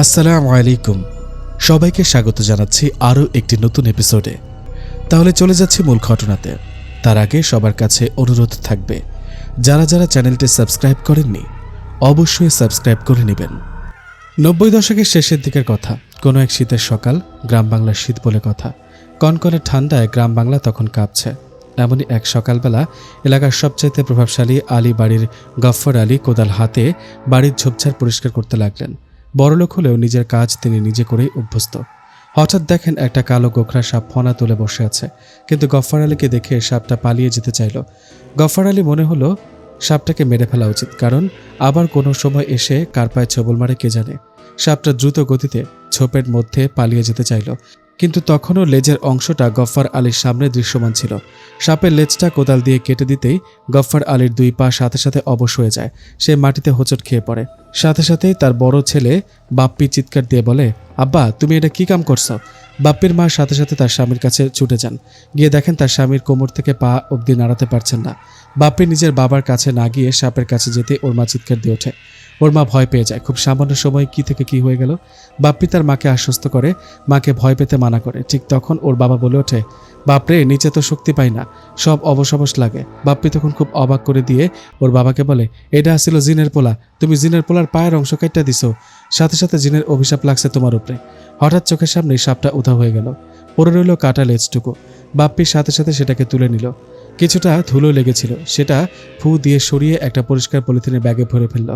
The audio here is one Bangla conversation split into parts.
আসসালামু আলাইকুম। সবাইকে স্বাগত জানাচ্ছি আরও একটি নতুন এপিসোডে। তাহলে চলে যাচ্ছি মূল ঘটনাতে। তার আগে সবার কাছে অনুরোধ থাকবে, যারা যারা চ্যানেলটি সাবস্ক্রাইব করেননি অবশ্যই সাবস্ক্রাইব করে নেবেন। 90 দশকের শেষের দিকের কথা। কোনো এক শীতের সকাল, গ্রাম বাংলার শীত বলে কথা। কনকনে ঠান্ডায় গ্রাম বাংলা তখন কাঁপছে। এমনই এক সকালবেলা এলাকার সবচাইতে প্রভাবশালী আলী বাড়ির গফফর আলী কোদাল হাতে বাড়ির ঝোপঝাড় পরিষ্কার করতে লাগলেন। বড়লোক হলেও নিজের কাজ তিনি নিজে করেই অভ্যস্ত। হঠাৎ দেখেন একটা কালো গোখরা সাপ ফনা তুলে বসে আছে, কিন্তু গফফর আলীকে দেখে সাপটা পালিয়ে যেতে চাইল। গফফর আলী মনে হলো সাপটাকে মেরে ফেলা উচিত, কারণ আবার কোনো সময় এসে কার পায়ে ছবল মারে কে জানে। সাপটা দ্রুত গতিতে ঝোপের মধ্যে পালিয়ে যেতে চাইল, কিন্তু তখনও লেজের অংশটা গফফর আলীর সামনে দৃশ্যমান ছিল। সাপের লেজটা কোদাল দিয়ে কেটে দিতেই গফফর আলীর দুই পা সাথে সাথে অবশ হয়ে যায়। সে মাটিতে হোঁচট খেয়ে পড়ে। সাথে সাথেই তার বড় ছেলে বাপ্পি চিৎকার দিয়ে বলে, আব্বা তুমি এটা কি কাম করছো? বাপ্পির মা সাথে সাথে তার স্বামীর কাছে ছুটে যান। গিয়ে দেখেন তার স্বামীর কোমর থেকে পা অবধি নাড়াতে পারছেন না। বাপ্পি নিজের বাবার কাছে না গিয়ে সাপের কাছে যেতে ওর মা চিৎকার দিয়ে ওঠে। ওর মা ভয় পেয়ে যায়। খুব সামান্য সময় কি থেকে কি হয়ে গেল। বাপ্পি তার মাকে আশ্বস্ত করে, মাকে ভয় পেতে মানা করে। ঠিক তখন ওর বাবা বলে ওঠে, বাপরে নিচে তো শক্তি পাই না, সব অবশ অবশ লাগে। বাপ্পি তখন খুব অবাক করে দিয়ে ওর বাবাকে বলে, এটা ছিল জিনের পোলা, তুমি জিনের পোলার পায়ের অংশ কেটে দিছো, সাথে সাথে জিনের অভিশাপ লাগছে তোমার উপরে। হঠাৎ চোখের সামনে সাপটা উধাও হয়ে গেল। পড়ে রইল কাটা লেজটুকু। বাপ্পির সাথে সাথে সেটাকে তুলে নিল। কিছুটা ধুলো লেগেছিল, সেটা ফু দিয়ে সরিয়ে একটা পরিষ্কার পলিথিনের ব্যাগে ভরে ফেলল।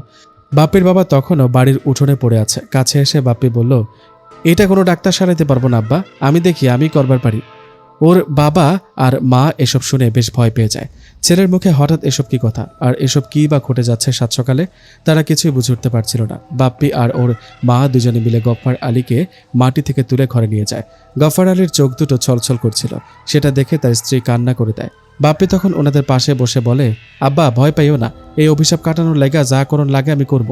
বাপ্পির বাবা তখনও বাড়ির উঠোনে পড়ে আছে। কাছে এসে বাপ্পি বলল, এটা কোনো ডাক্তার সারাইতে পারবো না আব্বা, আমি দেখি আমি করবার পারি। ওর বাবা আর মা এসব শুনে বেশ ভয় পেয়ে যায়। ছেলের মুখে হঠাৎ এসব কি কথা, আর এসব কি বা ঘটে যাচ্ছে সাত সকালে, তারা কিছুই বুঝে উঠতে পারছিল না। বাপ্পি আর ওর মা দুজনে মিলে গফফর আলীকে মাটি থেকে তুলে ঘরে নিয়ে যায়। গফফর আলীর চোখ দুটো ছলছল করছিল, সেটা দেখে তার স্ত্রী কান্না করে দেয়। বাপ্পি তখন ওনাদের পাশে বসে বলে, আব্বা ভয় পাইও না, এই অভিশাপ কাটানোর লাগা যা করণ লাগে আমি করব।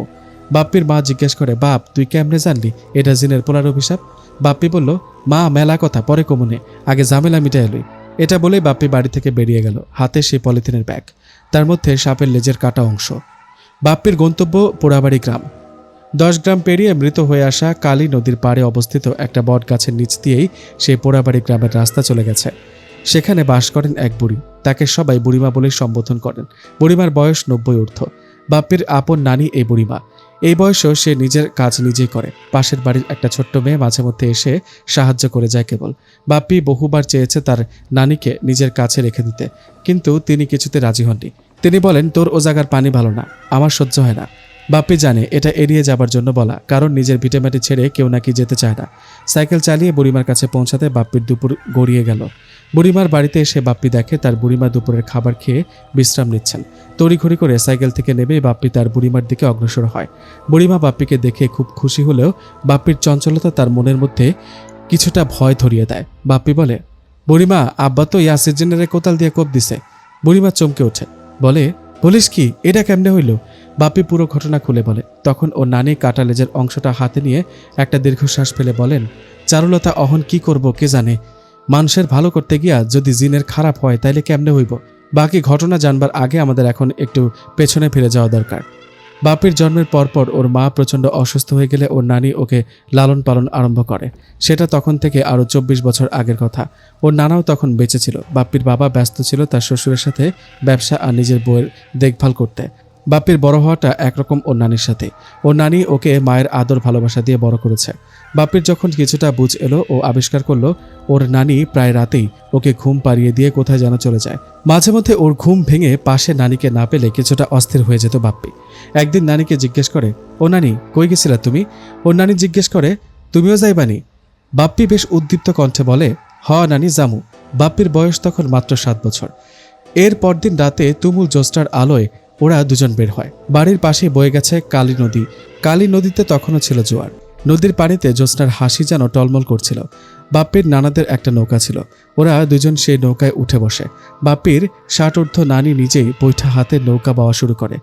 বাপ্পির মা জিজ্ঞেস করে, বাপ তুই কেমনে জানলি এটা জিনের পোলার অভিশাপ? বাপ্পি বলল, মা মেলা কথা পরে কমনে, আগে ঝামেলা মিটাই লই। এটা বলেই বাপ্পি বাড়ি থেকে বেরিয়ে গেল, হাতে সেই পলিথিনের ব্যাগ, তার মধ্যে সাপের লেজের কাটা অংশ। বাপ্পির গন্তব্য পোড়াবাড়ি গ্রাম। 10 গ্রাম পেরিয়ে মৃত হয়ে আসা কালী নদীর পাড়ে অবস্থিত একটা বট গাছের নিচ দিয়েই সেই পোড়াবাড়ি গ্রামের রাস্তা চলে গেছে। সেখানে বাস করেন এক বুড়ি, তাকে সবাই বুড়িমা বলেই সম্বোধন করেন। বুড়িমার বয়স 90 ঊর্ধ্ব। বাপ্পির আপন নানি এই বুড়িমা। এই বয়সেও সে নিজের কাজ নিজেই করে। পাশের বাড়ির একটা ছোট্ট মেয়ে মাঝে মধ্যে এসে সাহায্য করে যায় কেবল। বাপ্পি বহুবার চেয়েছে তার নানিকে নিজের কাছে রেখে দিতে, কিন্তু তিনি কিছুতে রাজি হননি। তিনি বলেন, তোর ও জায়গার পানি ভালো না, আমার সহ্য হয় না। বাপ্পি জানে এটা এড়িয়ে যাবার জন্য বলা, কারণ নিজের ভিটেমাটি ছেড়ে কেউ নাকি যেতে চায় না। সাইকেল চালিয়ে বুড়িমার কাছে পৌঁছাতে বাপ্পির দুপুর গড়িয়ে গেল। বুড়িমার বাড়িতে এসে বাপ্পি দেখে তার বুড়িমা দুপুরের খাবার খেয়ে বিশ্রাম নিচ্ছেন। তড়িঘড়ি করে সাইকেল থেকে নেমে বাপ্পি তার বুড়িমার দিকে অগ্রসর হয়। বুড়িমা বাপ্পিকে দেখে খুব খুশি হলেও বাপ্পির চঞ্চলতা তার মনের মধ্যে কিছুটা ভয় ধরিয়ে দেয়। বাপ্পি বলে, বুড়িমা আব্বা তো ইয়াসির জেনারে কোদাল দিয়ে কোপ দিছে। বুড়িমা চমকে ওঠে, বলে, বলিস কি, এটা কেমনে হইল? বাপ্পি পুরো ঘটনা খুলে বলে। তখন ও নানি কাটা লেজের অংশটা হাতে নিয়ে একটা দীর্ঘশ্বাস ফেলে বলেন, চারুলতা অহন কি করব কে জানে, মানুষের ভালো করতে গিয়া যদি জিনের খারাপ হয় তাইলে কেমনে হইব। বাকি ঘটনা জানবার আগে আমাদের এখন একটু পেছনে ফিরে যাওয়া দরকার। বাপ্পির জন্মের পরপর ওর মা প্রচণ্ড অসুস্থ হয়ে গেলে ওর নানি ওকে লালন পালন আরম্ভ করে। সেটা তখন থেকে আরও 24 বছর আগের কথা। ওর নানাও তখন বেঁচে ছিল। বাপ্পির বাবা ব্যস্ত ছিল তার শ্বশুরের সাথে ব্যবসা আর নিজের বউয়ের দেখভাল করতে। বাপ্পির বড় হওয়াটা একরকম ওর নানির সাথে। ওর নানি ওকে মায়ের আদর ভালোবাসা দিয়ে বড় করেছে। বাপ্পির যখন কিছুটা বুঝ এলো, ও আবিষ্কার করলো ওর নানি প্রায় রাতেই ওকে ঘুম পাড়িয়ে দিয়ে কোথায় যেন চলে যায়। মাঝে মধ্যে ওর ঘুম ভেঙে পাশে নানিকে না পেলে কিছুটা অস্থির হয়ে যেত বাপ্পি। একদিন নানিকে জিজ্ঞেস করে, ও নানি কই গেছিলা তুমি? ওর নানি জিজ্ঞেস করে, তুমিও যাইবানি? বাপ্পি বেশ উদ্দীপ্ত কণ্ঠে বলে, হ নানি জামু। বাপ্পির বয়স তখন মাত্র 7 বছর। এর পরদিন রাতে তুমুল জ্যোৎস্নার আলোয় ওরা দুজন বের হয়। বাড়ির পাশে বয়ে গেছে কালী নদী। কালী নদীতে তখনও ছিল জোয়ার। নদীর পানিতে জ্যোৎস্নার হাসি যেন টলমল করছিল। বাপ্পির নানাদের একটা নৌকা ছিল, ওরা দুজন সেই নৌকায় উঠে বসে। বাপ্পির ষাটঊর্ধ্ব নানি নিজেই বৈঠা হাতে নৌকা বাওয়া শুরু করে।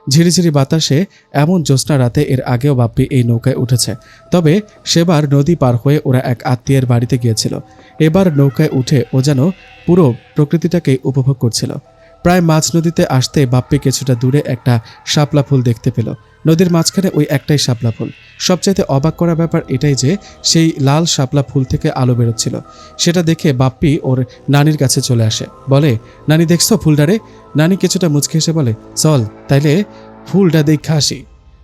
ঝিরিঝিরি বাতাসে এমন জ্যোৎস্না রাতে এর আগেও বাপ্পি এই নৌকায় উঠেছে, তবে সেবার নদী পার হয়ে ওরা এক আত্মীয়ের বাড়িতে গিয়েছিল। এবার নৌকায় উঠে ও যেন পুরো প্রকৃতিটাকেই উপভোগ করছিল। প্রায় মাঝ নদীতে আসতে বাপ্পি কিছুটা দূরে একটা শাপলা ফুল দেখতে পেল। নদীর মাঝখানে ওই একটাই শাপলা ফুল। সবচাইতে অবাক করা ব্যাপার এটাই যে সেই লাল শাপলা ফুল থেকে আলো বেরোচ্ছিল। সেটা দেখে বাপ্পি ওর নানির কাছে চলে আসে, বলে, নানি দেখছো ফুলটারে? নানি কিছুটা মুচকে এসে বলে, চল তাইলে ফুলটা দেখা আসি।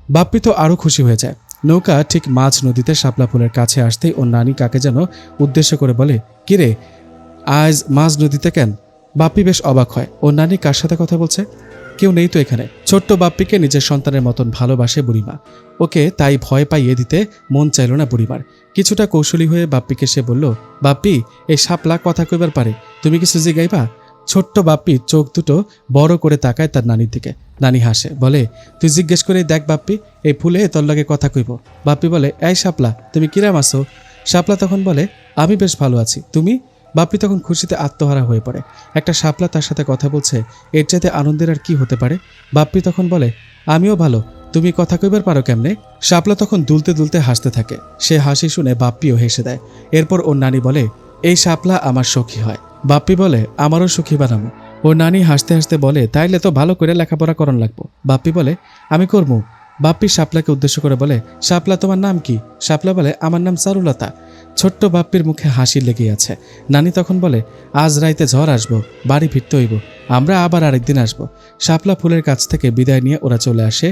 বাপ্পি তো আরও খুশি হয়ে যায়। নৌকা ঠিক মাঝ নদীতে শাপলা ফুলের কাছে আসতেই ওর নানি কাকে যেন উদ্দেশ্য করে বলে, কিরে আজ মাঝ নদীতে কেন? বাপ্পি বেশ অবাক হয়। ওর নানি কার সাথে কথা বলছে? কেউ নেই তো এখানে। ছোট্ট বাপ্পিকে নিজের সন্তানের মতন ভালোবাসে বুড়িমা। ওকে তাই ভয় পাইয়ে দিতে মন চাইল না বুড়িমার। কিছুটা কৌশলী হয়ে বাপ্পিকে সে বলল, বাপ্পি এই শাপলা কথা কইবার পারে, তুমি কিছু জিগাইবা? ছোট্ট বাপ্পি চোখ দুটো বড় করে তাকায় তার নানির দিকে। নানি হাসে, বলে, তুই জিজ্ঞেস করে দেখ বাপ্পি, এই ফুলে তোর লগে কথা কইব। বাপ্পি বলে, এই শাপলা তুমি কিরাম আছো? শাপলা তখন বলে, আমি বেশ ভালো আছি, তুমি? বাপ্পি তখন খুশিতে আত্মহারা হয়ে পড়ে। একটা শাপলা তার সাথে কথা বলছে, এর চাইতে আনন্দের আর কি হতে পারে? বাপ্পি তখন বলে, আমিও ভালো, তুমি কথা কইবার পারো কেমনে? শাপলা তখন দুলতে দুলতে হাসতে থাকে। সে হাসি শুনে বাপ্পিও হেসে দেয়। এরপর ওর নানি বলে, এই শাপলা আমার সখী হয়। বাপ্পি বলে, আমারও সুখী বানামো। ওর নানি হাসতে হাসতে বলে, তাইলে তো ভালো করে লেখাপড়া করন লাগবো। বাপ্পি বলে, আমি করবো। বাপ্পি শাপলাকে উদ্দেশ্য করে বলে, শাপলা তোমার নাম কি? শাপলা বলে, আমার নাম চারুলতা। ছোট্ট বাপ্পির মুখে হাসি লেগে আছে। নানি তখন বলে, আজ রাইতে ঝড় আসবো, বাড়ি ফিরতে হইব, আমরা আবার আরেকদিন আসবো। শাপলা ফুলের কাছ থেকে বিদায় নিয়ে ওরা চলে আসে।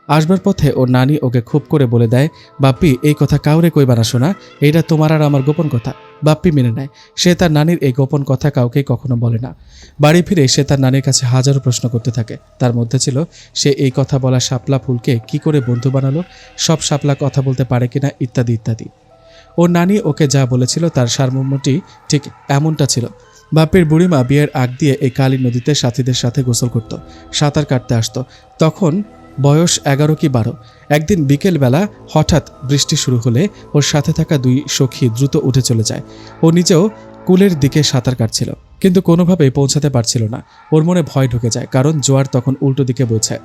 আসবার পথে ওর নানি ওকে খুব করে বলে দেয়, বাপ্পি এই কথা কাউরে কইবা না শোনা, এইটা তোমার আর আমার গোপন কথা। বাপ্পি মেনে নেয়। সে তার নানির এই গোপন কথা কাউকেই কখনো বলে না। বাড়ি ফিরে সে তার নানির কাছে হাজারো প্রশ্ন করতে থাকে। তার মধ্যে ছিল, সে এই কথা বলা শাপলা ফুলকে কি করে বন্ধু বানালো, সব শাপলা কথা বলতে পারে কিনা, ইত্যাদি ইত্যাদি। ওর নানি ওকে যা বলেছিল তার সারমর্মটি ঠিক এমনটা ছিল। বাপ্পির বুড়িমা বিয়ের আগ দিয়ে এই কালী নদীতে সাথীদের সাথে গোসল করত, সাঁতার কাটতে আসতো। তখন বয়স 11 কি 12। একদিন বিকেলবেলা হঠাৎ বৃষ্টি শুরু হলে ওর সাথে থাকা দুই সখী দ্রুত উঠে চলে যায়। ও নিজেও কুলের দিকে সাঁতার কাটছিল, কিন্তু কোনোভাবেই পৌঁছাতে পারছিল না। ওর মনে ভয় ঢুকে যায়, কারণ জোয়ার তখন উল্টো দিকে বইছে।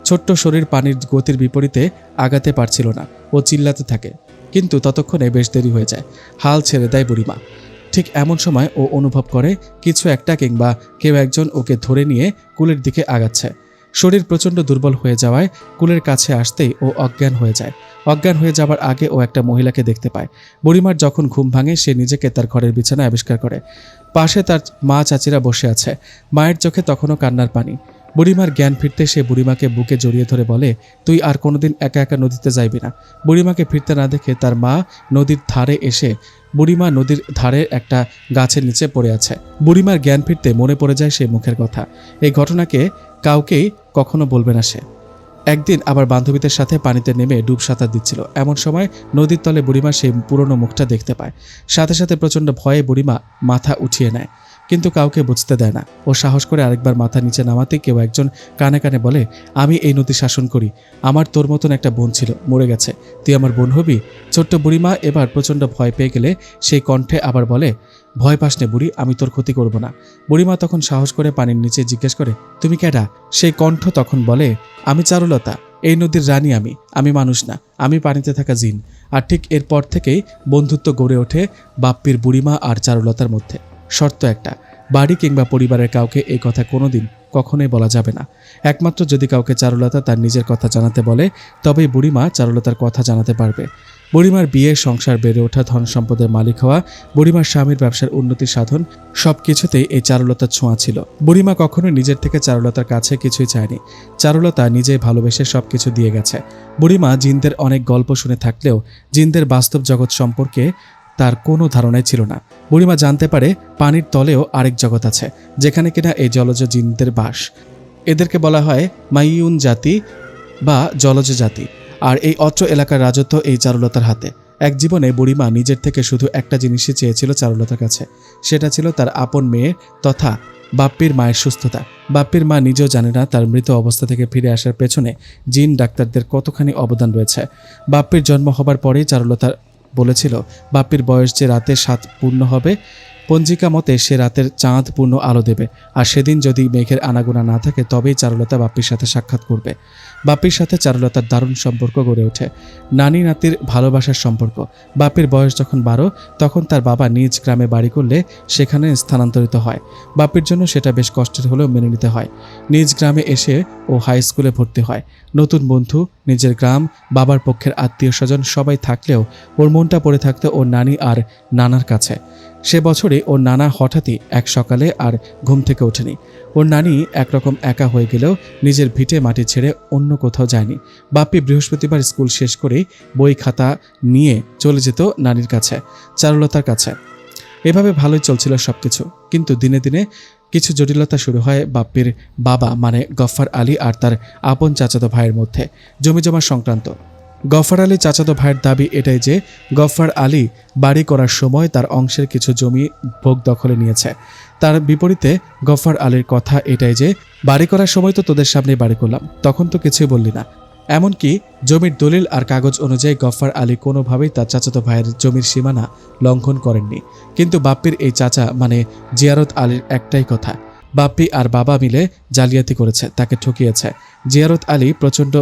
ছোট্ট শরীর পানির গতির বিপরীতে আগাতে পারছিল না। ও চিল্লাতে থাকে, কিন্তু ততক্ষণে বেশ দেরি হয়ে যায়। হাল ছেড়ে দেয় বুড়িমা। ঠিক এমন সময় ও অনুভব করে কিছু একটা কিংবা কেউ একজন ওকে ধরে নিয়ে কুলের দিকে আগাচ্ছে। শরীর প্রচণ্ড দুর্বল হয়ে যাওয়ায় কুলের কাছে আসতেই ও অজ্ঞান হয়ে যায়। অজ্ঞান হয়ে যাবার আগে ও একটা মহিলাকে দেখতে পায়। বুড়িমার যখন ঘুম ভাঙে সে নিজেকে তার ঘরের বিছানায় আবিষ্কার করে। পাশে তার মা চাচিরা বসে আছে। মায়ের চোখে তখনও কান্নার পানি। বুড়িমার জ্ঞান ফিরতে সে বুড়িমাকে বুকে জড়িয়ে ধরে বলে, তুই আর কোনোদিন একা একা নদীতে যাইবি না। বুড়িমাকে ফিরতে না দেখে তার মা নদীর ধারে এসে, বুড়িমা নদীর ধারে একটা গাছের নিচে পড়ে আছে। বুড়িমার জ্ঞান ফিরতে মনে পড়ে যায় সেই মুখের কথা। এই ঘটনাকে কাউকেই কখনো বলবে না সে। একদিন আবার বান্ধবীদের সাথে পানিতে নেমে ডুব সাঁতার দিচ্ছিল। এমন সময় নদীর তলে বুড়িমা সেই পুরনো মুখটা দেখতে পায়। সাথে সাথে প্রচণ্ড ভয়ে বুড়িমা মাথা উঠিয়ে নেয়, কিন্তু কাউকে বুঝতে দেয় না। ও সাহস করে আরেকবার মাথা নিচে নামাতে কেউ একজন কানে কানে বলে, আমি এই নদী শাসন করি, আমার তোর মতন একটা বোন ছিল, মরে গেছে, তুই আমার বোন হবি? ছোট্ট বুড়িমা এবার প্রচণ্ড ভয় পেয়ে গেলে সেই কণ্ঠে আবার বলে, ভয় পাস নে বুড়ি, আমি তোর ক্ষতি করব না। বুড়িমা তখন সাহস করে পানির নিচে জিজ্ঞেস করে, তুমি কেডা? সেই কণ্ঠ তখন বলে, আমি চারুলতা, এই নদীর রানী আমি মানুষ না, আমি পানিতে থাকা জিন। আর ঠিক এরপর থেকেই বন্ধুত্ব গড়ে ওঠে বাপ্পির বুড়িমা আর চারুলতার মধ্যে। শর্ত একটা, বাড়ি কিংবা পরিবারের কাউকে এই কথা কোনোদিন কখনোই বলা যাবে না। একমাত্র যদি কাউকে চারুলতা তার নিজের কথা জানাতে বলে, তবেই বুড়িমা চারুলতার কথা জানাতে পারবে। বুড়িমার বিয়ে, সংসার, বেড়ে ওঠা, ধন সম্পদের মালিক হওয়া, বুড়িমার স্বামীর ব্যবসার উন্নতি সাধন, সব কিছুতেই এই চারুলতার ছোঁয়া ছিল। বুড়িমা কখনোই নিজের থেকে চারুলতার কাছে কিছুই চায়নি। চারুলতা নিজেই ভালোবেসে সব কিছু দিয়ে গেছে। বুড়িমা জিনদের অনেক গল্প শুনে থাকলেও জিনদের বাস্তব জগৎ সম্পর্কে তার কোনো ধারণাই ছিল না। বুড়িমা জানতে পারে পানির তলেও আরেক জগৎ আছে, যেখানে কিনা এই জলজ জিনদের বাস। এদেরকে বলা হয় মাইয়ুন জাতি বা জলজ জাতি। আর এই অত্র এলাকার রাজত্ব এই চারুলতার হাতে। এক জীবনে বুড়িমা নিজের থেকে শুধু একটা জিনিসই চেয়েছিল চারুলতার কাছে, সেটা ছিল তার আপন মেয়ে তথা বাপ্পির মায়ের সুস্থতা। বাপ্পির মা নিজেও জানে না তার মৃত অবস্থা থেকে ফিরে আসার পেছনে জিন ডাক্তারদের কতখানি অবদান রয়েছে। বাপ্পির জন্ম হবার পরেই চারুলতা বলেছিল বাপ্পির বয়স যে রাতে 7 পূর্ণ হবে পঞ্জিকা মতে সে রাতের চাঁদ পূর্ণ আলো দেবে, আর সেদিন যদি মেঘের আনাগোনা না থাকে তবেই চারুলতা বাপ্পির সাথে সাক্ষাৎ করবে। বাপ্পির সাথে চারুলতার দারুণ সম্পর্ক গড়ে ওঠে, নানি নাতির ভালোবাসার সম্পর্ক। বাপ্পির বয়স যখন 12 তখন তার বাবা নিজ গ্রামে বাড়ি করলে সেখানে স্থানান্তরিত হয়। বাপ্পির জন্য সেটা বেশ কষ্টের হলেও মেনে নিতে হয়। নিজ গ্রামে এসে ও হাই স্কুলে ভর্তি হয়। নতুন বন্ধু, নিজের গ্রাম, বাবার পক্ষের আত্মীয় স্বজন সবাই থাকলেও ওর মনটা পড়ে থাকতো ওর নানি আর নানার কাছে। সে বছরে ওর নানা হঠাৎই এক সকালে আর ঘুম থেকে ওঠেনি। ওর নানি একরকম একা হয়ে গেলেও নিজের ভিটে মাটি ছেড়ে অন্য কোথাও যায়নি। বাপ্পি বৃহস্পতিবার স্কুল শেষ করেই বই খাতা নিয়ে চলে যেত নানির কাছে, চারুলতার কাছে। এভাবে ভালোই চলছিল সবকিছু, কিন্তু দিনে দিনে কিছু জটিলতা শুরু হয় বাপ্পির বাবা মানে গফফার আলী আর তার আপন চাচাতো ভাইয়ের মধ্যে, জমিজমা সংক্রান্ত। গফফার আলী চাচাতো ভাইয়ের দাবি এটাই যে গফফার আলী বাড়ি করার সময় তার অংশের কিছু জমি ভোগ দখলে নিয়েছে। তার বিপরীতে গফফার আলীর কথা এটাই যে বাড়ি করার সময় তো তোদের সামনে বাড়ি করলাম, তখন তো কিছুই বললি না। এমনকি জমির দলিল আর কাগজ অনুযায়ী গফফার আলী কোনোভাবেই তার চাচাতো ভাইয়ের জমির সীমানা লঙ্ঘন করেননি। কিন্তু বাপ্পির এই চাচা মানে জিয়ারত আলীর একটাই কথা, বাপ্পি আর বাবা মিলে জালিয়াতি করেছে, তাকে ঠকিয়েছে। জিয়ারত আলী প্রচণ্ড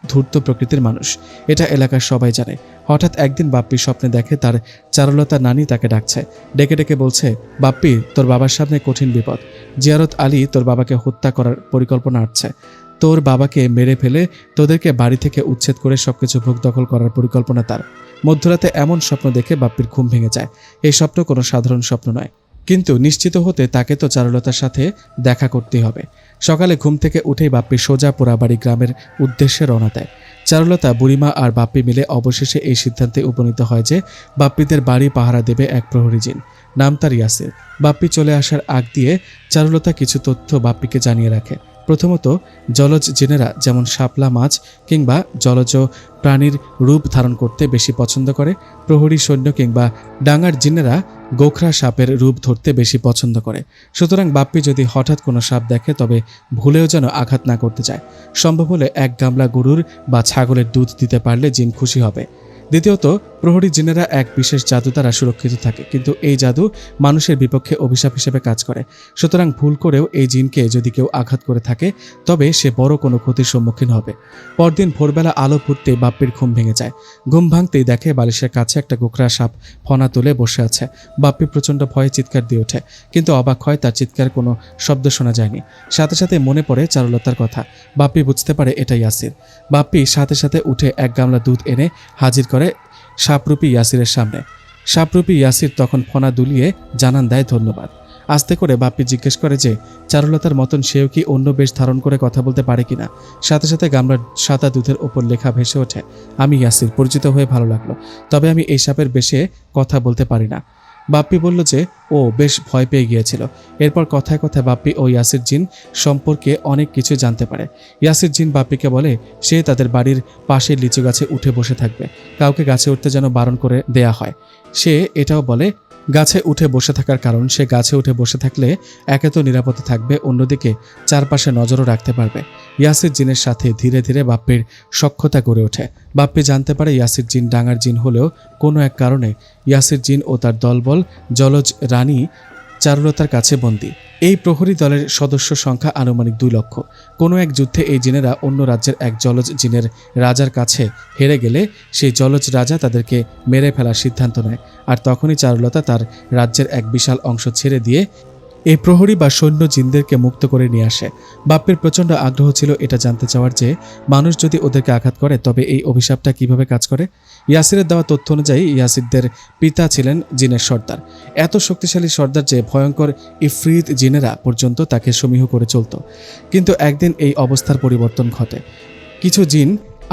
ধূর্ত প্রকৃতির মানুষ, এটা এলাকার সবাই জানে। হঠাৎ একদিন বাপ্পি স্বপ্নে দেখে তার চারুলতা নানি তাকে ডাকছে, ডেকে ডেকে বলছে, বাপ্পি তোর বাবার সামনে কঠিন বিপদ। জিয়ারত আলী তোর বাবাকে হত্যা করার পরিকল্পনা আটছে, তোর বাবাকে মেরে ফেলে তোদেরকে বাড়ি থেকে উচ্ছেদ করে সবকিছু ভোগ দখল করার পরিকল্পনা তার। মধ্যরাতে এমন স্বপ্ন দেখে বাপ্পির ঘুম ভেঙে যায়। এই স্বপ্ন কোনো সাধারণ স্বপ্ন নয়, কিন্তু নিশ্চিত হতে তাকে তো চারুলতার সাথে দেখা করতেই হবে। সকালে ঘুম থেকে উঠেই বাপ্পি সোজা পোড়াবাড়ি গ্রামের উদ্দেশ্যে রওনা দেয়। চারুলতা, বুড়িমা আর বাপ্পি মিলে অবশেষে এই সিদ্ধান্তে উপনীত হয় যে বাপ্পিদের বাড়ি পাহারা দেবে এক প্রহরী জিন, নাম তার ইয়াসির। বাপ্পি চলে আসার আগ দিয়ে চারুলতা কিছু তথ্য বাপ্পিকে জানিয়ে রাখে। প্রথমত, জলজ জিনেরা যেমন শাপলা মাছ কিংবা জলজ প্রাণীর রূপ ধারণ করতে বেশি পছন্দ করে, প্রহরী সৈন্য কিংবা ডাঙার জিনেরা গোখরা সাপের রূপ ধরতে বেশি পছন্দ করে। সুতরাং বাপ্পি যদি হঠাৎ কোনো সাপ দেখে তবে ভুলেও যেন আঘাত না করতে চায়। সম্ভব হলে এক গামলা গরুর বা ছাগলের দুধ দিতে পারলে জিন খুশি হবে। দ্বিতীয়ত, প্রহরী জিনেরা এক বিশেষ জাদু দ্বারা সুরক্ষিত থাকে, কিন্তু এই জাদু মানুষের বিপক্ষে অভিশাপ হিসেবে কাজ করে। সুতরাং ভুল করেও এই জিনকে যদি কেউ আঘাত করে থাকে তবে সে বড় কোনো ক্ষতির সম্মুখীন হবে। পরদিন ভোরবেলা আলো ফুটতেই বাপ্পির ঘুম ভেঙে যায়। ঘুম ভাঙতেই দেখে বালিশের কাছে একটা গোখরা সাপ ফনা তুলে বসে আছে। বাপ্পি প্রচণ্ড ভয়ে চিৎকার দিয়ে ওঠে, কিন্তু অবাক হয় তার চিৎকার কোনো শব্দ শোনা যায়নি। সাথে সাথে মনে পড়ে চারুলতার কথা। বাপ্পি বুঝতে পারে এটা ইয়াসির। বাপ্পি সাথে সাথে উঠে এক গামলা দুধ এনে হাজির করে সাপরূপী ইয়াসিরের সামনে। সাপরূপী ইয়াসির তখন ফনা দুলিয়ে জানান দেয় ধন্যবাদ। আস্তে করে বাপ্পি জিজ্ঞেস করে যে চারুলতার মতন সেও কি অন্য বেশ ধারণ করে কথা বলতে পারে কিনা। সাথে সাথে গামলার সাদা দুধের ওপর লেখা ভেসে ওঠে, আমি ইয়াসির, পরিচিত হয়ে ভালো লাগলো, তবে আমি এই সাপের বেশে কথা বলতে পারি না। বাপ্পি বলল যে ও বেশ ভয় পেয়ে গিয়েছিল। এরপর কথায় কথায় বাপ্পি ও ইয়াসির জিন সম্পর্কে অনেক কিছু জানতে পারে। ইয়াসির জিন বাপ্পিকে বলে সে তাদের বাড়ির পাশের লিচু গাছে উঠে বসে থাকবে, কাউকে গাছে উঠতে যেন বারণ করে দেয়া হয়। সে এটাও বলে গাছে উঠে বসে থাকার কারণ সে গাছে উঠে বসে থাকলে একে তো নিরাপদে থাকবে, অন্যদিকে চারপাশে নজরও রাখতে পারবে। ইয়াসির জিনের সাথে ধীরে ধীরে বাপ্পির সখ্যতা গড়ে ওঠে। বাপ্পি জানতে পারে ইয়াসির জিন ডাঙার জিন হলেও কোনো এক কারণে ইয়াসির জিন ও তার দলবল জলজ রানী চারুলতার কাছে বন্দী। এই প্রহরী দলের সদস্য সংখ্যা আনুমানিক 2 লক্ষ। কোনো এক যুদ্ধে এই জিনেরা অন্য রাজ্যের এক জলজ জিনের রাজার কাছে হেরে গেলে সেই জলজ রাজা তাদেরকে মেরে ফেলার সিদ্ধান্ত নেয়, আর তখনই চারুলতা তার রাজ্যের এক বিশাল অংশ ছেড়ে দিয়ে এই প্রহরী বা সৈন্য জিনদেরকে মুক্ত করে নিয়ে আসে। বাপ্পির প্রচণ্ড আগ্রহ ছিল এটা জানতে চাওয়ার যে মানুষ যদি ওদেরকে আঘাত করে তবে এই অভিশাপটা কিভাবে কাজ করে। ইয়াসিরের দেওয়া তথ্য অনুযায়ী ইয়াসিরদের পিতা ছিলেন জিনের সর্দার, এত শক্তিশালী সর্দার যে ভয়ঙ্কর ইফরিত জিনেরা পর্যন্ত তাকে সমীহ করে চলত। কিন্তু একদিন এই অবস্থার পরিবর্তন ঘটে। কিছু জিন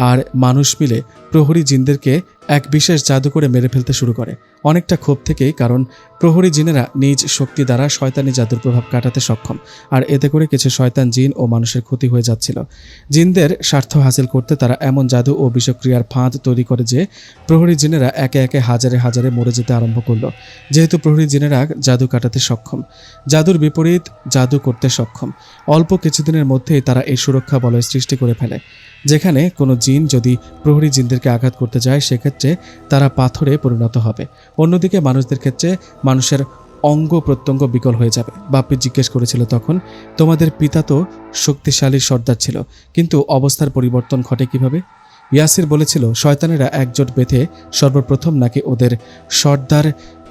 আর মানুষ মিলে প্রহরী জিনদেরকে এক বিশেষ জাদু করে মেরে ফেলতে শুরু করে। অনেকটা ক্ষোভ থেকেই, কারণ প্রহরী জিনেরা নিজ শক্তি দ্বারা শয়তানি জাদুর প্রভাব কাটাতে সক্ষম, আর এতে করে কিছু শয়তান জিন ও মানুষের ক্ষতি হয়ে যাচ্ছিল। জিনদের স্বার্থ হাসিল করতে তারা এমন জাদু ও বিষক্রিয়ার ফাঁদ তৈরি করে যে প্রহরী জিনেরা একে একে হাজারে হাজারে মরে যেতে আরম্ভ করলো। যেহেতু প্রহরী জিনেরা জাদু কাটাতে সক্ষম, জাদুর বিপরীত জাদু করতে সক্ষম, অল্প কিছুদিনের মধ্যেই তারা এই সুরক্ষা বলয় সৃষ্টি করে ফেলে। যেখানে কোনো জিন যদি প্রহরী জিনদেরকে আঘাত করতে যায় সেক্ষেত্রে তারা পাথরে পরিণত হবে। অন্যদিকে মানুষদের ক্ষেত্রে মানুষের অঙ্গ প্রত্যঙ্গ বিকল হয়ে যাবে। বাপ্পি জিজ্ঞেস করেছিল তখন, তোমাদের পিতা তো শক্তিশালী সর্দার ছিল, কিন্তু অবস্থার পরিবর্তন ঘটে কিভাবে? ইয়াসির বলেছিল, শয়তানেরা একজোট বেঁধে সর্বপ্রথম নাকি ওদের সর্দার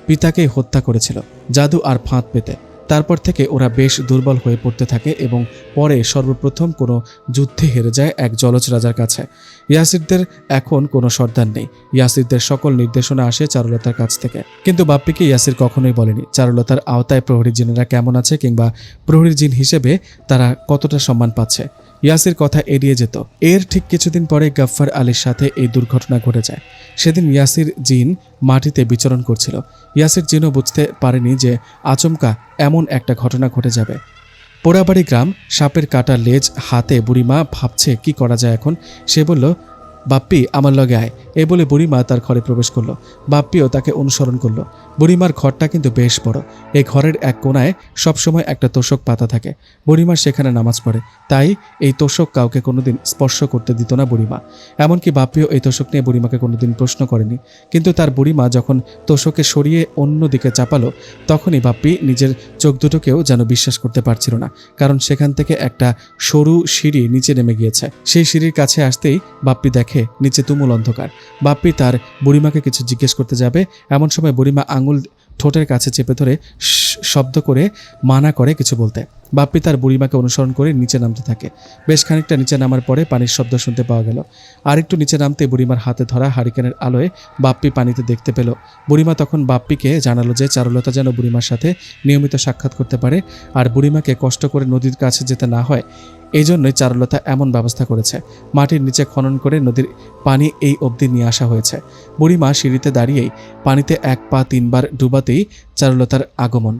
পিতাকেই হত্যা করেছিল জাদু আর ফাঁদ পেতে। তারপর থেকে ওরা বেশ দুর্বল হয়ে পড়তে থাকে এবং পরে সর্বপ্রথম কোনো যুদ্ধে হেরে যায় এক জলজ রাজার কাছে। ইয়াসিরদের এখন কোনো সর্দার নেই। ইয়াসিরদের সকল নির্দেশনা আসে চারুলতার কাছ থেকে। কিন্তু বাপ্পিকে ইয়াসির কখনোই বলেনি চারুলতার আওতায় প্রহরী জিনেরা কেমন আছে কিংবা প্রহরী জিন হিসেবে তারা কতটা সম্মান পাচ্ছে। ইয়াসির কথা এড়িয়ে যেত। এর ঠিক কিছুদিন পরে গফফার আলীর সাথে এই দুর্ঘটনা ঘটে যায়। সেদিন ইয়াসির জিন মাটিতে বিচরণ করছিল। ইয়াসির জিনও বুঝতে পারেনি যে আচমকা এমন একটা ঘটনা ঘটে যাবে। পোড়াবাড়ি গ্রাম, সাপের কাটা লেজ হাতে বুড়িমা ভাবছে কি করা যায় এখন। সে বলল, বাপ্পি আমার লগে আয়। এ বলে বুড়িমা তার ঘরে প্রবেশ করলো। বাপ্পিও তাকে অনুসরণ করলো। বুড়িমার ঘরটা কিন্তু বেশ বড়। এই ঘরের এক কোণায় সবসময় একটা তোষক পাতা থাকে। বুড়িমা সেখানে নামাজ পড়ে, তাই এই তোষক কাউকে কোনোদিন স্পর্শ করতে দিত না বুড়িমা। এমনকি বাপ্পিও এই তোষক নিয়ে বুড়িমাকে কোনোদিন প্রশ্ন করেনি। কিন্তু তার বুড়িমা যখন তোষকে সরিয়ে অন্য দিকে চাপালো, তখনই বাপ্পি নিজের চোখ দুটোকেও যেন বিশ্বাস করতে পারছিল না, কারণ সেখান থেকে একটা সরু সিঁড়ি নিচে নেমে গিয়েছে। সেই সিঁড়ির কাছে আসতেই বাপ্পি দেখে নিচে তুমুল অন্ধকার। বাপ্পি তার বুড়িমাকে কিছু জিজ্ঞেস করতে যাবে, এমন সময় বুড়িমা আঙুল ঠোঁটের কাছে চেপে ধরে শব্দ করে মানা করে কিছু বলতে। বাপ্পি তার বুড়িমাকে অনুসরণ করে নিচে নামতে থাকে। বেশ খানিকটা নিচে নামার পরে পানির শব্দ শুনতে পাওয়া গেল। আর একটু নিচে নামতে বুড়িমার হাতে ধরা হারিকেনের আলোয় বাপ্পি পানিতে দেখতে পেল। বুড়িমা তখন বাপ্পিকে জানালো যে চারুলতা যেন বুড়িমার সাথে নিয়মিত সাক্ষাৎ করতে পারে আর বুড়িমাকে কষ্ট করে নদীর কাছে যেতে না হয়, এই জন্যই চারুলতা এমন ব্যবস্থা করেছে। মাটির নিচে খনন করে নদীর পানি এই অবধি নিয়ে আসা হয়েছে। বুড়িমা সিঁড়িতে দাঁড়িয়েই পানিতে 1 পা 3 বার ডুবাতেই চারুলতার আগমন।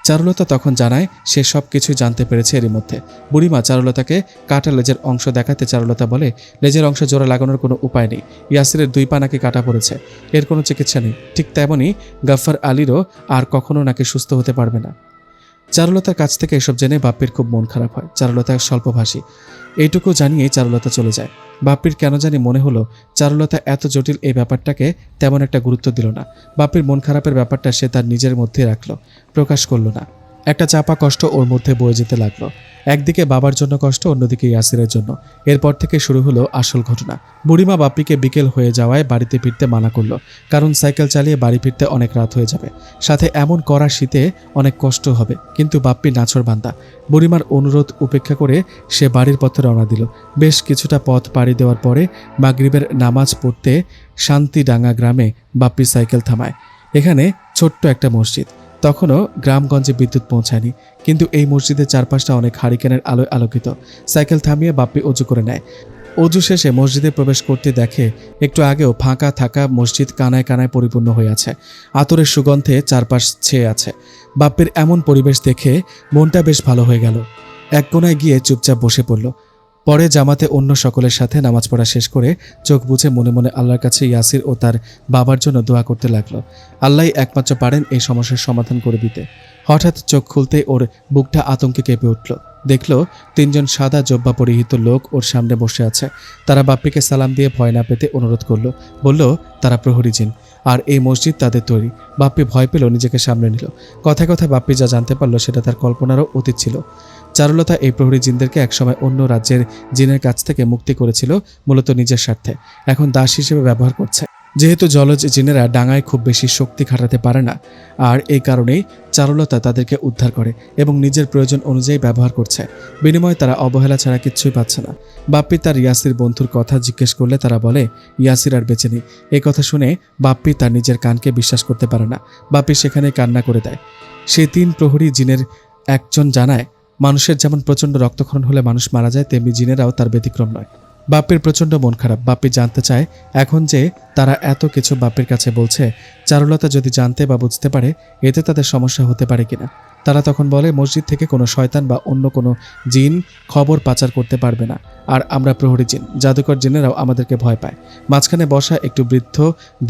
চারুলতা তখন জানায় সে সব কিছুই জানতে পেরেছে এরই মধ্যে। বুড়িমা চারুলতাকে কাটা লেজের অংশ দেখাতে চারুলতা বলে, লেজের অংশ জোড়া লাগানোর কোনো উপায় নেই। ইয়াসিরের 2 পা নাকি কাটা পড়েছে, এর কোনো চিকিৎসা নেই। ঠিক তেমনই গফফার আলীরও আর কখনো নাকি সুস্থ হতে পারবে না। চারুলতার কাছ থেকে এসব জেনে বাপ্পির খুব মন খারাপ হয়। চারুলতা স্বল্পভাষী, এইটুকু জানিয়েই চারুলতা চলে যায়। বাপ্পির কেন জানি মনে হলো চারুলতা এত জটিল এই ব্যাপারটাকে তেমন একটা গুরুত্ব দিল না। বাপ্পির মন খারাপের ব্যাপারটা সে তার নিজের মধ্যে রাখলো, প্রকাশ করলো না। একটা চাপা কষ্ট ওর মধ্যে বয়ে যেতে লাগলো। একদিকে বাবার জন্য কষ্ট, অন্যদিকে ইয়াসিরের জন্য। এরপর থেকে শুরু হলো আসল ঘটনা। বুড়িমা বাপ্পিকে বিকেল হয়ে যাওয়ায় বাড়িতে ফিরতে মানা করলো, কারণ সাইকেল চালিয়ে বাড়ি ফিরতে অনেক রাত হয়ে যাবে, সাথে এমন কড়া শীতে অনেক কষ্ট হবে। কিন্তু বাপ্পি নাছোড়বান্দা। বুড়িমার অনুরোধ উপেক্ষা করে সে বাড়ির পথে রওনা দিল। বেশ কিছুটা পথ পাড়ি দেওয়ার পরে মাগরিবের নামাজ পড়তে শান্তিডাঙ্গা গ্রামে বাপ্পি সাইকেল থামায়। এখানে ছোট্ট একটা মসজিদ। তখনও গ্রামগঞ্জে বিদ্যুৎ পৌঁছায়নি, কিন্তু এই মসজিদের চারপাশটা অনেক হারিকেনের আলোয় আলোকিত। সাইকেল থামিয়ে বাপ্পি অজু করে নেয়। অজু শেষে মসজিদে প্রবেশ করতে দেখে একটু আগেও ফাঁকা থাকা মসজিদ কানায় কানায় পরিপূর্ণ হয়ে আছে। আতরের সুগন্ধে চারপাশ ছেয়ে আছে। বাপ্পির এমন পরিবেশ দেখে মনটা বেশ ভালো হয়ে গেল। এক কোনায় গিয়ে চুপচাপ বসে পড়ল। পরে জামাতে অন্য সকলের সাথে নামাজ পড়া শেষ করে চোখ বুজে মনে মনে আল্লাহর কাছে ইয়াসির ও তার বাবার জন্য দোয়া করতে লাগলো। আল্লাহই একমাত্র পারেন এই সমস্যার সমাধান করে দিতে। হঠাৎ চোখ খুলতে ওর বুকটা আতঙ্কে কেঁপে উঠল। দেখল 3 জন সাদা জব্বা পরিহিত লোক ওর সামনে বসে আছে। তারা বাপ্পিকে সালাম দিয়ে ভয় না পেতে অনুরোধ করলো। বলল তারা প্রহরী জিন আর এই মসজিদ তাদের তৈরি। বাপ্পি ভয় পেল, নিজেকে সামনে নিল। কথায় কথায় বাপ্পি যা জানতে পারলো সেটা তার কল্পনারও অতীত ছিল। চারুলতা এই প্রহরী জিনদেরকে একসময় অন্য রাজ্যের জিনের কাছ থেকে মুক্তি করেছিল, মূলত নিজের স্বার্থে। এখন দাস হিসেবে ব্যবহার করছে। যেহেতু জলজ জিনেরা ডাঙায় খুব বেশি শক্তি খাটাতে পারে না, আর এই কারণেই চারুলতা তাদেরকে উদ্ধার করে এবং নিজের প্রয়োজন অনুযায়ী ব্যবহার করছে। বিনিময়ে তারা অবহেলা ছাড়া কিচ্ছুই পাচ্ছে না। বাপ্পি তার ইয়াসির বন্ধুর কথা জিজ্ঞেস করলে তারা বলে ইয়াসির আর বেঁচে নেই। এই কথা শুনে বাপ্পি তার নিজের কানকে বিশ্বাস করতে পারে না। বাপ্পি সেখানে কান্না করে দেয়। সেই 3 প্রহরী জিনের একজন জানায়, মানুষের যেমন প্রচণ্ড রক্তক্ষরণ হলে মানুষ মারা যায়, তেমনি জিনেরাও তার ব্যতিক্রম নয়। বাপ্পির প্রচণ্ড মন খারাপ। বাপ্পি জানতে চায় এখন যে তারা এত কিছু বাপ্পির কাছে বলছে, চারুলতা যদি জানতে বা বুঝতে পারে এতে তাদের সমস্যা হতে পারে কিনা। তারা তখন বলে মসজিদ থেকে কোনো শয়তান বা অন্য কোনো জিন খবর পাচার করতে পারবে না, আর আমরা প্রহরী জিন, জাদুকর জিনেরাও আমাদেরকে ভয় পায়। মাঝখানে বসা একটু বৃদ্ধ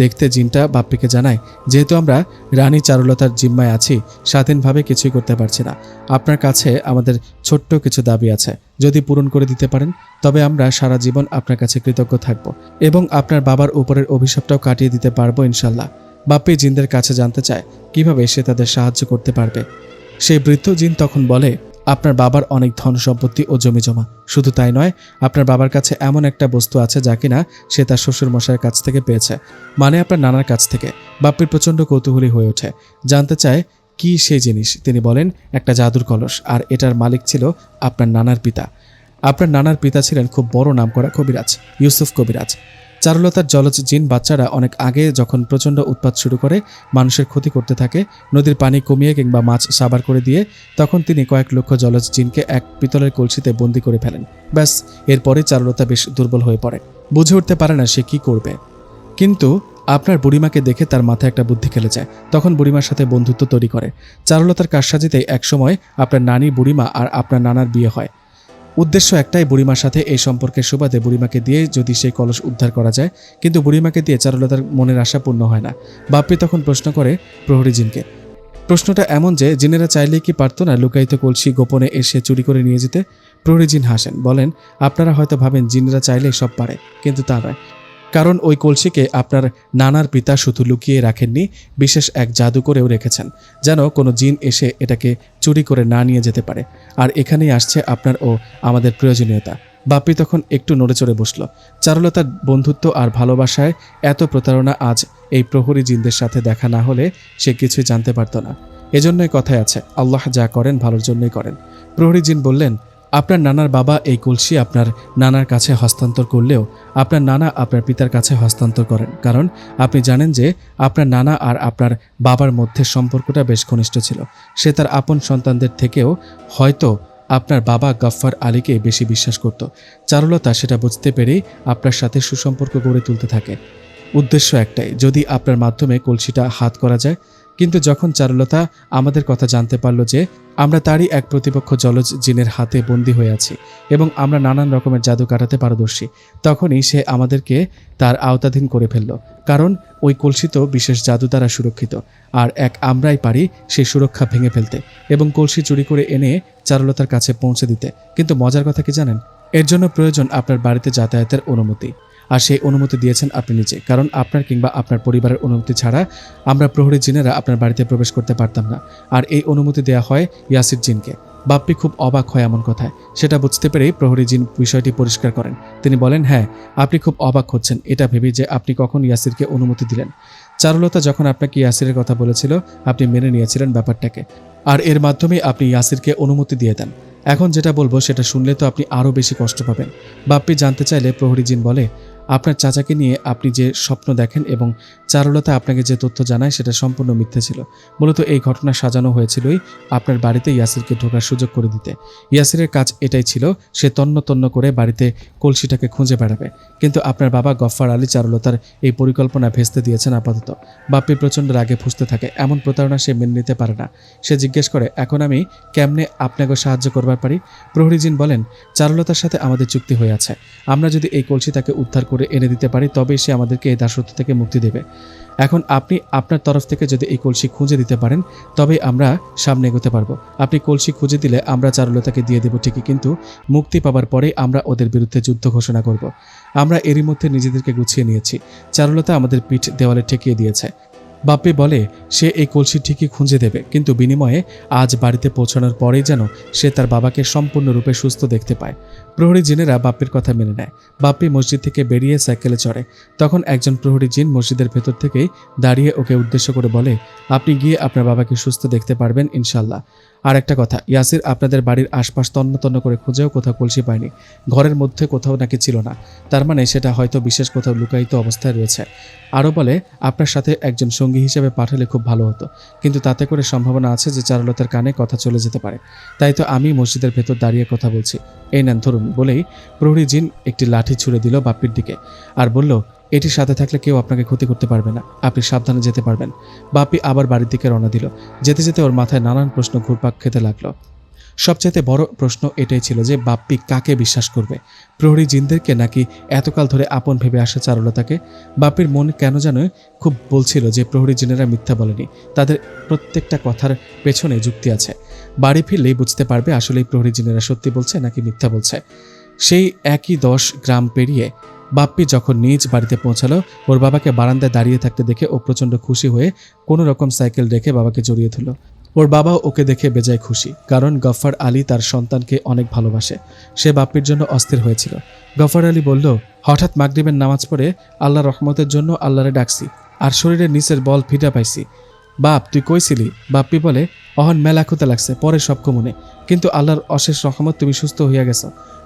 দেখতে জিনটা বাপ্পিকে জানায়, যেহেতু আমরা রানী চারুলতার জিম্মায় আছি, স্বাধীনভাবে কিছুই করতে পারছি না। আপনার কাছে আমাদের ছোট্ট কিছু দাবি আছে, যদি পূরণ করে দিতে পারেন তবে আমরা সারা জীবন আপনার কাছে কৃতজ্ঞ থাকব এবং আপনার বাবার উপরের অভিশাপটাও কাটিয়ে দিতে পারবো ইনশাল্লাহ। বাপ্পি জিনদের কাছে জানতে চায় কিভাবে সে তাদের সাহায্য করতে পারবে। সেই বৃদ্ধ জিন তখন বলে, আপনার বাবার অনেক ধন সম্পত্তি ও জমি জমা, শুধু তাই নয়, আপনার বাবার কাছে এমন একটা বস্তু আছে যা কিনা সে তার শ্বশুর মশাইয়ের কাছ থেকে পেয়েছে, মানে আপনার নানার কাছ থেকে। বাপ্পির প্রচণ্ড কৌতূহলী হয়ে ওঠে, জানতে চায় কি সেই জিনিস। তিনি বলেন, একটা জাদুর কলস, আর এটার মালিক ছিল আপনার নানার পিতা। আপনার নানার পিতা ছিলেন খুব বড় নামকরা কবিরাজ, ইউসুফ কবিরাজ। চারুলতার জলজ জিন বাচ্চারা অনেক আগে যখন প্রচণ্ড উৎপাত শুরু করে, মানুষের ক্ষতি করতে থাকে, নদীর পানি কমিয়ে কিংবা মাছ সাবার করে দিয়ে, তখন তিনি কয়েক লক্ষ জলজ জিনকে এক পিতলের কলসিতে বন্দি করে ফেলেন। ব্যাস, এরপরে চারুলতা বেশ দুর্বল হয়ে পড়ে, বুঝে উঠতে পারে না সে কি করবে। কিন্তু আপনার বুড়িমাকে দেখে তার মাথায় একটা বুদ্ধি খেলে যায়। তখন বুড়িমার সাথে বন্ধুত্ব তৈরি করে। চারুলতার কারসাজিতেই একসময় আপনার নানি, বুড়িমা আর আপনার নানার বিয়ে হয়। উদ্দেশ্য একটাই, বুড়িমার সাথে এই সম্পর্কের সুবাদে বুড়িমাকে দিয়ে যদি সেই কলস উদ্ধার করা যায়। কিন্তু বুড়িমাকে দিয়ে চারুলতার মনের আশা পূর্ণ হয় না। বাপ্পি তখন প্রশ্ন করে প্রহরী জিনকে। প্রশ্নটা এমন যে, জিনেরা চাইলেই কি পারতো না লুকায়িত কলসি গোপনে এসে চুরি করে নিয়ে যেতে? প্রহরী জিন হাসেন, বলেন, আপনারা হয়তো ভাবেন জিনেরা চাইলেই সব পারে, কিন্তু তা নয়। কারণ ওই কলসিকে আপনার নানার পিতা শুধু লুকিয়ে রাখেননি, বিশেষ এক জাদু করেও রেখেছেন, যেন কোনো জিন এসে এটাকে চুরি করে না নিয়ে যেতে পারে। আর এখানেই আসছে আপনার ও আমাদের প্রয়োজনীয়তা। বাপ্পি তখন একটু নড়েচড়ে বসল। চারুলতার বন্ধুত্ব আর ভালোবাসায় এত প্রতারণা আজ এই প্রহরী জিনদের সাথে দেখা না হলে সে কিছুই জানতে পারত না। এজন্যই কথায় আছে, আল্লাহ যা করেন ভালোর জন্যই করেন। প্রহরী জিন বললেন, আপনার নানার বাবা এই কলসি আপনার নানার কাছে হস্তান্তর করলেও আপনার নানা আপনার পিতার কাছে হস্তান্তর করেন, কারণ আপনি জানেন যে আপনার নানা আর আপনার বাবার মধ্যে সম্পর্কটা বেশ ঘনিষ্ঠ ছিল। সে তার আপন সন্তানদের থেকেও হয়তো আপনার বাবা গফফার আলীকে বেশি বিশ্বাস করত। চারুলতা সেটা বুঝতে পেরেই আপনার সাথে সুসম্পর্ক গড়ে তুলতে থাকে। উদ্দেশ্য একটাই, যদি আপনার মাধ্যমে কলসিটা হাত করা যায়। কিন্তু যখন চারুলতা আমাদের কথা জানতে পারল যে আমরা তারই এক প্রতিপক্ষ জলজ জিনের হাতে বন্দী হয়ে আছি এবং আমরা নানান রকমের জাদু কাটাতে পারদর্শী, তখনই সে আমাদেরকে তার আওতাধীন করে ফেলল। কারণ ওই কলসি তো বিশেষ জাদু দ্বারা সুরক্ষিত, আর এক আমরাই পারি সেই সুরক্ষা ভেঙে ফেলতে এবং কলসি চুরি করে এনে চারুলতার কাছে পৌঁছে দিতে। কিন্তু মজার কথা কি জানেন? এর জন্য প্রয়োজন আপনার বাড়িতে যাতায়াতের অনুমতি, আর সেই অনুমতি দিয়েছেন আপনি নিজে। কারণ আপনার কিংবা আপনার পরিবারের অনুমতি ছাড়া আমরা প্রহরী জিনেরা আপনার বাড়িতে প্রবেশ করতে পারতাম না। আর এই অনুমতি দেয়া হয় ইয়াসির জিনকে। বাপ্পি খুব অবাক হয় এমন কথায়। সেটা বুঝতে পেরেই প্রহরী জিন বিষয়টি পরিষ্কার করেন। তিনি বলেন, হ্যাঁ, আপনি খুব অবাক হচ্ছেন এটা ভেবে যে আপনি কখন ইয়াসিরকে অনুমতি দিলেন। চারুলতা যখন আপনাকে ইয়াসিরের কথা বলেছিল, আপনি মেনে নিয়েছিলেন ব্যাপারটাকে, আর এর মাধ্যমে আপনি ইয়াসিরকে অনুমতি দিয়ে দেন। এখন যেটা বলবো সেটা শুনলে তো আপনি আরও বেশি কষ্ট পাবেন। বাপ্পি জানতে চাইলে প্রহরী জিন বলে, আপনার চাচাকে নিয়ে আপনি যে স্বপ্ন দেখেন এবং চারুলতা আপনাকে যে তথ্য জানায় সেটা সম্পূর্ণ মিথ্যে ছিল। মূলত এই ঘটনা সাজানো হয়েছিলই আপনার বাড়িতে ইয়াসিরকে ঢোকার সুযোগ করে দিতে। ইয়াসিরের কাজ এটাই ছিল, সে তন্ন তন্ন করে বাড়িতে কলসিটাকে খুঁজে বেড়াবে। কিন্তু আপনার বাবা গফফার আলী চারুলতার এই পরিকল্পনা ভেস্তে দিয়েছেন আপাতত। বাপ্পি প্রচণ্ড রাগে ফুঁসতে থাকে। এমন প্রতারণা সে মেনে নিতে পারে না। সে জিজ্ঞেস করে, এখন আমি কেমনে আপনাকে সাহায্য করবার পারি? প্রহরী জিন বলেন, চারুলতার সাথে আমাদের চুক্তি হয়ে আছে। আমরা যদি এই কলসি তাকে উদ্ধার করে এনে দিতে পারি, তবেই সে আমাদেরকে এই দাসত্ব থেকে মুক্তি দেবে। এখন আপনি আপনার তরফ থেকে যদি এই কলসি খুঁজে দিতে পারেন, তবেই আমরা সামনে এগোতে পারবো। আপনি কলসি খুঁজে দিলে আমরা চারুলতাকে দিয়ে দেব ঠিকই, কিন্তু মুক্তি পাবার পরেই আমরা ওদের বিরুদ্ধে যুদ্ধ ঘোষণা করব। আমরা এরই মধ্যে নিজেদেরকে গুছিয়ে নিয়েছি। চারুলতা আমাদের পিঠ দেওয়ালে ঠেকিয়ে দিয়েছে। বাপ্পি বলে, সে এই কলসি ঠিকই খুঁজে দেবে, কিন্তু বিনিময়ে আজ বাড়িতে পৌঁছানোর পরেই যেন সে তার বাবাকে সম্পূর্ণরূপে সুস্থ দেখতে পায়। প্রহরী জিনেরা বাপ্পির কথা মেনে নেয়। বাপ্পি মসজিদ থেকে বেরিয়ে সাইকেলে চড়ে। তখন একজন প্রহরী জিন মসজিদের ভেতর থেকেই দাঁড়িয়ে ওকে উদ্দেশ্য করে বলে, আপনি গিয়ে আপনার বাবাকে সুস্থ দেখতে পারবেন ইনশাল্লাহ। আর একটা কথা, ইয়াসির আপনাদের বাড়ির আশপাশ তন্ন তন্ন করে খুঁজেও কোথাও কলসি পায়নি। ঘরের মধ্যে কোথাও নাকি ছিল না, তার মানে সেটা হয়তো বিশেষ কোথাও লুকায়িত অবস্থায় রয়েছে। আরও বলে, আপনার সাথে একজন সঙ্গী হিসেবে পাঠালে খুব ভালো হতো, কিন্তু তাতে করে সম্ভাবনা আছে যে চারুলতার কানে কথা চলে যেতে পারে। তাই তো আমি মসজিদের ভেতর দাঁড়িয়ে কথা বলছি। এই নেন ধরুন। বলেই প্রহরী জিন একটি লাঠি ছুঁড়ে দিল বাপ্পির দিকে আর বলল, এটির সাথে থাকলে কেউ আপনাকে ক্ষতি করতে পারবে না, আপনি সাবধানে যেতে পারবেন। বাপ্পি আবার বাড়ির দিকে রওনা দিল। যেতে যেতে ওর মাথায় নানান প্রশ্ন ঘুরপাক খেতে লাগলো। সবচাইতে বড় প্রশ্ন এটাই ছিল যে বাপ্পি কাকে বিশ্বাস করবে, প্রহরী জিনদেরকে নাকি এতকাল ধরে আপন ভেবে আসে চারুলতাকে? বাপ্পির মন কেন যেন খুব বলছিল যে প্রহরী জিনেরা মিথ্যা বলেনি, তাদের প্রত্যেকটা কথার পেছনে যুক্তি আছে। বাড়ি ফিরলেই বুঝতে পারবে আসলেই প্রহরী জিনেরা সত্যি বলছে নাকি মিথ্যা বলছে। সেই একই 10 গ্রাম পেরিয়ে বাপ্পি যখন নিজ বাড়িতে পৌঁছালো, ওর বাবাকে বারান্দায় দাঁড়িয়ে থাকতে দেখে ও প্রচণ্ড খুশি হয়ে কোনো রকম সাইকেল রেখে বাবাকে জড়িয়ে ধরল। ওর বাবাও ওকে দেখে বেজায় খুশি, কারণ গফফার আলী তার সন্তানকে অনেক ভালোবাসে। সে বাপ্পির জন্য অস্থির হয়েছিল। গফফার আলী বলল, হঠাৎ মাগরিবের নামাজ পড়ে আল্লাহর রহমতের জন্য আল্লাহরে ডাকছি, আর শরীরের নিচের বল ফিটা পাইছি। বাপ, তুই কইছিলি? বাপ্পি বলে, অহন মেলা খুঁতে লাগছে, পরে সব কমনে, কিন্তু আল্লাহর অশেষ রহমত তুমি সুস্থ হইয়া গেছ।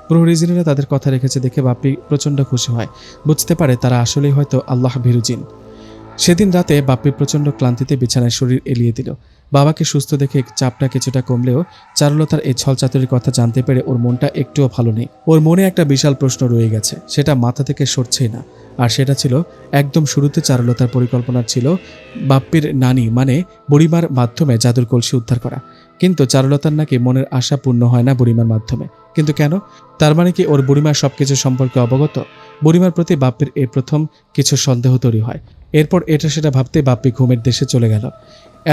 প্রহরীজিনেরা তাদের কথা রেখেছে দেখে বাপ্পি প্রচণ্ড খুশি হয়, বুঝতে পারে তারা আসলেই হয়তো আল্লাহ ভীরু জিন। সেদিন রাতে বাপ্পি প্রচণ্ড ক্লান্তিতে বিছানায় শরীর এলিয়ে দিল। বাবাকে সুস্থ দেখে চাপটা কিছুটা কমলেও চারুলতার এই ছলচাতুরির কথা জানতে পেরে ওর মনটা একটুও ভালো নেই। ওর মনে একটা বিশাল প্রশ্ন রয়ে গেছে, সেটা মাথা থেকে সরছেই না। আর সেটা ছিল, একদম শুরুতে চারুলতার পরিকল্পনা ছিল বাপ্পির নানি মানে বুড়িমার মাধ্যমে জাদুর কলসি উদ্ধার করা, কিন্তু চারুলতার নাকি মনের আশা পূর্ণ হয় না বুড়িমার মাধ্যমে। কিন্তু কেন? তার মানে কি ওর বুড়িমার সবকিছু সম্পর্কে অবগত? বুড়িমার প্রতি বাপ্পির এই প্রথম কিছু সন্দেহ তৈরি হয়। এরপর এটা সেটা ভাবতে বাপ্পি ঘুমের দেশে চলে গেল।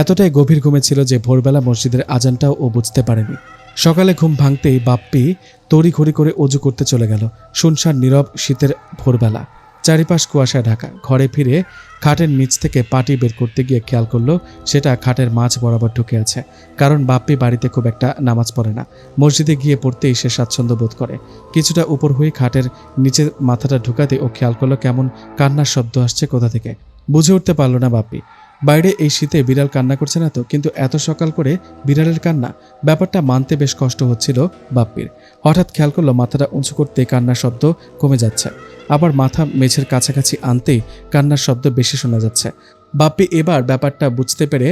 এতটাই গভীর ঘুমে ছিল যে ভোরবেলা মসজিদের আজানটাও ও বুঝতে পারেনি। সকালে ঘুম ভাঙতেই বাপ্পি তড়িঘড়ি করে অজু করতে চলে গেল। শুনশান নীরব শীতের ভোরবেলা, চারিপাশ কুয়াশায় ঢাকা। ঘরে ফিরে খাটের নিচ থেকে পাটি বের করতে গিয়ে খেয়াল করলো সেটা খাটের মাঝ বরাবর ঢুকে আছে, কারণ বাপ্পি বাড়িতে খুব একটা নামাজ পড়ে না। মসজিদে গিয়ে পড়তেই সে স্বাচ্ছন্দ্য বোধ করে। কিছুটা উপর হয়ে খাটের নিচে মাথাটা ঢুকাতে ও খেয়াল করলো কেমন কান্নার শব্দ আসছে কোথা থেকে। বুঝে উঠতে পারল না বাপ্পি। বাইরে এই শীতে বিড়াল কান্না করছে না তো, কিন্তু এত সকাল করে বিড়ালের কান্না, ব্যাপারটা মানতে বেশ কষ্ট হচ্ছিল বাপ্পির। হঠাৎ খেয়াল করলো মাথাটা উঁচু করতে কান্নার শব্দ কমে যাচ্ছে, আবার মাথা মেঝের কাছাকাছি আনতেই কান্নার শব্দ বেশি শোনা যাচ্ছে। বাপ্পি এবার ব্যাপারটা বুঝতে পেরে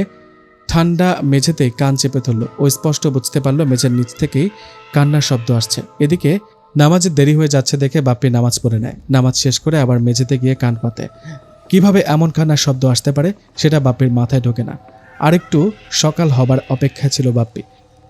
ঠান্ডা মেঝেতে কান চেপে ধরল। ও স্পষ্ট বুঝতে পারলো মেঝের নিচ থেকেই কান্নার শব্দ আসছে। এদিকে নামাজের দেরি হয়ে যাচ্ছে দেখে বাপ্পি নামাজ পড়ে নেয়। নামাজ শেষ করে আবার মেঝেতে গিয়ে কান পাতে। কিভাবে এমন কান্নার শব্দ আসতে পারে সেটা বাপ্পির মাথায় ঢোকে না। আরেকটু সকাল হবার অপেক্ষায় ছিল বাপ্পি।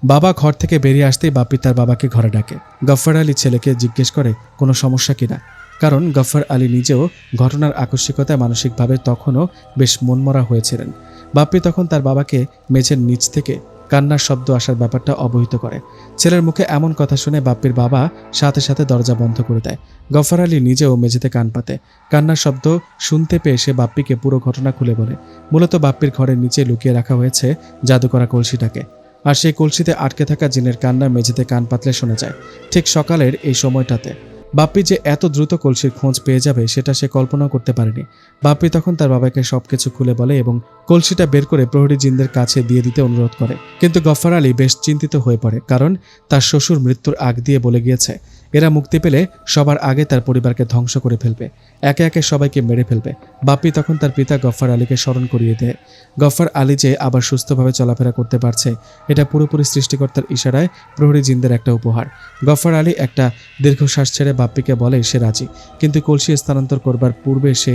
বাবা ঘর থেকে বেরিয়ে আসতেই বাপ্পি তার বাবাকে ঘরে ডাকে। গফফার আলী ছেলেকে জিজ্ঞেস করে কোনো সমস্যা কিনা, কারণ গফফার আলী নিজেও ঘটনার আকস্মিকতায় মানসিকভাবে তখনও বেশ মনমরা হয়েছিলেন। বাপ্পি তখন তার বাবাকে মেঝের নিচ থেকে কান্নার শব্দ আসার ব্যাপারটা অবহিত করে। ছেলের মুখে এমন কথা শুনে বাপ্পির বাবা সাথে সাথে দরজা বন্ধ করে দেয়। গফফার আলী নিজেও মেঝেতে কান পাতে। কান্নার শব্দ শুনতে পেয়ে সে বাপ্পিকে পুরো ঘটনা খুলে বলে। মূলত বাপ্পির ঘরের নিচে লুকিয়ে রাখা হয়েছে জাদু করা কলসিটাকে, আর সেই কলসিতে আটকে থাকা জিনের কান্না মেঝেতে কান পাতলে শোনা যায়। ঠিক সকালের এই সময়টাতে বাপ্পি যে এত দ্রুত কলসির খোঁজ পেয়ে যাবে সেটা সে কল্পনাও করতে পারেনি। বাপ্পি তখন তার বাবাকে সবকিছু খুলে বলে এবং কলসিটা বের করে প্রহরী জিনদের কাছে দিয়ে দিতে অনুরোধ করে। কিন্তু গফফার আলী বেশ চিন্তিত হয়ে পড়ে, কারণ তার শ্বশুর মৃত্যুর আগ দিয়ে বলে গিয়েছে এরা মুক্তি পেলে সবার আগে তার পরিবারকে ধ্বংস করে ফেলবে, একে একে সবাইকে মেরে ফেলবে। বাপ্পি তখন তার পিতা গফফার আলীকে স্মরণ করিয়ে দেয়। গফফার আলী যে আবার সুস্থভাবে চলাফেরা করতে পারছে এটা পুরোপুরি সৃষ্টিকর্তার ইশারায় প্রহরী জিনদের একটা উপহার। গফফার আলী একটা দীর্ঘশ্বাস ছেড়ে বাপ্পিকে বলে সে রাজি, কিন্তু কলসি স্থানান্তর করবার পূর্বে সে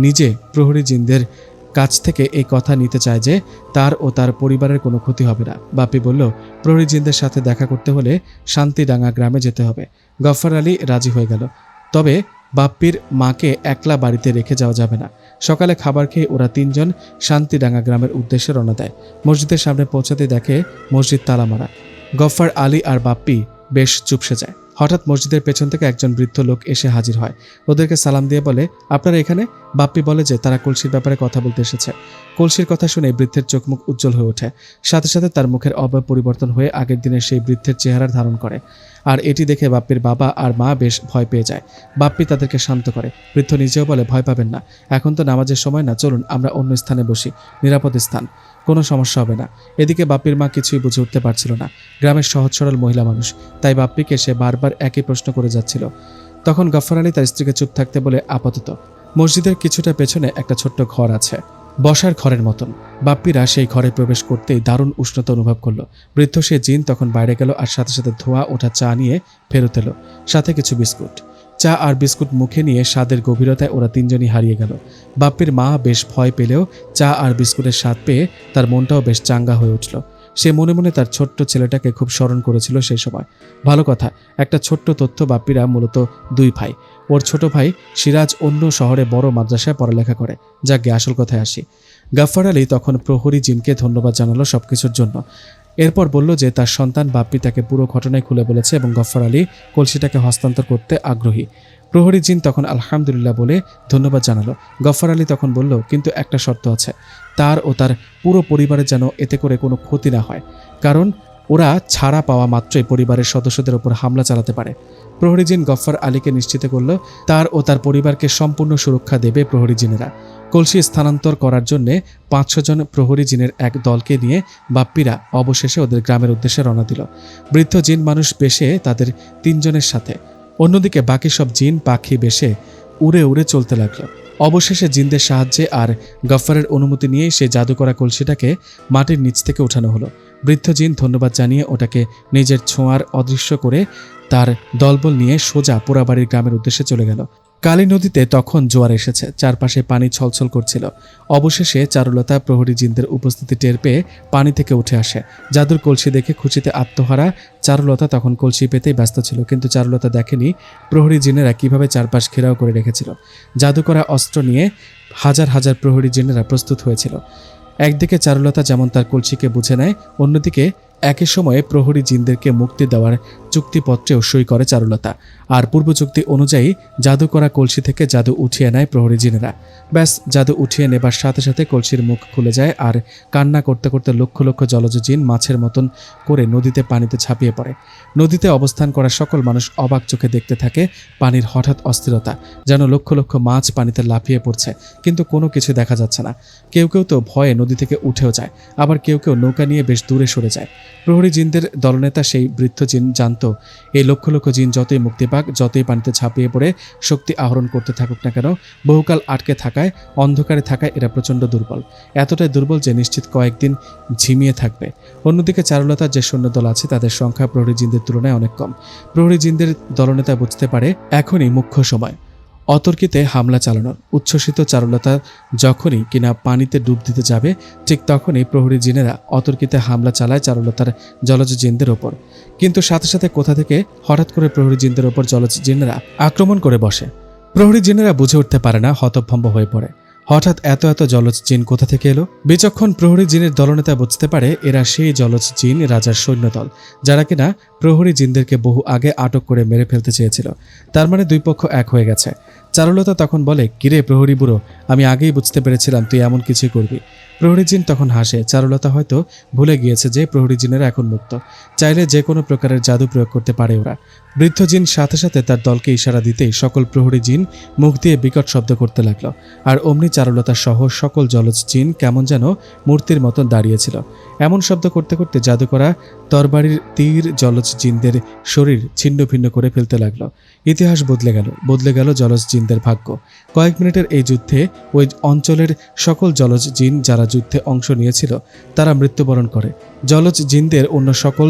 নিজে প্রহরী জিনদের কাছ থেকে এই কথা নিতে চায় যে তার ও তার পরিবারের কোনো ক্ষতি হবে না। বাপ্পি বলল প্রহরী জিনদের সাথে দেখা করতে হলে শান্তিডাঙ্গা গ্রামে যেতে হবে। গফফার আলী রাজি হয়ে গেল, তবে বাপ্পির মাকে একলা বাড়িতে রেখে যাওয়া যাবে না। সকালে খাবার খেয়ে ওরা তিনজন শান্তিডাঙ্গা গ্রামের উদ্দেশ্যে রওনা দেয়। মসজিদের সামনে পৌঁছাতে দেখে মসজিদ তালা মারা। গফফার আলী আর বাপ্পি বেশ চুপসে যায়। হঠাৎ মসজিদের পেছন থেকে একজন বৃদ্ধ লোক এসে হাজির হয়। ওদেরকে সালাম দিয়ে বলে আপনারা এখানে? বাপ্পি বলে যে তারা কলসির ব্যাপারে কথা বলতে এসেছে। কলসির কথা শুনে বৃদ্ধের চোখ মুখ উজ্জ্বল হয়ে ওঠে। সাথে সাথে তার মুখের অবয়ব পরিবর্তন হয়ে আগের দিনের সেই বৃদ্ধের চেহারার ধারণ করে। আর এটি দেখে বাপ্পির বাবা আর মা বেশ ভয় পেয়ে যায়। বাপ্পি তাদেরকে শান্ত করে। বৃদ্ধ নিজেও বলে ভয় পাবেন না, এখন তো নামাজের সময় না, চলুন আমরা অন্য স্থানে বসি, নিরাপদ স্থান, কোনো সমস্যা হবে না। এদিকে বাপ্পির মা কিছুই বুঝে উঠতে পারছিল না। গ্রামের সহজ সরল মহিলা মানুষ, তাই বাপ্পিকে সে বারবার একই প্রশ্ন করে যাচ্ছিল। তখন গফফার আলী তার স্ত্রীকে চুপ থাকতে বলে আপাতত মসজিদের কিছুটা পেছনে একটা ছোট্ট ঘর আছে, বসার ঘরের মতন। বাপ্পিরা সেই ঘরে প্রবেশ করতেই দারুণ উষ্ণতা অনুভব করলো। বৃদ্ধ সে জিন তখন বাইরে গেল আর সাথে সাথে ধোঁয়া ওঠা চা নিয়ে ফেরত এলো, সাথে কিছু বিস্কুট। চা আর বিস্কুট মুখে নিয়ে স্বাদের গভীরতায় ওরা তিনজনই হারিয়ে গেল। বাপ্পির মা বেশ ভয় পেলেও চা আর বিস্কুটের স্বাদ পেয়ে তার মনটাও বেশ চাঙ্গা হয়ে উঠল। সে মনে মনে তার ছোট্ট ছেলেটাকে খুব স্মরণ করেছিল সেই সময়। ভালো কথা, একটা ছোট্ট তথ্য, বাপ্পিরা মূলত দুই ভাই। ওর ছোট ভাই সিরাজ অন্য শহরে বড় মাদ্রাসায় পড়ালেখা করে। যাকে আসল কথায় আসি, গফফার আলী তখন প্রহরী জিনকে ধন্যবাদ জানালো সবকিছুর জন্য। এরপর বলল যে তার সন্তান বাপ্পি তাকে পুরো ঘটনায় খুলে বলেছে এবং গফফার আলী কলসিটাকে হস্তান্তর করতে আগ্রহী। প্রহরী জিন তখন আলহামদুলিল্লাহ বলে ধন্যবাদ জানালো। গফফার আলী তখন বলল, কিন্তু একটা শর্ত আছে, তার ও তার পুরো পরিবারের যেন এতে করে কোনো ক্ষতি না হয়, কারণ ওরা ছাড়া পাওয়া মাত্রই পরিবারের সদস্যদের উপর হামলা চালাতে পারে। প্রহরী জিন গফফার আলীকে নিশ্চিত করল তার ও তার পরিবারকে সম্পূর্ণ সুরক্ষা দেবে প্রহরী জিনেরা। কলসি স্থানান্তর করার জন্য 500 জন প্রহরী জিনের এক দলকে নিয়ে বাপ্পিরা অবশেষে ওদের গ্রামের উদ্দেশ্যে রওনা দিল, বৃদ্ধ জিন মানুষ বেশে তাদের 3 জনের সাথে। অন্যদিকে বাকি সব জিন পাখি বেশে উড়ে উড়ে চলতে লাগলো। অবশেষে জিনদের সাহায্যে আর গফফারের অনুমতি নিয়েই সে জাদু করা কলসিটাকে মাটির নিচ থেকে উঠানো হলো। বৃদ্ধ জিন ধন্যবাদ জানিয়ে ওটাকে নিজের ছোঁয়ার অদৃশ্য করে তার দলবল নিয়ে সোজা পোড়াবাড়ির গ্রামের উদ্দেশ্যে চলে গেল। কালী নদীতে তখন জোয়ার এসেছে, চারপাশে পানি ছলছল করছিল। অবশেষে চারুলতা প্রহরী জিনদের উপস্থিতি টের পেয়ে পানি থেকে উঠে আসে। জাদুর কলসি দেখে খুশিতে আত্মহারা চারুলতা তখন কলসি পেতেই ব্যস্ত ছিল, কিন্তু চারুলতা দেখেনি প্রহরী জিনেরা কিভাবে চারপাশ ঘেরাও করে রেখেছিল। জাদু করা অস্ত্র নিয়ে হাজার হাজার প্রহরী জিনেরা প্রস্তুত হয়েছিল। একদিকে চারুলতা যেমন তার কলসিকে বুঝে নেয়, অন্যদিকে একই সময়ে প্রহরী জিনদেরকে মুক্তি দেওয়ার চুক্তিপত্রেও সই করে চারুলতা। আর পূর্ব চুক্তি অনুযায়ী জাদু করা কলসি থেকে জাদু উঠিয়ে নেয় প্রহরী জিনেরা। ব্যাস, জাদু উঠিয়ে নেবার সাথে সাথে কলসির মুখ খুলে যায় আর কান্না করতে করতে লক্ষ লক্ষ জলজ জিন মাছের মতন করে নদীতে পানিতে ঝাঁপিয়ে পড়ে। নদীতে অবস্থান করা সকল মানুষ অবাক চোখে দেখতে থাকে পানির হঠাৎ অস্থিরতা, যেন লক্ষ লক্ষ মাছ পানিতে লাফিয়ে পড়ছে, কিন্তু কোনো কিছু দেখা যাচ্ছে না। কেউ কেউ তো ভয়ে নদী থেকে উঠেও যায়, আবার কেউ কেউ নৌকা নিয়ে বেশ দূরে সরে যায়। প্রহরী জিনদের দলনেতা সেই বৃদ্ধ জিন জানত এই লক্ষ লক্ষ জিন যতই মুক্তি পাক, যতই পানিতে ঝাঁপিয়ে পড়ে শক্তি আহরণ করতে থাকুক না কেন, বহুকাল আটকে থাকায়, অন্ধকারে থাকায় এরা প্রচণ্ড দুর্বল, এতটাই দুর্বল যে নিশ্চিত কয়েকদিন ঝিমিয়ে থাকবে। অন্যদিকে চারুলতার যে সৈন্যদল আছে তাদের সংখ্যা প্রহরী জিনদের তুলনায় অনেক কম। প্রহরী জিনদের দলনেতা বুঝতে পারে এখনই মুখ্য সময় অতর্কিতে হামলা চালানোর। উচ্ছ্বসিত চারুলতা যখনই কিনা পানিতে ডুব দিতে যাবে, ঠিক তখনই প্রহরী জিনেরা অতর্কিতে হামলা চালায় চারুলতার জলজ জিনদের ওপর। কিন্তু সাথে সাথে কোথা থেকে হঠাৎ করে প্রহরী জিনদের ওপর জলজ জিনেরা আক্রমণ করে বসে। প্রহরী জিনেরা বুঝে উঠতে পারে না, হতভম্ব হয়ে পড়ে। হঠাৎ এত এত জলজ জিন কোথা থেকে এলো? বিচক্ষণ প্রহরী জিনের দলনেতা বুঝতে পারে এরা সেই জলজ জিন রাজার সৈন্যদল, যারা কিনা প্রহরী জিনদেরকে বহু আগে আটক করে মেরে ফেলতে চেয়েছিল। তার মানে দুই পক্ষ এক হয়ে গেছে। চারুলতা তখন বলে, কিরে প্রহরী বুড়ো, আমি আগেই বুঝতে পেরেছিলাম তুই এমন কিছুই করবি। প্রহরী জিন তখন হাসে। চারুলতা হয়তো ভুলে গিয়েছে যে প্রহরী জিনেরা এখন মুক্ত, চাইলে যে কোনো প্রকারের জাদু প্রয়োগ করতে পারে ওরা। বৃদ্ধ জিন সাথে সাথে তার দলকে ইশারা দিতেই সকল প্রহরী জিন মুখ দিয়ে বিকট শব্দ করতে লাগলো। আর অমনি চারুলতা সহ সকল জলজ জিন কেমন যেন মূর্তির মতন দাঁড়িয়েছিল। এমন শব্দ করতে করতে জাদু করা তরবারির তীর জলজ জিনদের শরীর ছিন্ন ভিন্ন করে ফেলতে লাগলো। ইতিহাস বদলে গেল জলজ জিনদের ভাগ্য। কয়েক মিনিটের এই যুদ্ধে ওই অঞ্চলের সকল জলজ জিন যারা যুদ্ধে অংশ নিয়েছিল তারা মৃত্যুবরণ করে। জলজ জিনদের অন্য সকল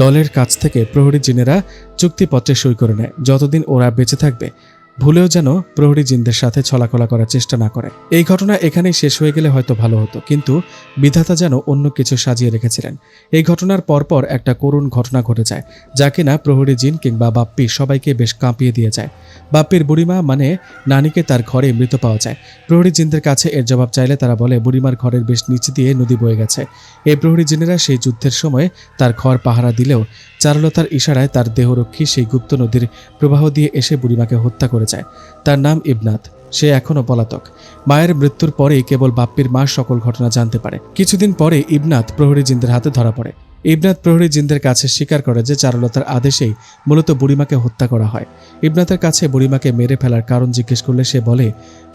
দলের কাছ থেকে প্রহরী জিনেরা চুক্তিপত্রে সই করে নেয়, যতদিন ওরা বেঁচে থাকবে ভুলেও যেন প্রহরী জিনদের সাথে ছলাকলা করার চেষ্টা না করে। এই ঘটনা এখানেই শেষ হয়ে গেলে হয়তো ভালো হতো, কিন্তু বিধাতা যেন অন্য কিছু সাজিয়ে রেখেছিলেন। এই ঘটনার পরপর একটা করুণ ঘটনা ঘটে যায়, যা কিনা প্রহরী জিন কিংবা বাপ্পি সবাইকে বেশ কাঁপিয়ে দিয়ে যায়। বাপ্পির বুড়িমা মানে নানিকে তার ঘরে মৃত পাওয়া যায়। প্রহরী জিনদের কাছে এর জবাব চাইলে তারা বলে বুড়িমার ঘরের বেশ নিচে দিয়ে নদী বয়ে গেছে। এই প্রহরী জিনেরা সেই যুদ্ধের সময় তার ঘর পাহারা দিলেও চারুলতার ইশারায় তার দেহরক্ষী সেই গুপ্ত নদীর প্রবাহ দিয়ে এসে বুড়িমাকে হত্যা করে যায়। তার নাম ইবনাত, সে এখনও পলাতক। মায়ের মৃত্যুর পরেই কেবল বাপ্পির মা সকল ঘটনা জানতে পারে। কিছুদিন পরে ইবনাত প্রহরী জিনদের হাতে ধরা পড়ে। ইবনাত প্রহরী জিনদের কাছে স্বীকার করে যে চারুলতার আদেশেই মূলত বুড়িমাকে হত্যা করা হয়। ইবনাতের কাছে বুড়িমাকে মেরে ফেলার কারণ জিজ্ঞেস করলে সে বলে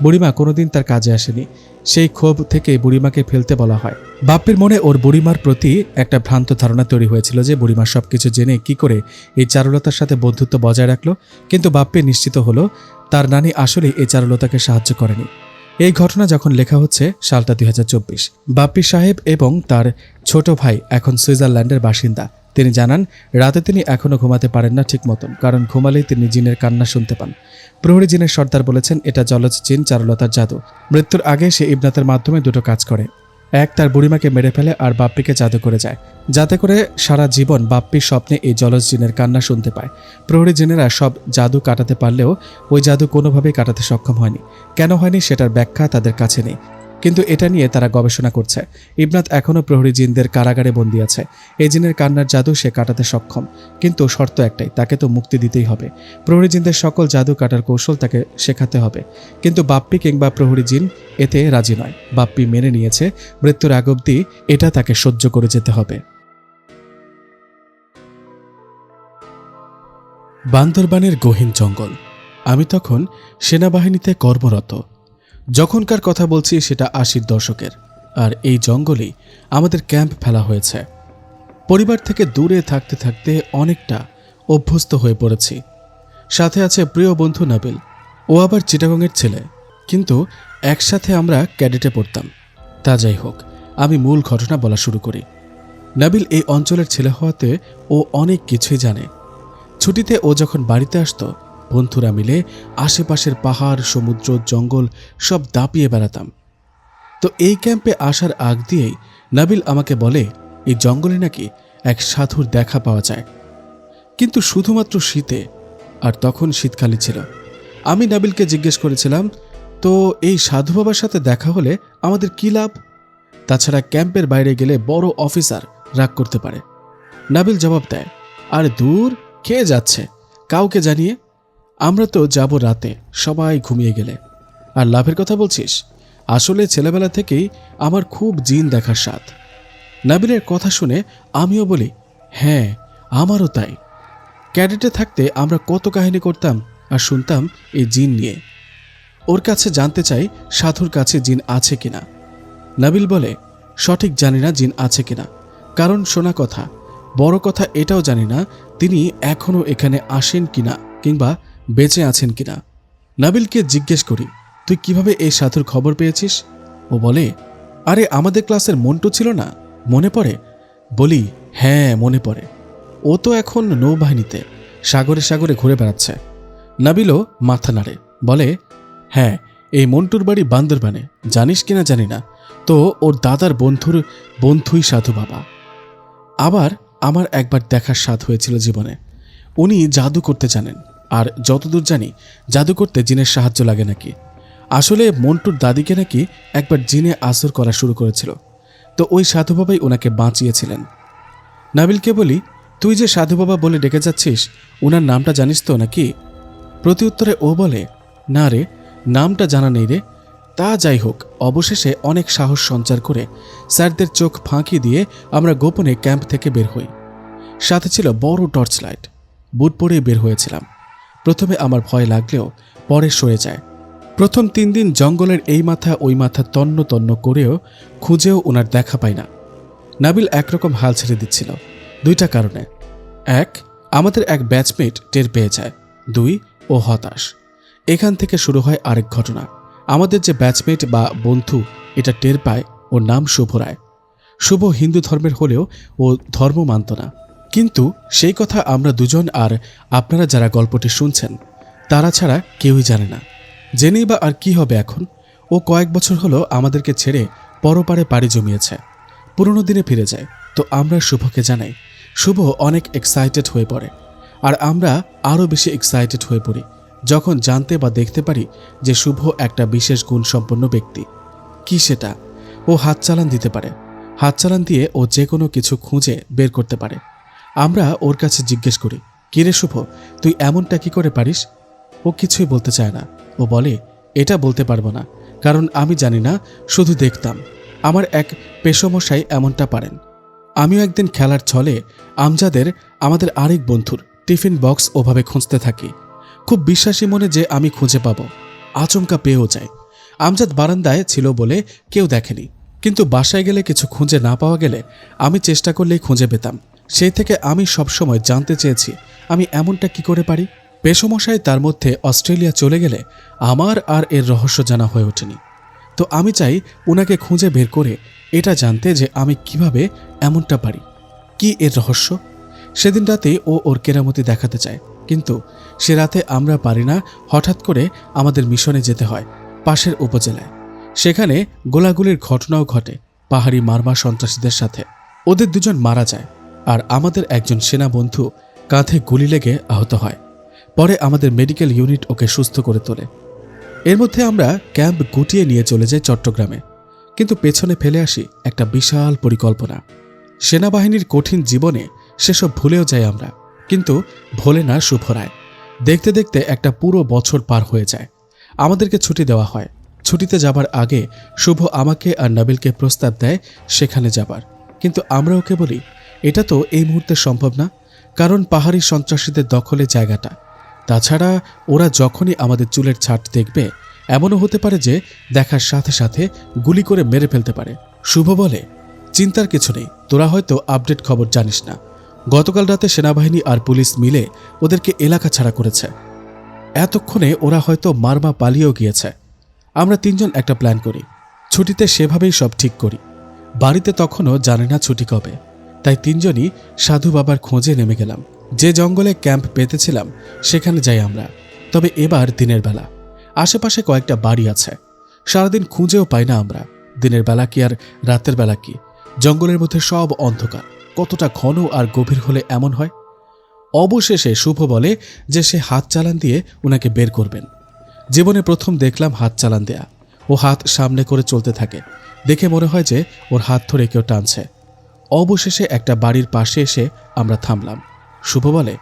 বুড়িমা কোনোদিন তার কাজে আসেনি, সেই ক্ষোভ থেকে বুড়িমাকে ফেলতে বলা হয়। বাপ্পির মনে ওর বুড়িমার প্রতি একটা ভ্রান্ত ধারণা তৈরি হয়েছিল যে বুড়িমা সবকিছু জেনে কি করে এই চারুলতার সাথে বন্ধুত্ব বজায় রাখলো, কিন্তু বাপ্পি নিশ্চিত হলো তার নানি আসলে এই চারুলতাকে সাহায্য করেনি। এই ঘটনা যখন লেখা হচ্ছে সালটা 2024। বাপ্পি সাহেব এবং তার ছোট ভাই এখন সুইজারল্যান্ডের বাসিন্দা। তিনি জানান রাতে তিনি এখনও ঘুমাতে পারেন না ঠিক মতন, কারণ ঘুমালেই তিনি জিনের কান্না শুনতে পান। প্রহরী জিনের সর্দার বলেছেন এটা জলজ জিন চারুলতার জাদু। মৃত্যুর আগে সে ইবনাতের মাধ্যমে দুটো কাজ করে, এক তার বুড়িমাকে মেরে ফেলে আর বাপ্পিকে জাদু করে যায়, যাতে করে সারা জীবন বাপ্পির স্বপ্নে এই জলজ জিনের কান্না শুনতে পায়। প্রহরী জিনেরা সব জাদু কাটাতে পারলেও ওই জাদু কোনোভাবেই কাটাতে সক্ষম হয়নি। কেন হয়নি সেটার ব্যাখ্যা তাদের কাছে নেই। কিন্তু এটা নিয়ে তারা গবেষণা করছে। ইবনাত এখনও প্রহরী জিনদের কারাগারে বন্দী আছে। এই জিনের কান্নার জাদু সে কাটাতে সক্ষম, কিন্তু শর্ত একটাই, তাকে তো মুক্তি দিতেই হবে। প্রহরী জিনদের সকল জাদু কাটার কৌশল তাকে শেখাতে হবে। কিন্তু বাপ্পি কিংবা প্রহরী জিন এতে রাজি নয়। বাপ্পি মেনে নিয়েছে মৃত্যুর আগ অবধি এটা তাকে সহ্য করে যেতে হবে। বান্দরবানের গহীন জঙ্গল। আমি তখন সেনাবাহিনীতে কর্মরত। যখনকার কথা বলছি সেটা ৮০-র দশকের, আর এই জঙ্গলেই আমাদের ক্যাম্প ফেলা হয়েছে। পরিবার থেকে দূরে থাকতে থাকতে অনেকটা অভ্যস্ত হয়ে পড়েছি। সাথে আছে প্রিয় বন্ধু নাবিল। ও আবার চিটাগংয়ের ছেলে, কিন্তু একসাথে আমরা ক্যাডেটে পড়তাম। তা যাই হোক, আমি মূল ঘটনা বলা শুরু করি। নাবিল এই অঞ্চলের ছেলে হওয়াতে ও অনেক কিছুই জানে। ছুটিতে ও যখন বাড়িতে আসতো, বন্ধুরা মিলে আশেপাশের পাহাড়, সমুদ্র, জঙ্গল সব দাপিয়ে বেড়াতাম। তো এই ক্যাম্পে আসার আগ দিয়েই নাবিল আমাকে বলে এই জঙ্গলে নাকি এক সাধুর দেখা পাওয়া যায়, কিন্তু শুধুমাত্র শীতে, আর তখন শীতকালই ছিল। আমি নাবিলকে জিজ্ঞেস করেছিলাম, তো এই সাধু বাবার সাথে দেখা হলে আমাদের কী লাভ? তাছাড়া ক্যাম্পের বাইরে গেলে বড় অফিসার রাগ করতে পারে। নাবিল জবাব দেয়, আর দূর, খেয়ে যাচ্ছে কাউকে জানিয়ে, আমরা তো যাব রাতে, সবাই ঘুমিয়ে গেলে। আর লাভের কথা বলছিস? আসলে ছেলেবেলা থেকেই আমার খুব জিন দেখার স্বাদ। নাবিলের কথা শুনে আমিও বলি, হ্যাঁ আমারও তাই। ক্যাডেটে থাকতে আমরা কত কাহিনী করতাম আর শুনতাম এই জিন নিয়ে। ওর কাছে জানতে চাই সাধুর কাছে জিন আছে কিনা। নাবিল বলে, সঠিক জানি না জিন আছে কিনা, কারণ শোনা কথা, বড় কথা এটাও জানি না তিনি এখনও এখানে আসেন কিনা কিংবা বেঁচে আছেন কিনা। নাবিলকে জিজ্ঞেস করি, তুই কিভাবে এই সাধুর খবর পেয়েছিস? ও বলে, আরে আমাদের ক্লাসের মন্টু ছিল না, মনে পড়ে? বলি, হ্যাঁ মনে পড়ে। ও তো এখন নৌবাহিনীতে সাগরে সাগরে ঘুরে বেড়াচ্ছে। নাবিলও মাথা নাড়ে, বলে, হ্যাঁ এই মন্টুর বাড়ি বান্দরবানে, জানিস কিনা জানি না, তো ওর দাদার বন্ধুই সাধু বাবা। আবার আমার একবার দেখার স্বাদ হয়েছিল জীবনে। উনি জাদু করতে জানেন, আর যতদূর জানি জাদু করতে জিনের সাহায্য লাগে নাকি। আসলে মন্টুর দাদিকে নাকি একবার জিনে আসর করা শুরু করেছিল, তো ওই সাধু বাবাই ওনাকে বাঁচিয়েছিলেন। নাবিলকে বলি, তুই যে সাধু বাবা বলে ডেকে যাচ্ছিস, ওনার নামটা জানিস তো নাকি? প্রতি উত্তরে ও বলে, না রে, নামটা জানা নেই রে। তা যাই হোক, অবশেষে অনেক সাহস সঞ্চার করে স্যারদের চোখ ফাঁকি দিয়ে আমরা গোপনে ক্যাম্প থেকে বের হই। সাথে ছিল বড় টর্চ লাইট। বুট পরেই বের হয়েছিলাম। প্রথমে আমার ভয় লাগলেও পরে সরে যায়। প্রথম 3 দিন জঙ্গলের এই মাথা ওই মাথা তন্ন তন্ন করেও খুঁজেও ওনার দেখা পাই না। নাবিল একরকম হাল ছেড়ে দিচ্ছিল, 2টা কারণে। 1, আমাদের এক ব্যাচমেট টের পেয়ে যায়। 2, ও হতাশ। এখান থেকে শুরু হয় আরেক ঘটনা। আমাদের যে ব্যাচমেট বা বন্ধু এটা টের পায়, ওর নাম শুভ রায়। শুভ হিন্দু ধর্মের হলেও ও ধর্ম মানত না, কিন্তু সেই কথা আমরা দুজন আর আপনারা যারা গল্পটি শুনছেন তারা ছাড়া কেউই জানে না। জেনেই বা আর কি হবে এখন? ও কয়েক বছর হলো আমাদেরকে ছেড়ে পরপারে পাড়ি জমিয়েছে, পুরনো দিনে ফিরে যায়। তো আমরা শুভকে জানাই। শুভ অনেক এক্সাইটেড হয়ে পড়ে, আর আমরা আরও বেশি এক্সাইটেড হয়ে পড়ি যখন জানতে বা দেখতে পারি যে শুভ একটা বিশেষ গুণ সম্পন্ন ব্যক্তি। কি সেটা? ও হাত চালান দিতে পারে। হাত চালান দিয়ে ও যে কোনো কিছু খুঁজে বের করতে পারে। আমরা ওর কাছে জিজ্ঞেস করি, কিরে শুভ, তুই এমনটা কি করে পারিস? ও কিছুই বলতে চায় না। ও বলে, এটা বলতে পারবো না, কারণ আমি জানি না, শুধু দেখতাম। আমার এক পেশমশাই এমনটা পারেন। আমিও একদিন খেলার ছলে আমজাদের, আমাদের আরেক বন্ধুর টিফিন বক্স ওভাবে খুঁজতে থাকি, খুব বিশ্বাসী মনে যে আমি খুঁজে পাবো। আচমকা পেয়েও যায়। আমজাদ বারান্দায় ছিল বলে কেউ দেখেনি, কিন্তু বাসায় গেলে কিছু খুঁজে না পাওয়া গেলে আমি চেষ্টা করলেই খুঁজে পেতাম। সেই থেকে আমি সবসময় জানতে চেয়েছি আমি এমনটা কি করে পারি। পেশমশাই তার মধ্যে অস্ট্রেলিয়া চলে গেলে আমার আর এর রহস্য জানা হয়ে ওঠেনি। তো আমি চাই ওনাকে খুঁজে বের করে এটা জানতে যে আমি কিভাবে এমনটা পারি, কি এর রহস্য। সেদিন রাতে ও ওর কেরামতি দেখাতে চায়, কিন্তু সে রাতে আমরা পারি না। হঠাৎ করে আমাদের মিশনে যেতে হয় পাশের উপজেলায়। সেখানে গোলাগুলির ঘটনাও ঘটে পাহাড়ি মারমা সন্ত্রাসীদের সাথে। ওদের 2জন মারা যায়, আর আমাদের একজন সেনা বন্ধু কাঁধে গুলি লেগে আহত হয়। পরে আমাদের মেডিকেল ইউনিট ওকে সুস্থ করে তোলে। এর মধ্যে আমরা ক্যাম্প গুটিয়ে নিয়ে চলে যাই চট্টগ্রামে। কিন্তু পেছনে ফেলে আসি একটা বিশাল পরিকল্পনা। সেনাবাহিনীর কঠিন জীবনে সেসব ভুলেও যাই আমরা, কিন্তু ভোলে না শুভ রায়। দেখতে দেখতে একটা পুরো বছর পার হয়ে যায়। আমাদেরকে ছুটি দেওয়া হয়। ছুটিতে যাবার আগে শুভ আমাকে আর নাবিলকে প্রস্তাব দেয় সেখানে যাবার, কিন্তু আমরা ওকে বলি এটা তো এই মুহূর্তে সম্ভব না, কারণ পাহাড়ি সন্ত্রাসীদের দখলে জায়গাটা। তাছাড়া ওরা যখনই আমাদের চুলের ছাট দেখবে, এমনও হতে পারে যে দেখার সাথে সাথে গুলি করে মেরে ফেলতে পারে। শুভ বলে চিন্তার কিছু নেই, তোরা হয়তো আপডেট খবর জানিস না, গতকাল রাতে সেনাবাহিনী আর পুলিশ মিলে ওদেরকে এলাকা ছাড়া করেছে। এতক্ষণে ওরা হয়তো মারমা পালিয়েও গিয়েছে। আমরা তিনজন একটা প্ল্যান করি, ছুটিতে সেভাবেই সব ঠিক করি। বাড়িতে তখনও জানে না ছুটি কবে, তাই তিনজনই সাধু বাবার খোঁজে নেমে গেলাম। যে জঙ্গলে ক্যাম্প পেতেছিলাম সেখানে যাই আমরা, তবে এবার দিনের বেলা। আশেপাশে কয়েকটা বাড়ি আছে, সারাদিন খুঁজেও পাই না আমরা। দিনের বেলা কি আর রাতের বেলা কি, জঙ্গলের মধ্যে সব অন্ধকার। কতটা ঘন আর গভীর হলে এমন হয়। অবশেষে শুভ বলে যে সে হাত চালান দিয়ে উনাকে বের করবেন। জীবনে প্রথম দেখলাম হাত চালান দেয়া। ও হাত সামনে করে চলতে থাকে, দেখে মনে হয় যে ওর হাত ধরে কেউ টানছে। অবশেষে একটা বাড়ির পাশে এসে আমরা থামলাম। শুভ বলে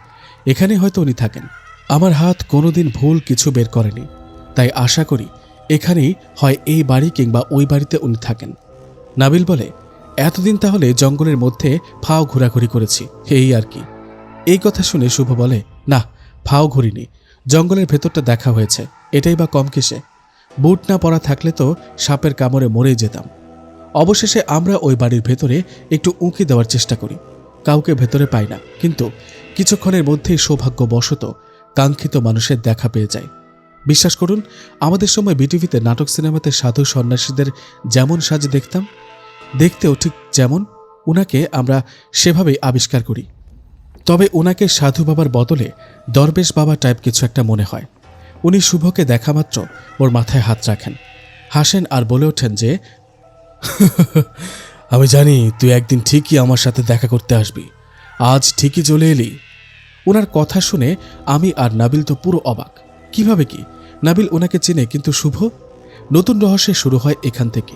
এখানে হয়তো উনি থাকেন। আমার হাত কোনোদিন ভুল কিছু বের করেনি, তাই আশা করি এখানেই হয় এই বাড়ি কিংবা ওই বাড়িতে উনি থাকেন। নাবিল বলে এতদিন তাহলে জঙ্গলের মধ্যে ফাও ঘোরাঘুরি করেছি, এই আর কি। এই কথা শুনে শুভ বলে না, ফাও ঘুরিনি, জঙ্গলের ভেতরটা দেখা হয়েছে, এটাই বা কম কিসে। বুট না পরা থাকলে তো সাপের কামড়ে মরেই যেতাম। অবশেষে আমরা ওই বাড়ির ভেতরে একটু উঁকি দেওয়ার চেষ্টা করি, কাউকে ভেতরে পাই না, কিন্তু কিছুক্ষণের মধ্যেই সৌভাগ্যবশত কাঙ্ক্ষিত মানুষের দেখা পেয়ে যায়। বিশ্বাস করুন, আমাদের সময় বিটিভিতে নাটক সিনেমাতে সাধু সন্ন্যাসীদের যেমন সাজে দেখতাম, দেখতেও ঠিক যেমন উনাকে আমরা সেভাবেই আবিষ্কার করি। তবে উনাকে সাধু বাবার বদলে দরবেশ বাবা টাইপ কিছু একটা মনে হয়। উনি শুভকে দেখা মাত্র ওর মাথায় হাত রাখেন, হাসেন আর বলে ওঠেন যে আমি জানি তুই একদিন ঠিকই আমার সাথে দেখা করতে আসবি, আজ ঠিকই চলে এলি। ওনার কথা শুনে আমি আর নাবিল তো পুরো অবাক। কিভাবে কি নাবিল ওনাকে চেনে, কিন্তু শুভ? নতুন রহস্য শুরু হয় এখান থেকে,